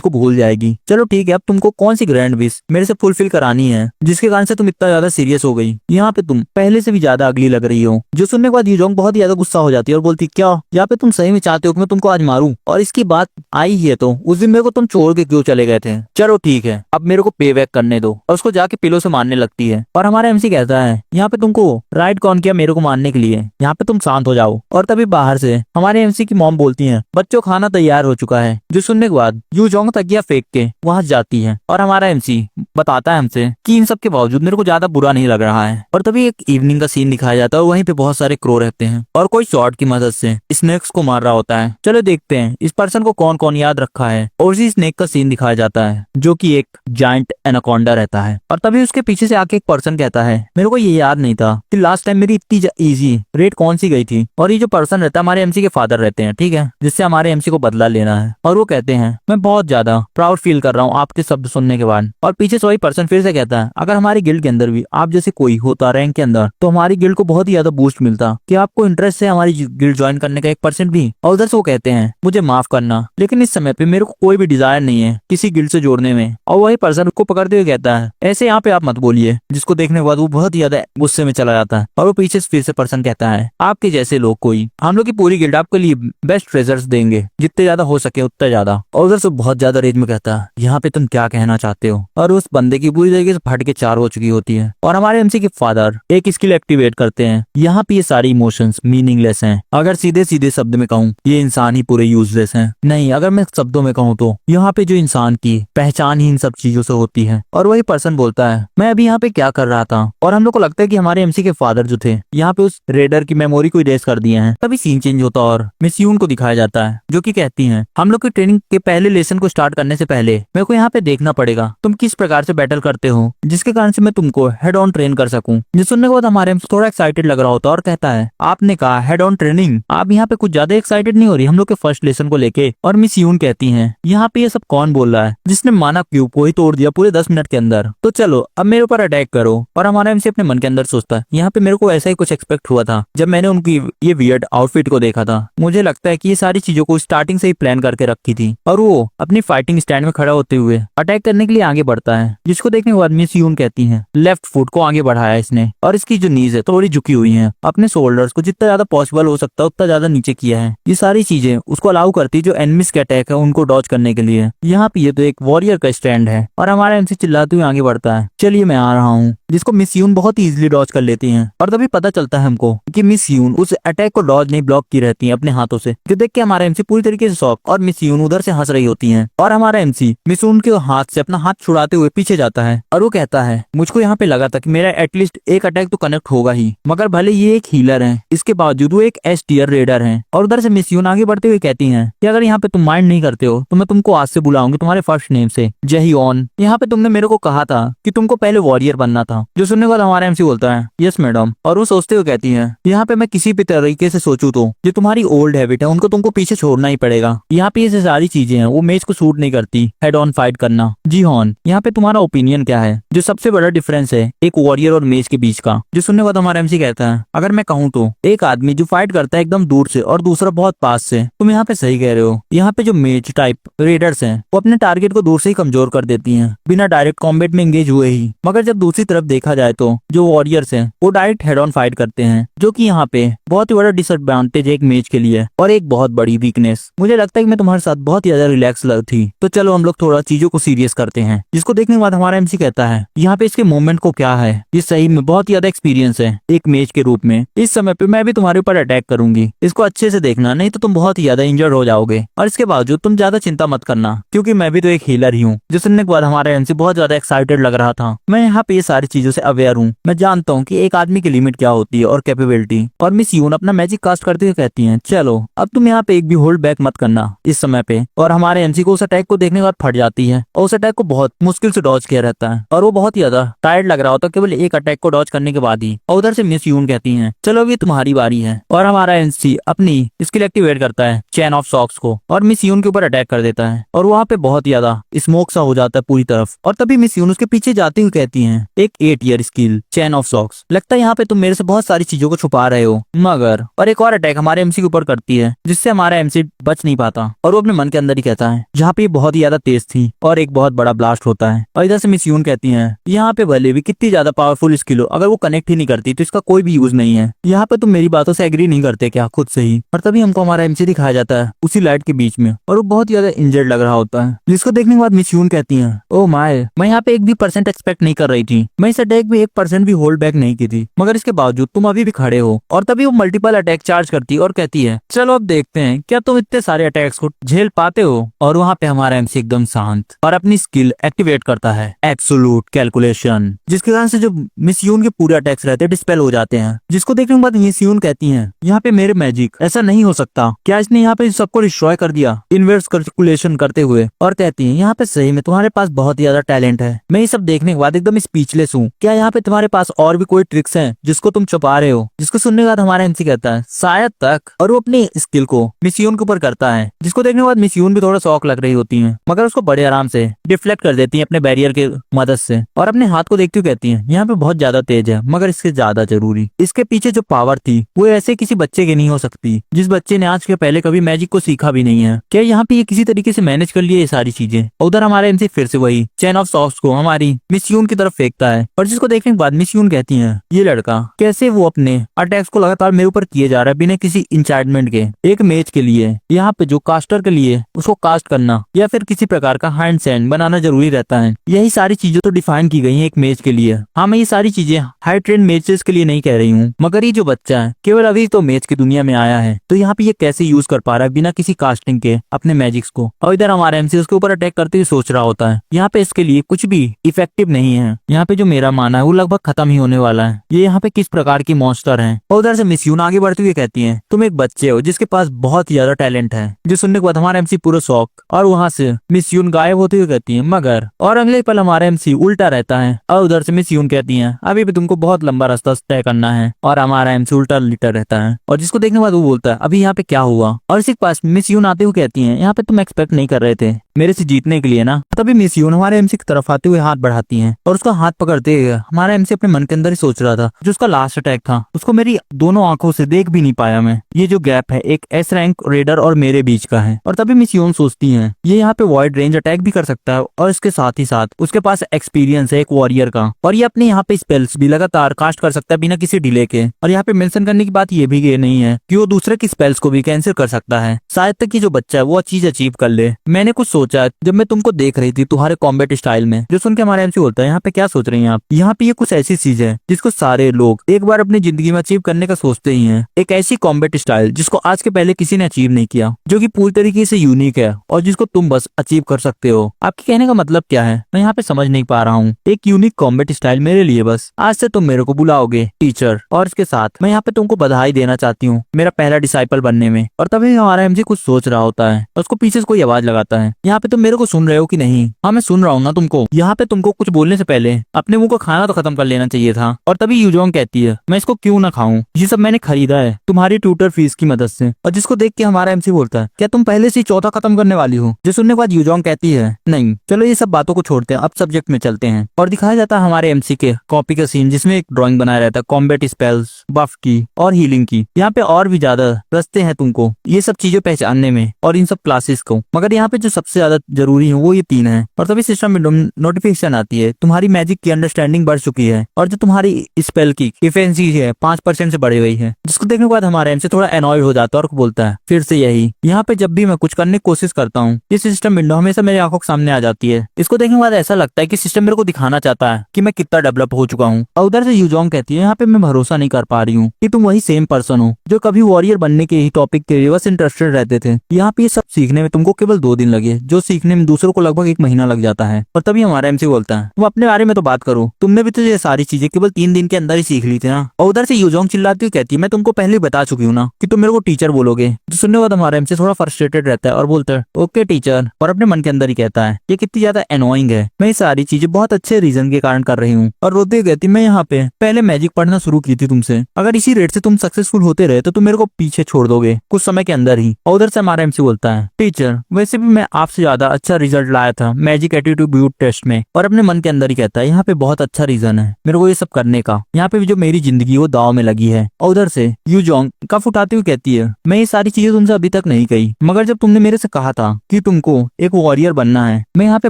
को भूल जाएगी। चलो ठीक है, अब तुमको कौन सी ग्रैंड विश मेरे से फुलफिल करानी है जिसके कारण से तुम इतना ज्यादा सीरियस हो गई? यहाँ पे तुम पहले से भी ज्यादा अगली लग रही हो। जो सुनने के बाद यूजोंग बहुत ही ज्यादा गुस्सा हो जाती है और बोलती, क्या यहाँ पे तुम सही में चाहते हो कि मैं तुमको आज मारूं? और इसकी बात आई ही है तो उस दिन मेरे को तुम छोड़ के क्यों चले गए थे? चलो ठीक है, अब मेरे को पे बैक करने दो। और उसको जाके पिलो से मारने लगती है। और हमारा एमसी कहता है, यहाँ पे तुमको राइट कौन किया मेरे को मारने के लिए? यहाँ पे तुम शांत हो जाओ। और तभी बाहर से हमारे एमसी की मॉम बोलती है, बच्चों खाना तैयार हो चुका है। जो सुनने के बाद यूजोंग तकिया फेंक के वहां जाती है। और हमारा एमसी बताता है हमसे कि इन सब के बावजूद मेरे को ज्यादा बुरा नहीं लग रहा है। और तभी एक इवनिंग का सीन दिखाया जाता है और वहीं पे बहुत सारे क्रो रहते हैं और कोई शॉर्ट की मदद से स्नेक्स को मार रहा होता है। चलो देखते हैं इस पर्सन को कौन कौन याद रखा है। और उसी स्नेक का सीन दिखाया जाता है जो कि एक जायंट एनाकोंडा रहता है। और तभी उसके पीछे से आके एक पर्सन कहता है, मेरे को ये याद नहीं था कि लास्ट टाइम मेरी इतनी इजी रेट कौन सी गई थी। और ये जो पर्सन रहता है हमारे एमसी के फादर रहते हैं, ठीक है, जिससे हमारे एमसी को बदला लेना है। और वो कहते हैं, मैं बहुत ज्यादा प्राउड फील कर रहा हूँ आपके शब्द सुनने के बाद। और पीछे से वही पर्सन फिर से कहता है, अगर हमारी गिल्ड के अंदर भी आप जैसे कोई होता रैंक के अंदर तो हमारी गिल्ड को बहुत ही ज्यादा बूस्ट मिलता। कि आपको इंटरेस्ट है हमारी गिल्ड ज्वाइन करने का 1% भी? और उधर से वो कहते हैं, मुझे माफ करना लेकिन इस समय पे मेरे को कोई भी डिजायर नहीं है किसी गिल्ड से जोड़ने में। और वही पर्सन उसको पकड़ते हुए कहता है, ऐसे यहाँ पे आप मत बोलिए। जिसको देखने के बाद वो बहुत ही ज्यादा गुस्से में चला जाता है। और वो पीछे से फिर से पर्सन कहता है, आपके जैसे लोग कोई, हम लोग की पूरी गिल्ड आपके लिए बेस्ट ट्रेजर्स देंगे, जितने ज्यादा हो सके उतना ज्यादा। और उधर से बहुत ज्यादा रेंज में कहता है, यहाँ पे तुम क्या कहना चाहते हो? और उस बंदे की पूरी तरीके से फट के 4 हो चुकी होती है। और हमारे एमसी के फादर एक स्किल एक्टिवेट करते हैं। यहाँ पे ये सारी इमोशंस मीनिंगलेस हैं। अगर सीधे सीधे शब्द में कहूँ, ये इंसान ही पूरे यूजलेस हैं। नहीं, अगर मैं शब्दों में कहूँ तो यहाँ पे जो इंसान की पहचान ही इन सब चीजों से होती है। और वही पर्सन बोलता है, मैं अभी यहाँ पे क्या कर रहा था? और हम लोग को लगता है कि हमारे एमसी के फादर जो थे यहाँ पे उस रेडर की मेमोरी को इरेज कर दिए हैं। तभी सीन चेंज होता और मिस यून को दिखाया जाता है, जो कि कहती हैं, हम लोग की ट्रेनिंग के पहले लेसन को स्टार्ट करने से पहले मेरे को यहाँ पे देखना पड़ेगा तुम किस प्रकार से बैटल करते हो, जिसके कारण से मैं तुमको हेड ऑन ट्रेन कर सकूं। ये सुनने के बाद हमारे एमसी थोड़ा एक्साइटेड लग रहा होता और कहता है, आपने कहा हेड ऑन ट्रेनिंग? आप यहाँ पे कुछ ज्यादा एक्साइटेड नहीं हो रही हम लोग के फर्स्ट लेसन को लेके? और मिस यून कहती हैं, यहाँ पे ये सब कौन बोल रहा है जिसने माना क्यूब को ही तोड़ दिया पूरे 10 मिनट के अंदर? तो चलो अब मेरे ऊपर अटैक करो। और हमारा एमसी अपने मन के अंदर सोचता है, यहाँ पे मेरे को ऐसा ही कुछ एक्सपेक्ट हुआ था जब मैंने उनकी ये वियर्ड आउटफिट को देखा था। मुझे लगता है कि ये सारी चीजों को स्टार्टिंग से ही प्लान करके रखी थी। और वो अपनी फाइटिंग स्टैंड में खड़ा होते हुए अटैक करने के लिए आगे बढ़ता है, जिसको देखने के बाद मिस यून कहती हैं, लेफ्ट फुट को आगे बढ़ाया इसने और इसकी जो नीज है थोड़ी झुकी हुई है, अपने शोल्डर्स को जितना ज्यादा पॉसिबल हो सकता है उतना ज्यादा नीचे किया है। ये सारी चीजें उसको अलाउ करती जो एनिमीज के अटैक है उनको डॉज करने के लिए। यहाँ पे ये तो एक वॉरियर का स्टैंड है। और हमारा एमसी चिल्लाते हुए आगे बढ़ता है, चलिए मैं आ रहा हूँ। जिसको मिस यून बहुत ही इजीली डॉज कर लेती हैं। और तभी पता चलता है हमको कि मिस यून उस अटैक को डॉज नहीं ब्लॉक की रहती है अपने हाथों से, जो देख के हमारा एमसी पूरी तरीके से शॉक और मिस यून उधर से हंस रही होती है। और हमारा एमसी मिस यून के हाथ से अपना हाथ छुड़ाते हुए पीछे जाता है और वो कहता है मुझको यहाँ पे लगा था कि मेरा एटलीस्ट एक अटैक तो कनेक्ट होगा ही, मगर भले ये एक हीलर है इसके बावजूद वो एक एस टियर रेडर है। और उधर से मिस यून आगे बढ़ते हुए कहती है कि अगर यहाँ पे तुम माइंड नहीं करते हो तो मैं तुमको आज से बुलाऊंगी तुम्हारे फर्स्ट नेम से, जही ऑन। यहाँ पे तुमने मेरे को कहा था कि तुमको पहले वॉरियर बनना था। जो सुनने के बाद हमारा एमसी बोलता है यस मैडम। और वो सोचते हुए कहती है यहाँ पे मैं किसी भी तरीके से सोचूं तो जो तुम्हारी ओल्ड हैबिट है उनको तुमको पीछे छोड़ना ही पड़ेगा। यहाँ पे ये सारी चीजें हैं वो मेज को सूट नहीं करती हेड ऑन फाइट करना। जी हॉन, यहाँ पे तुम्हारा ओपिनियन क्या है? जो सबसे बड़ा डिफरेंस है एक वॉरियर और मेज के बीच का। जो सुनने के बाद हमारा एमसी कहता है अगर मैं कहूँ तो एक आदमी जो फाइट करता है एकदम दूर से और दूसरा बहुत पास से। तुम यहाँ पे सही कह रहे हो। यहाँ पे जो मेज टाइप रेडर्स हैं वो अपने टारगेट को दूर से ही कमजोर कर देती हैं बिना डायरेक्ट कॉम्बैट में एंगेज हुए ही। मगर जब दूसरी तरफ देखा जाए तो जो वॉरियर्स हैं वो डायरेक्ट हेड ऑन फाइट करते हैं, जो कि यहाँ पे बहुत ही बड़ा डिसएडवांटेज है एक मेज के लिए और एक बहुत बड़ी वीकनेस। मुझे लगता है कि मैं तुम्हारे साथ बहुत ही ज्यादा रिलैक्स थी, तो चलो हम लोग थोड़ा चीजों को सीरियस करते हैं। जिसको देखने के बाद हमारा एमसी कहता है यहाँ पे इसके मूवमेंट को क्या है, ये सही में बहुत ज्यादा एक्सपीरियंस है एक मेज के रूप में। इस समय पे मैं भी तुम्हारे ऊपर अटैक करूंगी, इसको अच्छे से देखना नहीं तो तुम बहुत ही ज्यादा इंजर्ड हो जाओगे। और इसके बावजूद तुम ज्यादा चिंता मत करना क्योंकि मैं भी तो एक हीलर ही हूँ। जो सुनने के बाद हमारा एमसी बहुत ज्यादा एक्साइटेड लग रहा था। मैं यहाँ पे ये सारी चीजों से अवेयर हूँ, मैं जानता हूँ कि एक आदमी की लिमिट क्या होती है और कैपेबिलिटी। और मिस यून अपना मैजिक कास्ट करते हुए कहती है चलो अब तुम यहाँ पे एक भी होल्ड बैक मत करना इस समय पे। और हमारे एमसी को उस अटैक को देखने के बाद फट जाती है और उस अटैक को बहुत मुश्किल से डॉज किया रहता है और वो बहुत ही ज्यादा टायर्ड लग रहा होता है केवल एक अटैक को डॉज करने के बाद ही। और उधर से मिस यून कहती है चलो अभी तुम्हारी बारी है। और हमारा एमसी अपनी स्किल एक्टिवेट करता है चैन ऑफ सॉक्स को और मिस यून के ऊपर अटैक कर देता है और वहाँ पे बहुत ज्यादा स्मोक सा हो जाता है पूरी तरफ। और तभी मिस यून उसके पीछे जाती हुई कहती है एक 8 year skill chain of socks, लगता है यहाँ पे तुम मेरे से बहुत सारी चीजों को छुपा रहे हो। मगर और एक और अटैक हमारे एमसी के ऊपर करती है जिससे हमारा एमसी बच नहीं पाता और वो अपने मन के अंदर ही कहता है जहाँ पे बहुत ही ज्यादा तेज थी और एक बहुत बड़ा ब्लास्ट होता है। और इधर से मिस यून कहती है यहाँ पे भले भी कितनी ज्यादा पावरफुल स्किल हो अगर वो कनेक्ट ही नहीं करती तो इसका कोई भी यूज नहीं है। यहाँ पे तुम मेरी बातों से एग्री नहीं करते क्या खुद से ही? और तभी हमको हमारा एमसी दिखाया जाता है उसी लाइट के बीच में और वो बहुत ज्यादा इंजर्ड लग रहा होता है। जिसको देखने के बाद मिस यून कहती है ओ माय, मैं यहाँ पे एक भी % एक्सपेक्ट नहीं कर रही थी, मैं इस अटैक में 1% भी होल्ड बैक नहीं की थी, मगर इसके बावजूद तुम अभी भी खड़े हो। और तभी वो मल्टीपल अटैक चार्ज करती और कहती है चलो अब देखते हैं क्या तुम इतने सारे अटैक्स को झेल पाते हो। और वहाँ पे हमारा एमसी एकदम शांत और अपनी स्किल एक्टिवेट करता है एब्सोल्यूट कैलकुलेशन, जिसके कारण से जो मिस यून के पूरे अटैक्स रहते हैं डिस्पेल हो जाते हैं। जिसको देखने के बाद मिस यून कहती है यहाँ पे मेरे मैजिक ऐसा नहीं हो सकता, क्या इसने यहाँ पे सबको डिस्ट्रॉय कर दिया इनवर्स कैलकुलेशन करते हुए। और कहती है यहाँ पे सही में तुम्हारे पास बहुत ज्यादा टैलेंट है। मैं ये सब देखने के बाद एकदम स्पीचलेस हूँ, क्या यहाँ पे तुम्हारे पास और भी कोई ट्रिक्स हैं जिसको तुम छुपा रहे हो? जिसको सुनने के बाद हमारा एमसी कहता है शायद तक, और वो अपनी स्किल को मिस यून के ऊपर करता है। जिसको देखने के बाद मिस यून भी थोड़ा शौक लग रही होती है मगर उसको बड़े आराम से डिफ्लेक्ट कर देती है अपने बैरियर के मदद से और अपने हाथ को देखती हुई कहती है यहाँ पे बहुत ज्यादा तेज है मगर इससे ज्यादा जरूरी, इसके पीछे जो पावर थी वो ऐसे किसी बच्चे की नहीं हो सकती जिस बच्चे ने आज के पहले कभी मैजिक को सीखा भी नहीं है। क्या यहाँ पे ये किसी तरीके से मैनेज कर लिए ये सारी चीजें? उधर हमारे एमसी फिर से वही चैन ऑफ सॉक्स को हमारी मिस यून की तरफ फेंकता है और जिसको देखने के बाद मिस यून कहती है ये लड़का कैसे वो अपने अटैक्स को लगातार मेरे ऊपर किए जा रहा है बिना किसी इंचार्टमेंट के। एक मैच के लिए यहाँ पे जो कास्टर के लिए उसको कास्ट करना या फिर किसी प्रकार का हैंड सैंड बनाना जरूरी रहता है। यही सारी चीजें तो डिफाइन की गई है एक मैच के लिए। हाँ, मैं ये सारी चीजें हाई ट्रेंड मैचेस के लिए नहीं कह रही हूँ, मगर ये जो बच्चा है केवल अभी तो मैच की दुनिया में आया है तो यहाँ पे ये कैसे यूज कर पा रहा है बिना किसी कास्टिंग के अपने मैजिक्स को। और इधर हमारा एमसी उसके ऊपर अटैक करते हुए सोच रहा होता है यहाँ पे इसके लिए कुछ भी इफेक्टिव नहीं है। यहाँ पे जो मेरा माना है वो लगभग खत्म ही होने वाला है, ये यहाँ पे किस प्रकार की मॉन्स्टर है। और उधर से मिस यून आगे बढ़ती हुई कहती है तुम एक बच्चे हो जिसके पास बहुत ज्यादा टैलेंट है। जो सुनने के बाद हमारा एमसी पूरा शौक और वहाँ से मिस यून गायब होती हुई कहती है मगर, और अगले पल हमारा एमसी उल्टा रहता है और उधर से मिस यून कहती है अभी भी तुमको बहुत लंबा रास्ता तय करना है। और हमारा एमसी उल्टा लिटा रहता है और जिसको देखने के बाद वो बोलता है अभी यहाँ पे क्या हुआ। और इसके पास मिस यून आते हुए कहती है यहाँ पे तुम एक्सपेक्ट नहीं कर रहे थे मेरे से जीतने के लिए ना। तभी मिस यून हमारे एमसी की तरफ आते हुए हाथ बढ़ाती हैं और उसका हाथ पकड़ते हुए हमारा एमसी अपने मन के अंदर ही सोच रहा था जो उसका लास्ट अटैक था उसको मेरी दोनों आंखों से देख भी नहीं पाया मैं। ये जो गैप है एक एस रैंक रेडर और मेरे बीच का है। और तभी मिस यून सोचती है ये यहाँ पे वॉइड रेंज अटैक भी कर सकता है और इसके साथ ही साथ उसके पास एक्सपीरियंस है एक वॉरियर का और ये अपने यहाँ पे स्पेल्स भी लगातार कास्ट कर सकता है बिना किसी डिले के। और यहाँ पे मेंशन करने की बात ये भी ये नहीं है कि वो दूसरे की स्पेल्स को भी कैंसिल कर सकता है। शायद तक कि जो बच्चा है वो चीज अचीव कर ले। मैंने कुछ सोचा जब मैं तुमको देख रही थी तुम्हारे कॉम्बैट स्टाइल में। जो सुन के हमारा एमसी बोलता है यहाँ पे क्या सोच रही हैं आप, यहाँ पे ये कुछ ऐसी चीज है जिसको सारे लोग एक बार अपनी जिंदगी में अचीव करने का सोचते ही हैं। एक ऐसी कॉम्बैट स्टाइल जिसको आज के पहले किसी ने अचीव नहीं किया, जो कि पूरी तरीके से यूनिक है और जिसको तुम बस अचीव कर सकते हो। आपके कहने का मतलब क्या है, मैं यहाँ पे समझ नहीं पा रहा हूँ। एक यूनिक कॉम्बैट स्टाइल मेरे लिए बस आज से तुम मेरे को बुलाओगे टीचर, और इसके साथ मैं यहाँ पे तुमको बधाई देना चाहती हूँ मेरा पहला डिसाइपल बनने में। और तभी हमारा एमजी कुछ सोच रहा होता है और उसको पीछे से कोई आवाज लगाता है, यहाँ पे तुम मेरे को सुन रहे हो कि नहीं। हाँ मैं सुन रहा हूँ ना तुमको। यहाँ पे तुमको कुछ बोलने से पहले अपने मुंह को खाना तो खत्म कर लेना चाहिए था। और तभी यूजोंग कहती है मैं इसको क्यों ना खाऊं, ये सब मैंने खरीदा है तुम्हारी ट्यूटर फीस की मदद से। और जिसको देख के हमारा एमसी बोलता है क्या तुम पहले से ही चौथा खत्म करने वाली हो। जो सुनने के बाद यूजोंग कहती है नहीं चलो ये सब बातों को छोड़ते हैं, अब सब्जेक्ट में चलते हैं। और दिखाया जाता है हमारे एमसी के कॉपी का सीन जिसमें एक ड्राइंग बनाया रहता है कॉम्बैट स्पेल्स, बफ की और हीलिंग की। यहाँ पे और भी ज्यादा रास्ते हैं तुमको ये सब चीजें पहचानने में और इन सब क्लासेस को, मगर यहाँ पे जो सबसे ज्यादा जरूरी है वो ये 3 है। और तभी सिस्टम में नोटिफिकेशन आती है तुम्हारी मैजिक की अंडरस्टैंडिंग बढ़ चुकी है और जो तुम्हारी स्पेल की इफेंसी है 5% से बढ़ी गई है। जिसको देखने के बाद हमारे एमसी थोड़ा एनॉयड हो जाता है और बोलता है फिर से यही। यहाँ पे जब भी मैं कुछ करने की कोशिश करता हूँ ये सिस्टम विंडो हमेशा मेरी आंखों के सामने आ जाती है। इसको देखने के बाद ऐसा लगता है कि सिस्टम मेरे को दिखाना चाहता है कि मैं कितना डेवलप हो चुका हूँ। और उधर से यूजोंग कहती है यहाँ पे मैं भरोसा नहीं कर पा रही हूँ कि तुम वही सेम पर्सन हो जो कभी वॉरियर बनने के ही टॉपिक के लिए बस इंटरेस्टेड रहते थे। यहाँ पे ये सब सीखने में तुमको केवल 2 दिन लगे, जो सीखने में दूसरों को लगभग 1 महीना लग जाता है। और तभी हमारा एमसी बोलता है तुम अपने बारे में तो बात करो, तुमने भी तो ये सारी चीजें केवल 3 दिन के अंदर ही सीख ली थी ना। और उधर से यूजोंग चिल्लाती हुई कहती है मैं तुमको पहले बता चुकी हूँ ना कि तुम मेरे को टीचर बोलोगे। जो सुनने के बाद हमारा एमसी थोड़ा फ्रस्ट्रेटेड रहता है और बोलता है ओके टीचर, और अपने मन के अंदर ही कहता है ये कितनी ज्यादा एनोइंग है, मैं ये सारी चीजें बहुत अच्छे रीजन के कारण कर रही हूँ। और रोते हुए कहती मैं यहाँ पे पहले मैजिक पढ़ना शुरू की थी तुमसे, अगर इसी रेट से तुम सक्सेसफुल होते रहे तो तुम मेरे को पीछे छोड़ दोगे कुछ समय के अंदर ही। और उधर से हमारा एमसी बोलता है टीचर वैसे भी मैं आपसे ज्यादा अच्छा रिजल्ट लाया था मैजिक एटीट्यूड टेस्ट में। और अपने मन के अंदर ही कहता है यहाँ पे बहुत अच्छा रीजन है मेरे को ये सब करने का, यहाँ पे जो मेरी जिंदगी वो दाव में लगी है। और उधर से यूजोंग कफ उठाते हुए कहती है मैं ये सारी चीजें तुमसे अभी तक नहीं कही, मगर जब तुमने मेरे से कहा था कि तुमको एक वॉरियर बनना है, मैं यहाँ पे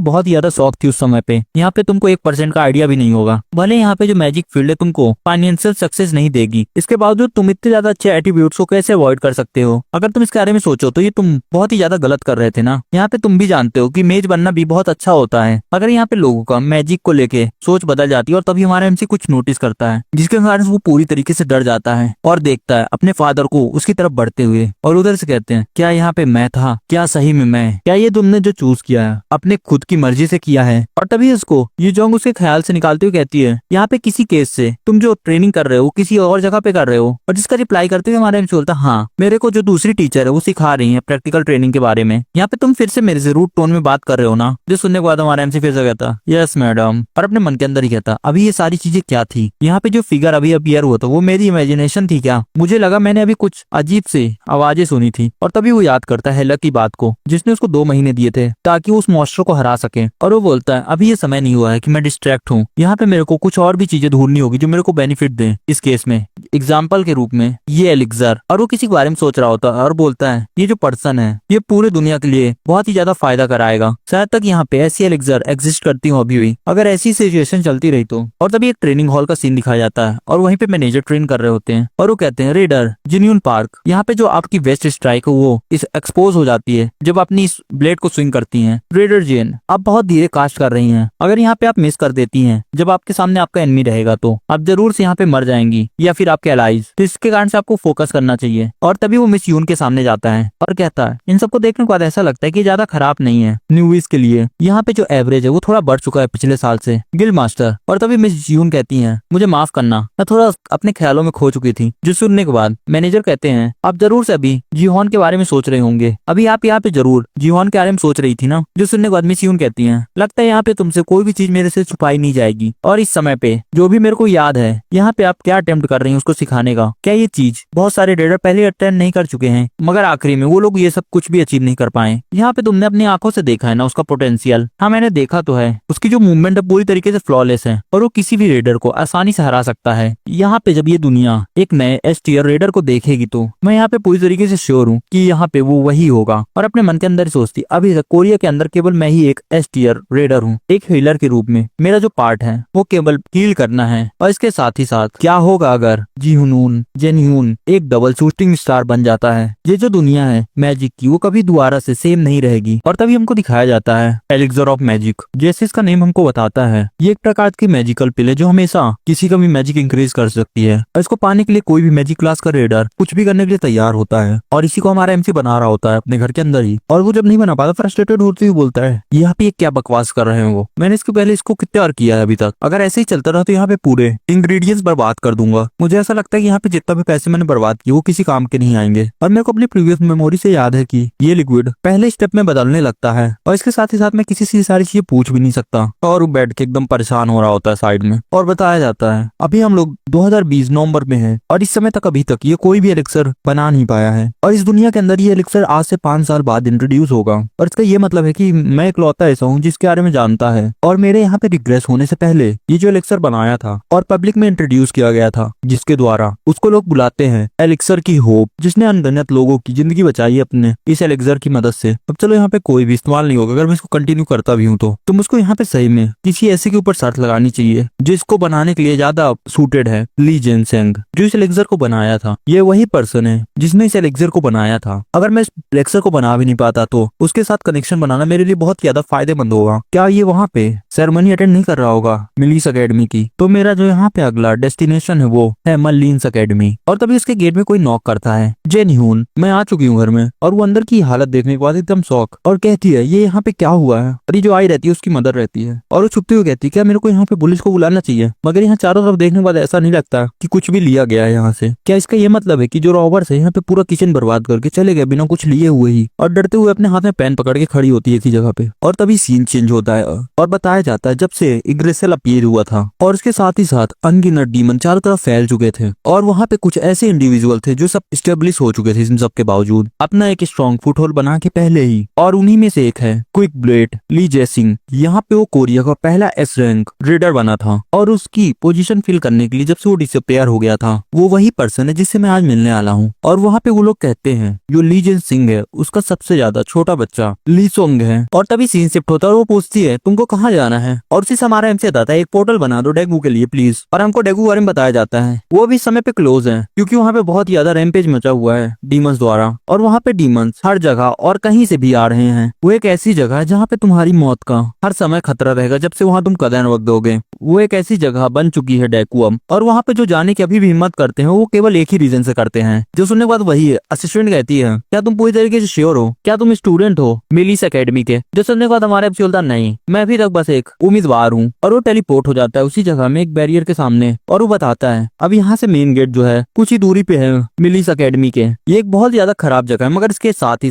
बहुत ज्यादा शौक थी उस समय पे। यहाँ पे तुमको 1% का आइडिया भी नहीं होगा, भले यहाँ पे जो मैजिक फील्ड है तुमको फाइनेंशियल सक्सेस नहीं देगी, इसके बावजूद तुम इतने ज्यादा अच्छे एट्रीब्यूट्स को कैसे अवॉइड कर सकते हो। अगर तुम इसके बारे में सोचो तो ये तुम बहुत ही ज्यादा गलत कर रहे थे ना। यहाँ पे तुम भी जानते हो कि मेज बनना भी बहुत अच्छा होता है। अगर यहाँ पे लोगों का मैजिक को लेके सोच बदल जाती है। और तभी हमारा एमसी कुछ नोटिस करता है जिसके कारण वो पूरी तरीके से डर जाता है और देखता है अपने फादर को उसकी तरफ बढ़ते हुए। और उधर से कहते हैं क्या यहाँ पे मैं था, क्या सही में मैं, क्या ये तुमने जो चूज किया है अपने खुद की मर्जी से किया है। और तभी उसको यूजोंग उसके ख्याल से निकालते हुए कहती है यहाँ पे किसी केस से तुम जो ट्रेनिंग कर रहे हो किसी और जगह पे कर रहे हो। और जिसका रिप्लाई करते हुए हमारा एमसी बोलता हाँ मेरे को जो दूसरी टीचर है वो सिखा रही है प्रैक्टिकल ट्रेनिंग के बारे में। यहाँ पे तुम फिर से मेरे से रूट टोन में बात कर रहे हो ना। जो सुनने के बाद हमारा एमसी फिर से कहता यस मैडम, और अपने मन के अंदर ही कहता अभी ये सारी चीजें क्या थी, यहाँ पे जो फिगर अभी अपीयर हुआ था वो मेरी इमेजिनेशन थी क्या, मुझे लगा मैंने अभी कुछ अजीब से आवाजें सुनी थी। और तभी वो याद करता है हेला की बात को जिसने उसको 2 महीने दिए थे ताकि वो उस मॉन्स्टर को हरा सके। और वो बोलता है अभी ये समय नहीं हुआ है कि मैं डिस्ट्रैक्ट हूँ, यहाँ पे मेरे को कुछ और भी चीजें ढूंढनी होगी जो मेरे को बेनिफिट दे। इस केस में एग्जाम्पल के रूप में ये एलिक्सर। और वो किसी के बारे में सोच रहा होता है और बोलता है ये जो पर्सन है ये पूरे दुनिया के लिए बहुत ही ज्यादा फायदा कराएगा, शायद तक यहाँ पे ऐसी एलिक्सर एग्जिस्ट करती हो अभी भी, अगर ऐसी सिचुएशन चलती रही तो। और तभी एक ट्रेनिंग हॉल का सीन दिखाया जाता है और वहीं पे मैनेजर ट्रेन कर रहे होते हैं और वो कहते हैं रेडर जिन्यून पार्क, यहाँ पे जो आपकी वेस्ट स्ट्राइक है वो इस एक्सपोज हो जाती है जब अपनी इस ब्लेड को स्विंग करती हैं। रेडर जेन आप बहुत धीरे कास्ट कर रही हैं, अगर यहाँ पे आप मिस कर देती हैं जब आपके सामने आपका एनिमी रहेगा तो आप जरूर से यहाँ पे मर जाएंगी या फिर आपके एलाइज, तो इसके कारण से आपको फोकस करना चाहिए। और तभी वो मिस यून के सामने जाता है और कहता है इन सबको देखने के बाद ऐसा लगता है कि ज्यादा खराब नहीं है न्यूवीज के लिए, यहाँ पे जो एवरेज है वो थोड़ा बढ़ चुका है पिछले साल से गिल्ड मास्टर। और तभी मिस यून कहती है मुझे माफ करना, मैं थोड़ा अपने ख्यालों में खो चुकी थी। जो सुनने के बाद मैनेजर कहते हैं आप जरूर से अभी जीहोन के बारे में सोच रहे होंगे, अभी आप यहाँ पे जरूर जीहोन के बारे में सोच रही थी ना। जो सुनने के बाद मिस यून कहती है लगता है यहाँ पे तुमसे कोई भी चीज मेरे से छुपाई नहीं जाएगी, और इस समय पे जो भी मेरे को याद है यहाँ पे आप क्या अटेम्प्ट कर रही हैं उसको सिखाने का, क्या ये चीज बहुत सारे रेडर पहले अटेम्प्ट नहीं कर चुके हैं मगर आखिरी में वो लोग ये सब कुछ भी अचीव नहीं कर पाए। यहाँ पे तुमने अपनी आंखों से देखा है ना उसका पोटेंशियल। हाँ मैंने देखा तो है, उसकी जो मूवमेंट है पूरी तरीके से फ्लॉलेस है और वो किसी भी रेडर को आसानी से हरा सकता है। यहाँ पे जब ये दुनिया एक नए एस टियर रेडर को देखेगी तो मैं यहाँ पे पूरी तरीके से श्योर हूँ कि यहाँ पे वो वही होगा। और अपने मन के अंदर सोचती अभी तक कोरिया के अंदर केवल मैं ही एक एस टियर रेडर हूँ, एक हीलर के रूप में मेरा जो पार्ट है वो केवल हील करना है। और इसके साथ ही साथ क्या होगा अगर जीहुनून जेनह्यून एक डबल शूटिंग स्टार बन जाता है। ये जो दुनिया है मैजिक की वो कभी दोबारा से सेम नहीं रहेगी। और तभी हमको दिखाया जाता है एलिक्सर ऑफ मैजिक। जैसे इसका नेम हमको बताता है, ये एक प्रकार की मैजिकल पिल है जो हमेशा किसी का भी मैजिक इंक्रीज कर सकती है। और इसको पाने के लिए कोई भी मैजिक क्लास का रेडर कुछ भी करने के लिए तैयार होता है, और इसी को हमारा एमसी बना रहा होता है अपने घर के अंदर ही। और वो जब नहीं बना पाता फ्रस्ट्रेटेड होते हुए बोलता है यहाँ पे क्या बकवास कर रहे हैं वो, मैंने इसके पहले इसको कितने बार किया है अभी तक, अगर ऐसे ही चलता रहा तो यहाँ पे पूरे इंग्रेडिएंट्स बर्बाद कर दूंगा। मुझे ऐसा लगता है कि यहाँ पे जितना भी पैसे मैंने बर्बाद किए वो किसी काम के नहीं आएंगे। और मेरे को अपनी प्रीवियस मेमोरी से याद है कि ये लिक्विड पहले स्टेप में बदलने लगता है, और इसके साथ ही साथ मैं किसी से सारी चीजें पूछ भी नहीं सकता। और वो बैठ के एकदम परेशान हो रहा होता है साइड में, और बताया जाता है अभी हम लोग 2020 नवंबर में हैं, और इस समय तक अभी तक ये कोई भी एलिक्सर बना नहीं पाया है। और इस दुनिया के अंदर ये एलिक्सर आज से 5 साल बाद इंट्रोड्यूस होगा। और इसका ये मतलब है कि मैं इकलौता ऐसा हूँ जिसके बारे में जानता है, और मेरे यहाँ पे रिग्रेस होने से पहले ये जो एलिक्सर बनाया था और पब्लिक में इंट्रोड्यूस किया गया था, जिसके द्वारा उसको लोग बुलाते हैं एलिक्सर की होप, जिसने अनगिनत लोगों की जिंदगी बचाई है अपने इस एलिक्सर की मदद से। अब चलो यहाँ पे कोई भी इस्तेमाल नहीं होगा, अगर मैं इसको कंटिन्यू करता भी हूँ तो मुझको यहाँ पे सही में किसी ऐसे के ऊपर शर्त लगानी चाहिए जो इसको बनाने के लिए ज्यादा सूटेड है। ली जेनसेंग जो इस एलिक्सर को बनाया था, ये वही पर्सन है जिसने इस एलिक्सर को बनाया था। अगर मैं इस एलिक्सर को बना भी नहीं पाता तो उसके साथ कनेक्शन बनाना मेरे लिए बहुत ज्यादा फायदेमंद होगा। क्या ये वहाँ पे सेरेमनी अटेंड नहीं कर रहा होगा मिलीस अकेडमी की? तो मेरा जो यहाँ पे अगला डेस्टिनेशन है वो है मलीन्स अकेडमी। और तभी उसके गेट में कोई नॉक करता है। जेन ह्यून, मैं आ चुकी हूँ घर में। और वो अंदर की हालत देखने के बाद एकदम शौक और कहती है ये यहाँ पे क्या हुआ है। और ये जो आई रहती है उसकी मदर रहती है, और वो छुपते हुए कहती है क्या मेरे को यहाँ पे पुलिस को बुलाना चाहिए? मगर यहाँ चारों तरफ देखने के बाद ऐसा नहीं लगता कि कुछ भी लिया गया है यहाँ से। क्या इसका ये मतलब है कि जो रॉबर्स है यहाँ पे पूरा किचन बर्बाद करके चले गए बिना कुछ लिए हुए ही? और डरते हुए अपने हाथ में पेन पकड़ के खड़ी होती है इसी जगह पे। और तभी सीन चेंज होता है और बताया जाता है जब से इग्रेसेल अपीयर हुआ था, और उसके साथ ही साथ अनगिनत डीमन चारों तरफ फैल चुके थे। और वहाँ पे कुछ ऐसे इंडिविजुअल थे जो सब स्टेब्लिश हो चुके थे इन सब के बावजूद अपना एक स्ट्रॉन्ग फुटहोल्ड बना के पहले ही। और उन्हीं में से एक है क्विक ब्लेड ली जेसिंग। यहाँ पे वो कोरिया का पहला एस रैंक रेडर बना था, और उसकी पोजीशन फिल करने के लिए जब से वो डिसअपेयर हो गया था वो वही पर्सन है जिससे मैं आज मिलने वाला हूँ। और वहाँ पे वो लोग कहते हैं जो ली जेन सिंह है उसका सबसे ज्यादा छोटा बच्चा ली सोंग है। और तभी सीन शिफ्ट होता है और वो पूछती है तुमको कहाँ जाना है? और उसी से हमारा एमसी बताता है एक पोर्टल बना दो डेगू के लिए प्लीज। और हमको डेगू बारे में बताया जाता है वो भी समय पे क्लोज है क्योंकि वहाँ पे बहुत ज्यादा रैम्पेज मचा हुआ है डीमंस द्वारा। और वहाँ पे डीमंस हर जगह और कहीं से भी आ रहे हैं। वो एक ऐसी जगह है जहाँ पे तुम्हारी मौत का हर समय खतरा रहेगा जब से वहाँ तुम कदम वक्त दोगे। वो एक ऐसी जगह बन चुकी है डेकुअम। और वहाँ पे जो जाने की अभी भी हिम्मत करते हैं वो केवल एक ही रीजन से करते हैं, जो सुनने के बाद वही है। असिस्टेंट कहती है क्या तुम पूरी तरीके से श्योर हो? क्या तुम स्टूडेंट हो मिलीस एकेडमी के? जो सुनने के बाद हमारे एमसी बोलता नहीं, मैं अभी तक बस एक उम्मीदवार हूँ। और वो टेलीपोर्ट हो जाता है उसी जगह में एक बैरियर के सामने, और वो बताता है अब यहाँ से मेन गेट जो है कुछ ही दूरी पे है मिलीस एकेडमी के। ये एक बहुत ज्यादा खराब जगह है मगर इसके साथ ही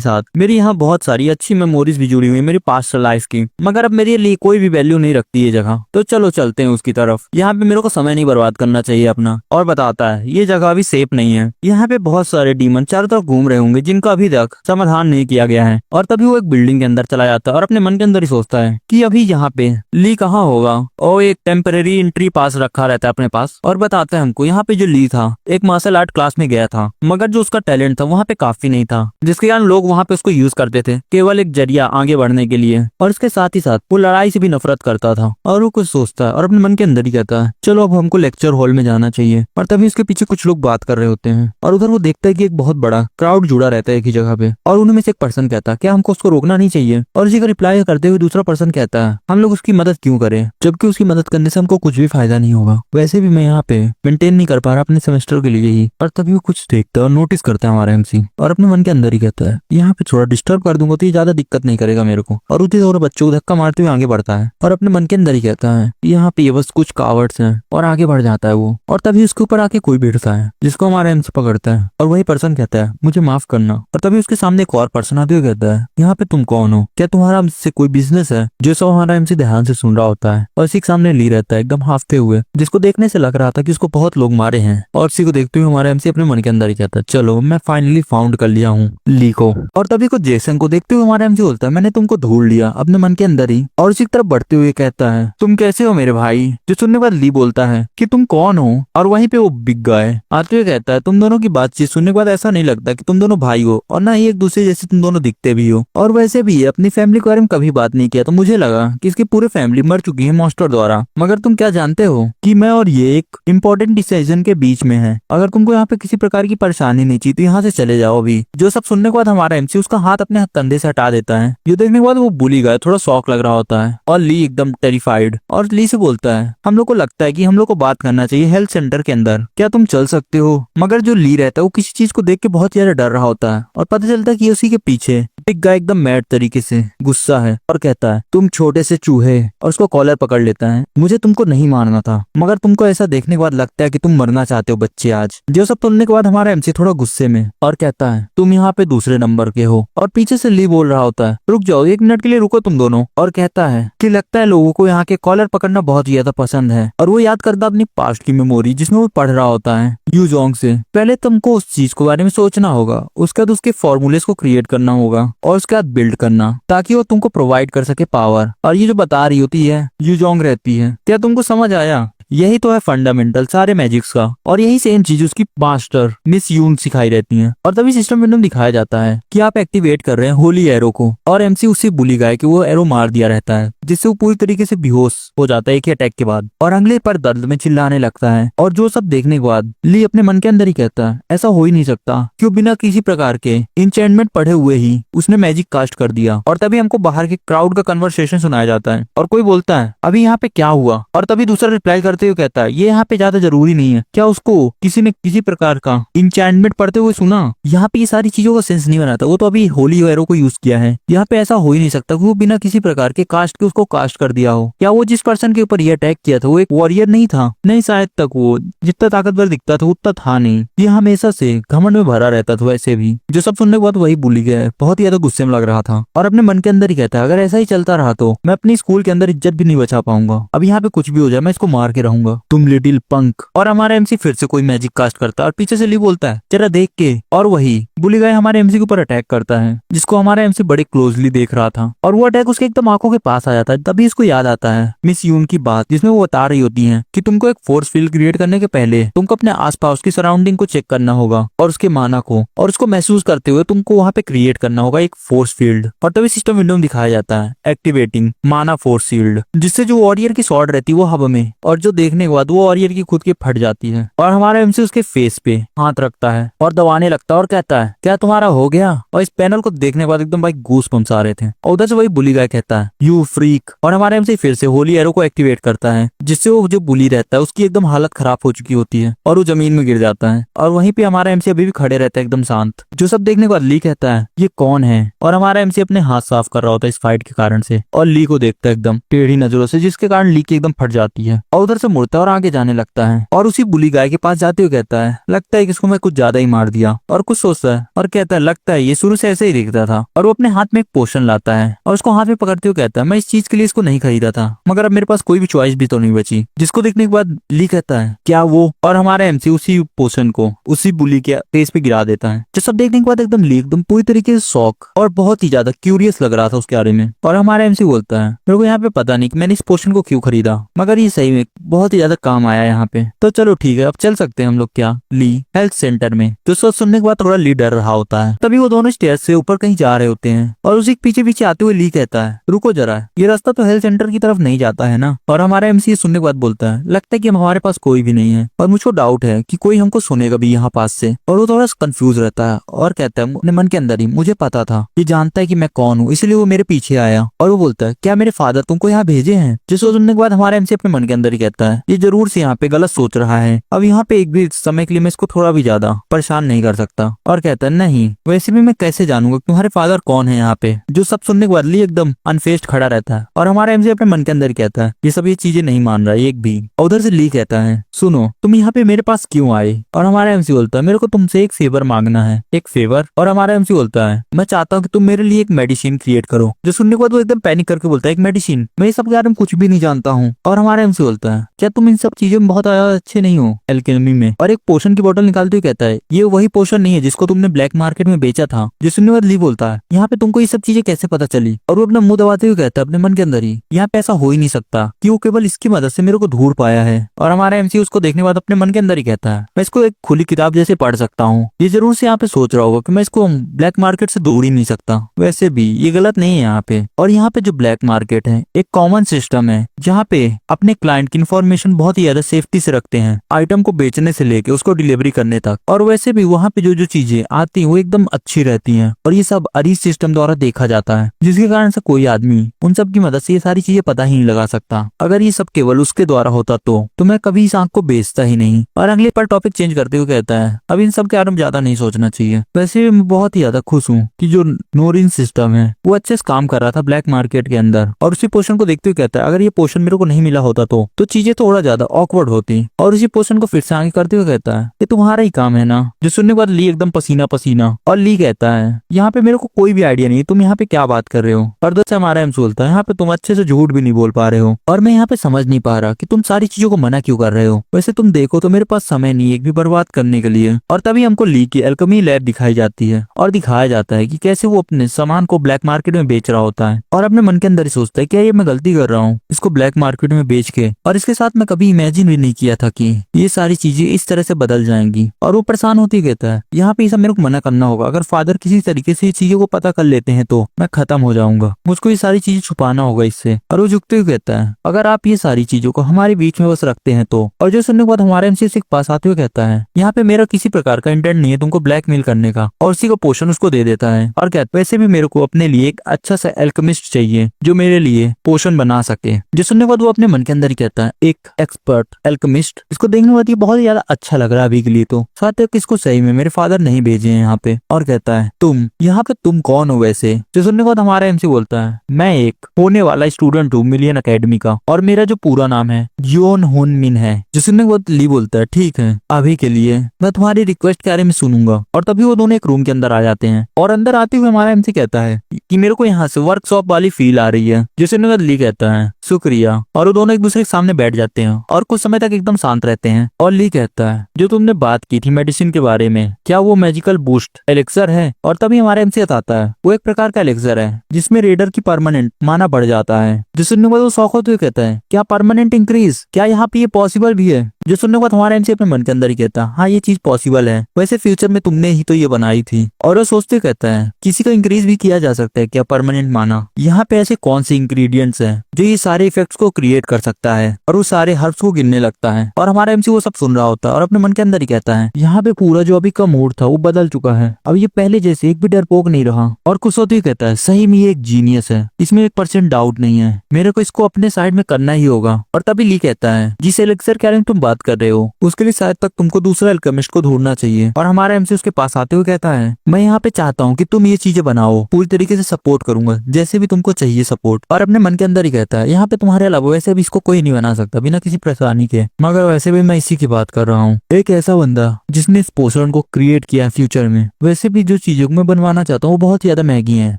साथ मेरी यहाँ बहुत सारी अच्छी मेमोरीज भी जुड़ी हुई है मेरी पास्ट लाइफ की। मगर अब मेरे लिए कोई भी वैल्यू नहीं रखती ये जगह, तो चलो चलते हैं उसकी तरफ। यहाँ पे मेरे को समय नहीं बर्बाद करना चाहिए अपना। और बताता है ये जगह अभी सेफ नहीं है, यहाँ पे बहुत सारे डीमन चारों तरफ घूम रहे होंगे जिनका अभी तक समाधान नहीं किया गया है। और तभी वो एक बिल्डिंग के अंदर चला जाता है और अपने मन के अंदर ही सोचता है कि अभी यहाँ पे ली कहाँ होगा। और एक टेम्परेरी एंट्री पास रखा रहता है अपने पास। और बताता है हमको यहाँ पे जो ली था एक मार्शल आर्ट क्लास में गया था, मगर जो उसका टैलेंट था वहाँ पे काफी नहीं था, जिसके कारण लोग वहाँ पे उसको यूज करते थे केवल एक जरिया आगे बढ़ने के लिए। और इसके साथ ही साथ वो लड़ाई से भी नफरत करता था। और वो कुछ सोचता है और अपने मन के अंदर ही कहता है चलो अब हमको लेक्चर हॉल में जाना चाहिए। और तभी उसके पीछे कुछ लोग बात कर रहे होते हैं, और उधर वो देखता है कि एक बहुत बड़ा क्राउड जुड़ा रहता है एक ही जगह पे। और उनमें से एक पर्सन कहता है क्या हमको उसको रोकना नहीं चाहिए? और इसी का रिप्लाई करते हुए दूसरा पर्सन कहता है हम लोग उसकी मदद क्यों करें, जबकि उसकी मदद करने से हमको कुछ भी फायदा नहीं होगा। वैसे भी मैं यहाँ पे मेंटेन नहीं कर पा रहा अपने सेमेस्टर के लिए ही। और तभी वो कुछ देखता है और नोटिस करता है हमारा एमसी, और अपने मन के अंदर ही कहता है यहाँ पे थोड़ा डिस्टर्ब कर दूंगा तो ये ज्यादा दिक्कत नहीं करेगा मेरे को। और उसी और बच्चों को धक्का मारते हुए आगे बढ़ता है और अपने मन के अंदर ही कहता है यहाँ पे ये बस कुछ कावर्ड्स हैं, और आगे बढ़ जाता है वो। और तभी उसके ऊपर आके कोई बैठता है जिसको हमारा एमसी पकड़ता है, और वही पर्सन कहता है मुझे माफ करना। और तभी उसके सामने एक और पर्सन आते हुए कहता है यहाँ पे तुम कौन हो? क्या तुम्हारा हमसे कोई बिजनेस है? जो सब हमारा एमसी ध्यान से सुन रहा होता है, और इसी के सामने ली रहता है एकदम हाफते हुए, जिसको देखने से लग रहा था कि उसको बहुत लोग मारे हैं। और इसी को देखते हुए हमारा एमसी अपने मन के अंदर ही कहता है चलो मैं फाइनली फाउंड कर लिया हूँ ली को। और तभी को जेसन को देखते हुए हमारा एमसी बोलता है मैंने तुमको ढूंढ लिया अपने मन के अंदर ही। और उसी तरफ बढ़ते हुए कहता है तुम कैसे हो मेरे भाई? जो सुनने के बाद ली बोलता है कि तुम कौन हो? और वहीं पे वो बिग गाय आते हुए कहता है तुम दोनों की बातचीत सुनने के बाद ऐसा नहीं लगता कि तुम दोनों भाई हो, और ना ही एक दूसरे जैसे तुम दोनों दिखते भी हो। और वैसे भी अपनी फैमिली फैमिली के बारे में कभी बात नहीं किया, तो मुझे लगा कि इसकी पूरी फैमिली मर चुकी है मॉन्स्टर द्वारा। मगर तुम क्या जानते हो कि मैं और ये एक इम्पोर्टेंट डिसीजन के बीच में है। अगर तुमको यहाँ पे किसी प्रकार की परेशानी नहीं चाहिए तो यहाँ से चले जाओ अभी। जो सब सुनने के बाद हमारा एमसी उसका हाथ अपने कंधे से हटा देता है। ये देखने के बाद वो भूल ही गया, थोड़ा शौक लग रहा होता है और ली एकदम टेरिफाइड और ली से बोलता है हम लोग को लगता है कि हम लोग को बात करना चाहिए हेल्थ सेंटर के अंदर, क्या तुम चल सकते हो। मगर जो ली रहता है वो किसी चीज को देख के बहुत ज्यादा डर रहा होता है और पता चलता है कि उसी के पीछे बिग गाय एकदम मैड तरीके से गुस्सा है और कहता है तुम छोटे से चूहे, और उसको कॉलर पकड़ लेता है। मुझे तुमको नहीं मारना था, मगर तुमको ऐसा देखने के बाद लगता है कि तुम मरना चाहते हो बच्चे आज। जो सब सुनने के बाद हमारा एमसी थोड़ा गुस्से में और कहता है तुम यहाँ पे दूसरे नंबर के हो। और पीछे से ली बोल रहा होता है रुक जाओ, 1 मिनट के लिए रुको तुम दोनों। और कहता है कि लगता है लोगों को यहाँ के कॉलर पकड़ना बहुत ज्यादा पसंद है। और वो याद करता अपनी पास्ट की मेमोरी जिसमें वो पढ़ रहा होता है यूजोंग से। पहले तुमको उस चीज के बारे में सोचना होगा, उसके बाद उसके फॉर्मूलेस को क्रिएट करना होगा और उसके बाद बिल्ड करना ताकि वो तुमको प्रोवाइड कर सके पावर। और ये जो बता रही होती है यूजोंग रहती है। क्या तुमको समझ आया? यही तो है फंडामेंटल सारे मैजिक्स का, और यही सेम चीज उसकी मास्टर मिस यून सिखाई रहती है। और तभी सिस्टम विंडो दिखाया जाता है कि आप एक्टिवेट कर रहे हैं होली एरो को, और एमसी उससे भूली गया कि वो एरो मार दिया रहता है जिससे वो पूरी तरीके से बेहोश हो जाता है एक ही अटैक के बाद और अगले पर दर्द में चिल्लाने लगता है। और जो सब देखने के बाद ली अपने मन के अंदर ही कहता है ऐसा हो ही नहीं सकता, क्यों बिना किसी प्रकार के इंचेंटमेंट पढ़े हुए ही उसने मैजिक कास्ट कर दिया। और तभी हमको बाहर के क्राउड का कन्वर्सेशन सुनाया जाता है और कोई बोलता है अभी यहाँ पे क्या हुआ, और तभी दूसरा रिप्लाई करते हुए कहता है ये यहाँ पे ज्यादा जरूरी नहीं है। क्या उसको किसी ने किसी प्रकार का इंचेंटमेंट पढ़ते हुए सुना? यहाँ पे ये सारी चीजों का सेंस नहीं बनाता, वो तो अभी होली एरो को यूज किया है। यहाँ पे ऐसा हो ही नहीं सकता कि वो बिना किसी प्रकार के कास्ट के उसको कास्ट कर दिया हो। क्या वो जिस पर्सन के ऊपर ये अटैक किया था वो एक वॉरियर नहीं था? नहीं, शायद तक वो जितना ताकतवर दिखता था उतना था नहीं। ये हमेशा से घमंड में भरा रहता था वैसे भी। जो सब सुनने के बाद वही भूल गया, बहुत ज्यादा गुस्से में लग रहा था और अपने मन के अंदर ही कहता है अगर ऐसा ही चलता रहा तो मैं अपनी स्कूल के अंदर इज्जत भी नहीं बचा पाऊंगा। अब यहाँ पे कुछ भी हो जाए मैं इसको मार के रहूंगा, तुम लिटिल पंक। और हमारा एमसी फिर से कोई मैजिक कास्ट करता है और पीछे से ली बोलता है जरा देख के, और वही भूली गए हमारे एमसी के ऊपर अटैक करता है जिसको हमारा एमसी बड़े क्लोजली देख रहा था। और वो अटैक उसके एकदम आंखों के पास आ जाता है। तभी इसको याद आता है मिस यून की बात जिसमें वो बता रही होती है कि तुमको एक फोर्स फील्ड क्रिएट करने के पहले तुमको अपने आसपास की सराउंडिंग को चेक करना होगा और उसके माना को, और उसको महसूस करते हुए तुमको वहां पे क्रिएट करना होगा एक फोर्स फील्ड। और तभी सिस्टम विंडो में दिखाया जाता है एक्टिवेटिंग माना फोर्स फील्ड, जिससे जो वॉरियर की स्वॉर्ड रहती है वो हवा में, और जो देखने के बाद वो वॉरियर की खुद की फट जाती है। और हमारा एमसी उसके फेस पे हाथ रखता है और दबाने लगता है और कहता है क्या तुम्हारा हो गया? और इस पैनल को देखने के बाद एकदम भाई गूस बम्स आ रहे थे। और उधर से वही बुली गाय कहता है यू फ्रीक, और हमारा एमसी फिर से होली एरो को एक्टिवेट करता है जिससे वो जो बुली रहता है उसकी एकदम हालत खराब हो चुकी होती है और वो जमीन में गिर जाता है। और वहीं पे हमारा एमसी अभी भी खड़े रहता है एकदम शांत। जो सब देखने के बाद ली कहता है ये कौन है? और हमारा एमसी अपने हाथ साफ कर रहा होता है इस फाइट के कारण से, और ली को देखता है एकदम टेढ़ी नजरों से जिसके कारण ली की एकदम फट जाती है। और उधर से मुड़ता है और आगे जाने लगता है और उसी बुली गाय के पास जाते हुए कहता है लगता है कि इसको मैं कुछ ज्यादा ही मार दिया। और कुछ सोचता है और कहता है लगता है ये शुरू से ऐसे ही दिखता था। और वो अपने हाथ में एक पोशन लाता है और उसको हाथ में पकड़ते हुए कहता है मैं इस चीज के लिए इसको नहीं खरीदा था, मगर अब मेरे पास कोई भी चॉइस भी तो नहीं बची। जिसको देखने के बाद ली कहता है क्या वो? और हमारा एमसी उसी पोशन को उसी बुली के फेस पे गिरा देता है। जो सब देखने के बाद एकदम ली एकदम पूरी तरीके से शॉक और बहुत ही ज्यादा क्यूरियस लग रहा था उसके बारे में। और हमारा एमसी बोलता है मेरे को यहाँ पे पता नहीं कि मैंने इस पोशन को क्यों खरीदा, मगर ये सही में बहुत ही ज्यादा काम आया यहाँ पे, तो चलो ठीक है अब चल सकते हैं हम लोग क्या ली हेल्थ सेंटर में। तो सोच सुनने के बाद थोड़ा ली डर रहा होता है। तभी वो दोनों स्टेयर्स से ऊपर कहीं जा रहे होते हैं और उसी पीछे पीछे आते हुए ली कहता है रुको जरा, ये रास्ता तो हेल्थ सेंटर की तरफ नहीं जाता है ना? और हमारा एमसी सुनने के बाद बोलता है लगता है कि हमारे पास कोई भी नहीं है और मुझको डाउट है कि कोई हमको सुनेगा भी यहाँ पास से। और वो थोड़ा कंफ्यूज रहता है और कहता है अपने मन के अंदर ही मुझे पता था, ये जानता है कि मैं कौन हूँ इसलिए वो मेरे पीछे आया। और वो बोलता है क्या मेरे फादर तुमको यहाँ भेजे हैं? जिसको सुनने के बाद हमारा एमसी अपने मन के अंदर ही कहता है ये जरूर से यहाँ पे गलत सोच रहा है, अब यहाँ पे एक भी समय के लिए मैं इसको थोड़ा भी ज्यादा परेशान नहीं कर सकता। और कहता है नहीं, वैसे भी मैं कैसे जानूंगा तुम्हारे फादर कौन है यहाँ पे? जो सब सुनने के बाद ली एकदम अनफेस्ड खड़ा रहता है और हमारा एमसी अपने मन के अंदर कहता है ये सब ये चीजें नहीं मान रहा है एक भी। उधर से ली कहता है सुनो तुम यहाँ पे मेरे पास क्यों आए? और हमारा एमसी बोलता है मेरे को तुमसे एक फेवर मांगना है। एक फेवर? और हमारा एमसी बोलता है मैं चाहता हूँ कि तुम मेरे लिए एक मेडिसिन क्रिएट करो। जो सुनने के बाद वो एकदम पैनिक करके बोलता है एक मेडिसिन? मैं ये सब के बारे में कुछ भी नहीं जानता हूँ। और हमारा एमसी बोलता है क्या तुम इन सब चीजों में बहुत ज्यादा अच्छे नहीं हो एल्केमी में? और एक पोशन की बोतल निकालते हुए कहता है ये वही पोशन नहीं है जिसको तुमने ब्लैक मार्केट में बेचा था। जो सुनने के बाद ली बोलता है यहाँ पे तुमको ये सब चीजें कैसे पता चली? और वो अपना मुंह दबाते हुए कहता है अपने मन के अंदर ही यहाँ पे ऐसा हो ही नहीं सकता कि वो केवल इसकी मदद से मेरे को ढूंढ पाया है। और हमारा एमसी उसको देखने के बाद अपने मन के अंदर ही कहता है मैं इसको एक खुली किताब जैसे पढ़ सकता हूँ। ये जरूर से यहाँ पे सोच रहा होगा कि मैं इसको ब्लैक मार्केट से दूर ही नहीं सकता। वैसे भी ये गलत नहीं है यहाँ पे। और यहाँ पे जो ब्लैक मार्केट है एक कॉमन सिस्टम है जहाँ पे अपने क्लाइंट की इन्फॉर्मेशन बहुत ही ज्यादा सेफ्टी से रखते हैं, आइटम को बेचने से लेके उसको डिलीवरी करने तक। और वैसे भी वहाँ पे जो जो चीजें आती हैं वो एकदम अच्छी रहती हैं और ये सब अरीज सिस्टम द्वारा देखा जाता है, जिसके कारण से कोई आदमी उन सब की मदद से ये सारी चीजें पता ही नहीं लगा सकता। अगर ये सब केवल उसके द्वारा होता तो मैं कभी इस आंख को बेचता ही नहीं। और अगले पर टॉपिक चेंज करते हुए कहता है अब इन सब के बारे में ज्यादा नहीं सोचना चाहिए। वैसे भी मैं बहुत ही ज्यादा खुश हूँ कि जो नोरिन सिस्टम है वो अच्छे से काम कर रहा था ब्लैक मार्केट के अंदर। और उसी पोशन को देखते हुए कहता है अगर ये पोशन मेरे को नहीं मिला होता तो चीजें थोड़ा ज्यादा ऑकवर्ड होती। और उसी पोशन को फिर से आगे करते हुए कहता है ये तुम्हारा ही काम है ना? जो सुनने के बाद ली एकदम पसीना पसीना। और ली कहता है यहाँ पे मेरे को कोई भी आइडिया नहीं, तुम यहाँ पे क्या बात कर रहे हो? और दस से हमारा एम्स बोलता है यहाँ पे तुम अच्छे से झूठ भी नहीं बोल पा रहे हो और मैं यहाँ पे समझ नहीं पा रहा कि तुम सारी चीजों को मना क्यों कर रहे हो। वैसे तुम देखो तो मेरे पास समय नहीं एक भी बर्बाद करने के लिए। और तभी हमको ली की एल्केमी लैब दिखाई जाती है और दिखाया जाता है कि कैसे वो अपने सामान को ब्लैक मार्केट में बेच रहा होता है। और अपने मन के अंदर ही सोचता है क्या ये मैं गलती कर रहा हूँ इसको ब्लैक मार्केट में बेच के? और इसके साथ मैं कभी इमेजिन भी नहीं किया था कि ये सारी चीजें इस तरह से बदल जाएंगी। और वो परेशान होती कहता है यहाँ पे ये सब मेरे को मना करना होगा, अगर फादर किसी तरीके से चीजों को पता कर लेते हैं तो मैं खत्म हो जाऊंगा, मुझको ये सारी चीजें छुपाना होगा इससे। और वो झुकते हुए कहता है अगर आप ये सारी चीजों को हमारे बीच में बस रखते हैं तो। और जो सुनने के बाद हमारे एमसी के पास आते हुए कहता है यहाँ पे मेरा किसी प्रकार का इंटेंट नहीं है तुमको ब्लैकमेल करने का। और उसी को पोशन उसको दे देता है और कहता है वैसे भी मेरे को अपने लिए एक अच्छा सा एल्केमिस्ट चाहिए जो मेरे लिए पोशन बना सके। जो सुनने के बाद वो अपने मन के अंदर ही कहता है एक एक्सपर्ट एल्केमिस्ट। इसको देखने के बाद ये बहुत ही ज्यादा अच्छा लग रहा है अभी के लिए तो साथ ही इसको सही में मेरे फादर नहीं भेजे हैं यहाँ पे। और कहता है तुम यहाँ पे तुम कौन हो वैसे? जो सुनने के बाद हमारा एमसी बोलता है मैं एक होने वाला स्टूडेंट हूँ मिलियन अकेडमी का और मेरा जो पूरा नाम है जियोन होन मिन है। जो सुनने के बाद ली बोलता है ठीक है अभी के लिए मैं तुम्हारी रिक्वेस्ट के बारे में सुनूंगा। और तभी वो दोनों एक रूम के अंदर आ जाते हैं और अंदर आते हुए हमारा एमसी कहता है कि मेरे को यहाँ से वर्कशॉप वाली फील आ रही है। जो सुनने के बाद ली कहता है शुक्रिया। और वो दोनों एक दूसरे के सामने बैठ जाते हैं और कुछ समय तक एकदम शांत रहते हैं। और ली कहता है जो तुमने बात की थी मेडिसिन के बारे में क्या वो मैजिकल बूस्ट एलेक्सर है? और तभी हमारे एमसी बताता है वो एक प्रकार का एलेक्सर है जिसमें रेडर की परमानेंट माना बढ़ जाता है। जो सुनने के बाद वो शौक होते हुए कहता है क्या परमानेंट इंक्रीज, क्या यहाँ पे ये पॉसिबल भी है? जो सुनने के बाद हमारा एमसी अपने मन के अंदर ही कहता है हाँ ये चीज पॉसिबल है, वैसे फ्यूचर में तुमने ही तो ये बनाई थी। और वो सोचते कहता है किसी का इंक्रीज भी किया जा सकता है क्या परमानेंट माना? यहाँ पे ऐसे कौन से इंग्रेडिएंट्स हैं जो ये सारे इफेक्ट्स को क्रिएट कर सकता है? और वो सारे हर्ब्स को गिनने लगता है और हमारा एमसी वो सब सुन रहा होता है और अपने मन के अंदर ही कहता है यहाँ पे पूरा जो अभी का मूड था वो बदल चुका है, अब ये पहले जैसे एक भी डरपोक नहीं रहा। और कुछ होते ही कहता है सही में ये एक जीनियस है, इसमें 1% डाउट नहीं है, मेरे को इसको अपने साइड में करना ही होगा। और तभी ली कहता है जिस एलेक्सर के बारे में तुम बात कर रहे हो उसके लिए शायद तक तुमको दूसरा एल्केमिस्ट को ढूंढना चाहिए। और हमारा एमसी उसके पास आते हुए कहता है मैं यहाँ पे चाहता हूँ कि तुम ये चीजें बनाओ, पूरी तरीके से सपोर्ट करूंगा जैसे भी तुमको चाहिए सपोर्ट। और अपने मन के अंदर ही कहता है यहाँ पे तुम्हारे अलावा वैसे भी इसको कोई नहीं बना सकता बिना किसी परेशानी के, मगर वैसे भी मैं इसी की बात कर रहा हूँ, एक ऐसा बंदा जिसने इस पोषण को क्रिएट किया फ्यूचर में। वैसे भी जो चीजों को मैं बनवाना चाहता हूँ वो बहुत ज्यादा महंगी है,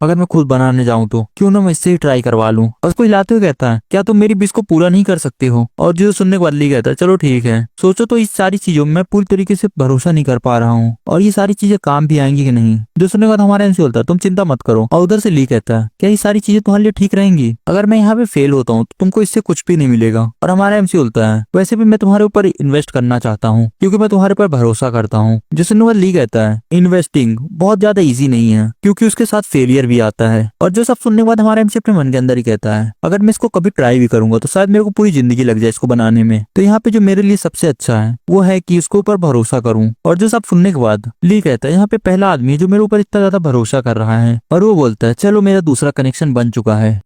अगर मैं खुद बनाने जाऊँ तो क्यों ना मैं इससे ही ट्राई करवा लूँ। और उसको हिलाते हुए कहता है क्या तुम मेरी विश को पूरा नहीं कर सकते हो? और जो सुनने के बाद ली कहता है चलो ठीक है, सोचो तो इस सारी चीजों में मैं पूरी तरीके से भरोसा नहीं कर पा रहा हूँ और ये सारी चीजें काम भी आएंगी कि नहीं। जो सुनने के बाद हमारे एमसी बोलता है तुम चिंता मत करो। और उधर से ली कहता है क्या ये सारी चीजें तुम्हारे लिए ठीक रहेंगी? अगर मैं यहाँ पे फेल होता हूँ तो तुमको इससे कुछ भी नहीं मिलेगा। और हमारा एमसी बोलता है वैसे भी मैं तुम्हारे ऊपर इन्वेस्ट करना चाहता हूँ क्योंकि मैं तुम्हारे पर भरोसा करता हूँ। जो सुनने के बाद ली कहता है इन्वेस्टिंग बहुत ज्यादा इजी नहीं है क्योंकि उसके साथ फेलियर भी आता है। और जो सब सुनने के बाद हमारा एमसी अपने मन के अंदर ही कहता है अगर मैं इसको कभी ट्राई भी करूंगा तो शायद मेरे को पूरी जिंदगी लग जाए इसको बनाने में, तो यहाँ पे जो मेरे लिए सबसे अच्छा है वो है कि उसके ऊपर भरोसा करूं। और जो सब सुनने के बाद ली कहता है यहाँ पे पहला आदमी है जो मेरे ऊपर इतना ज्यादा भरोसा कर रहा है। और वो बोलता है चलो मेरा दूसरा कनेक्शन बन चुका है।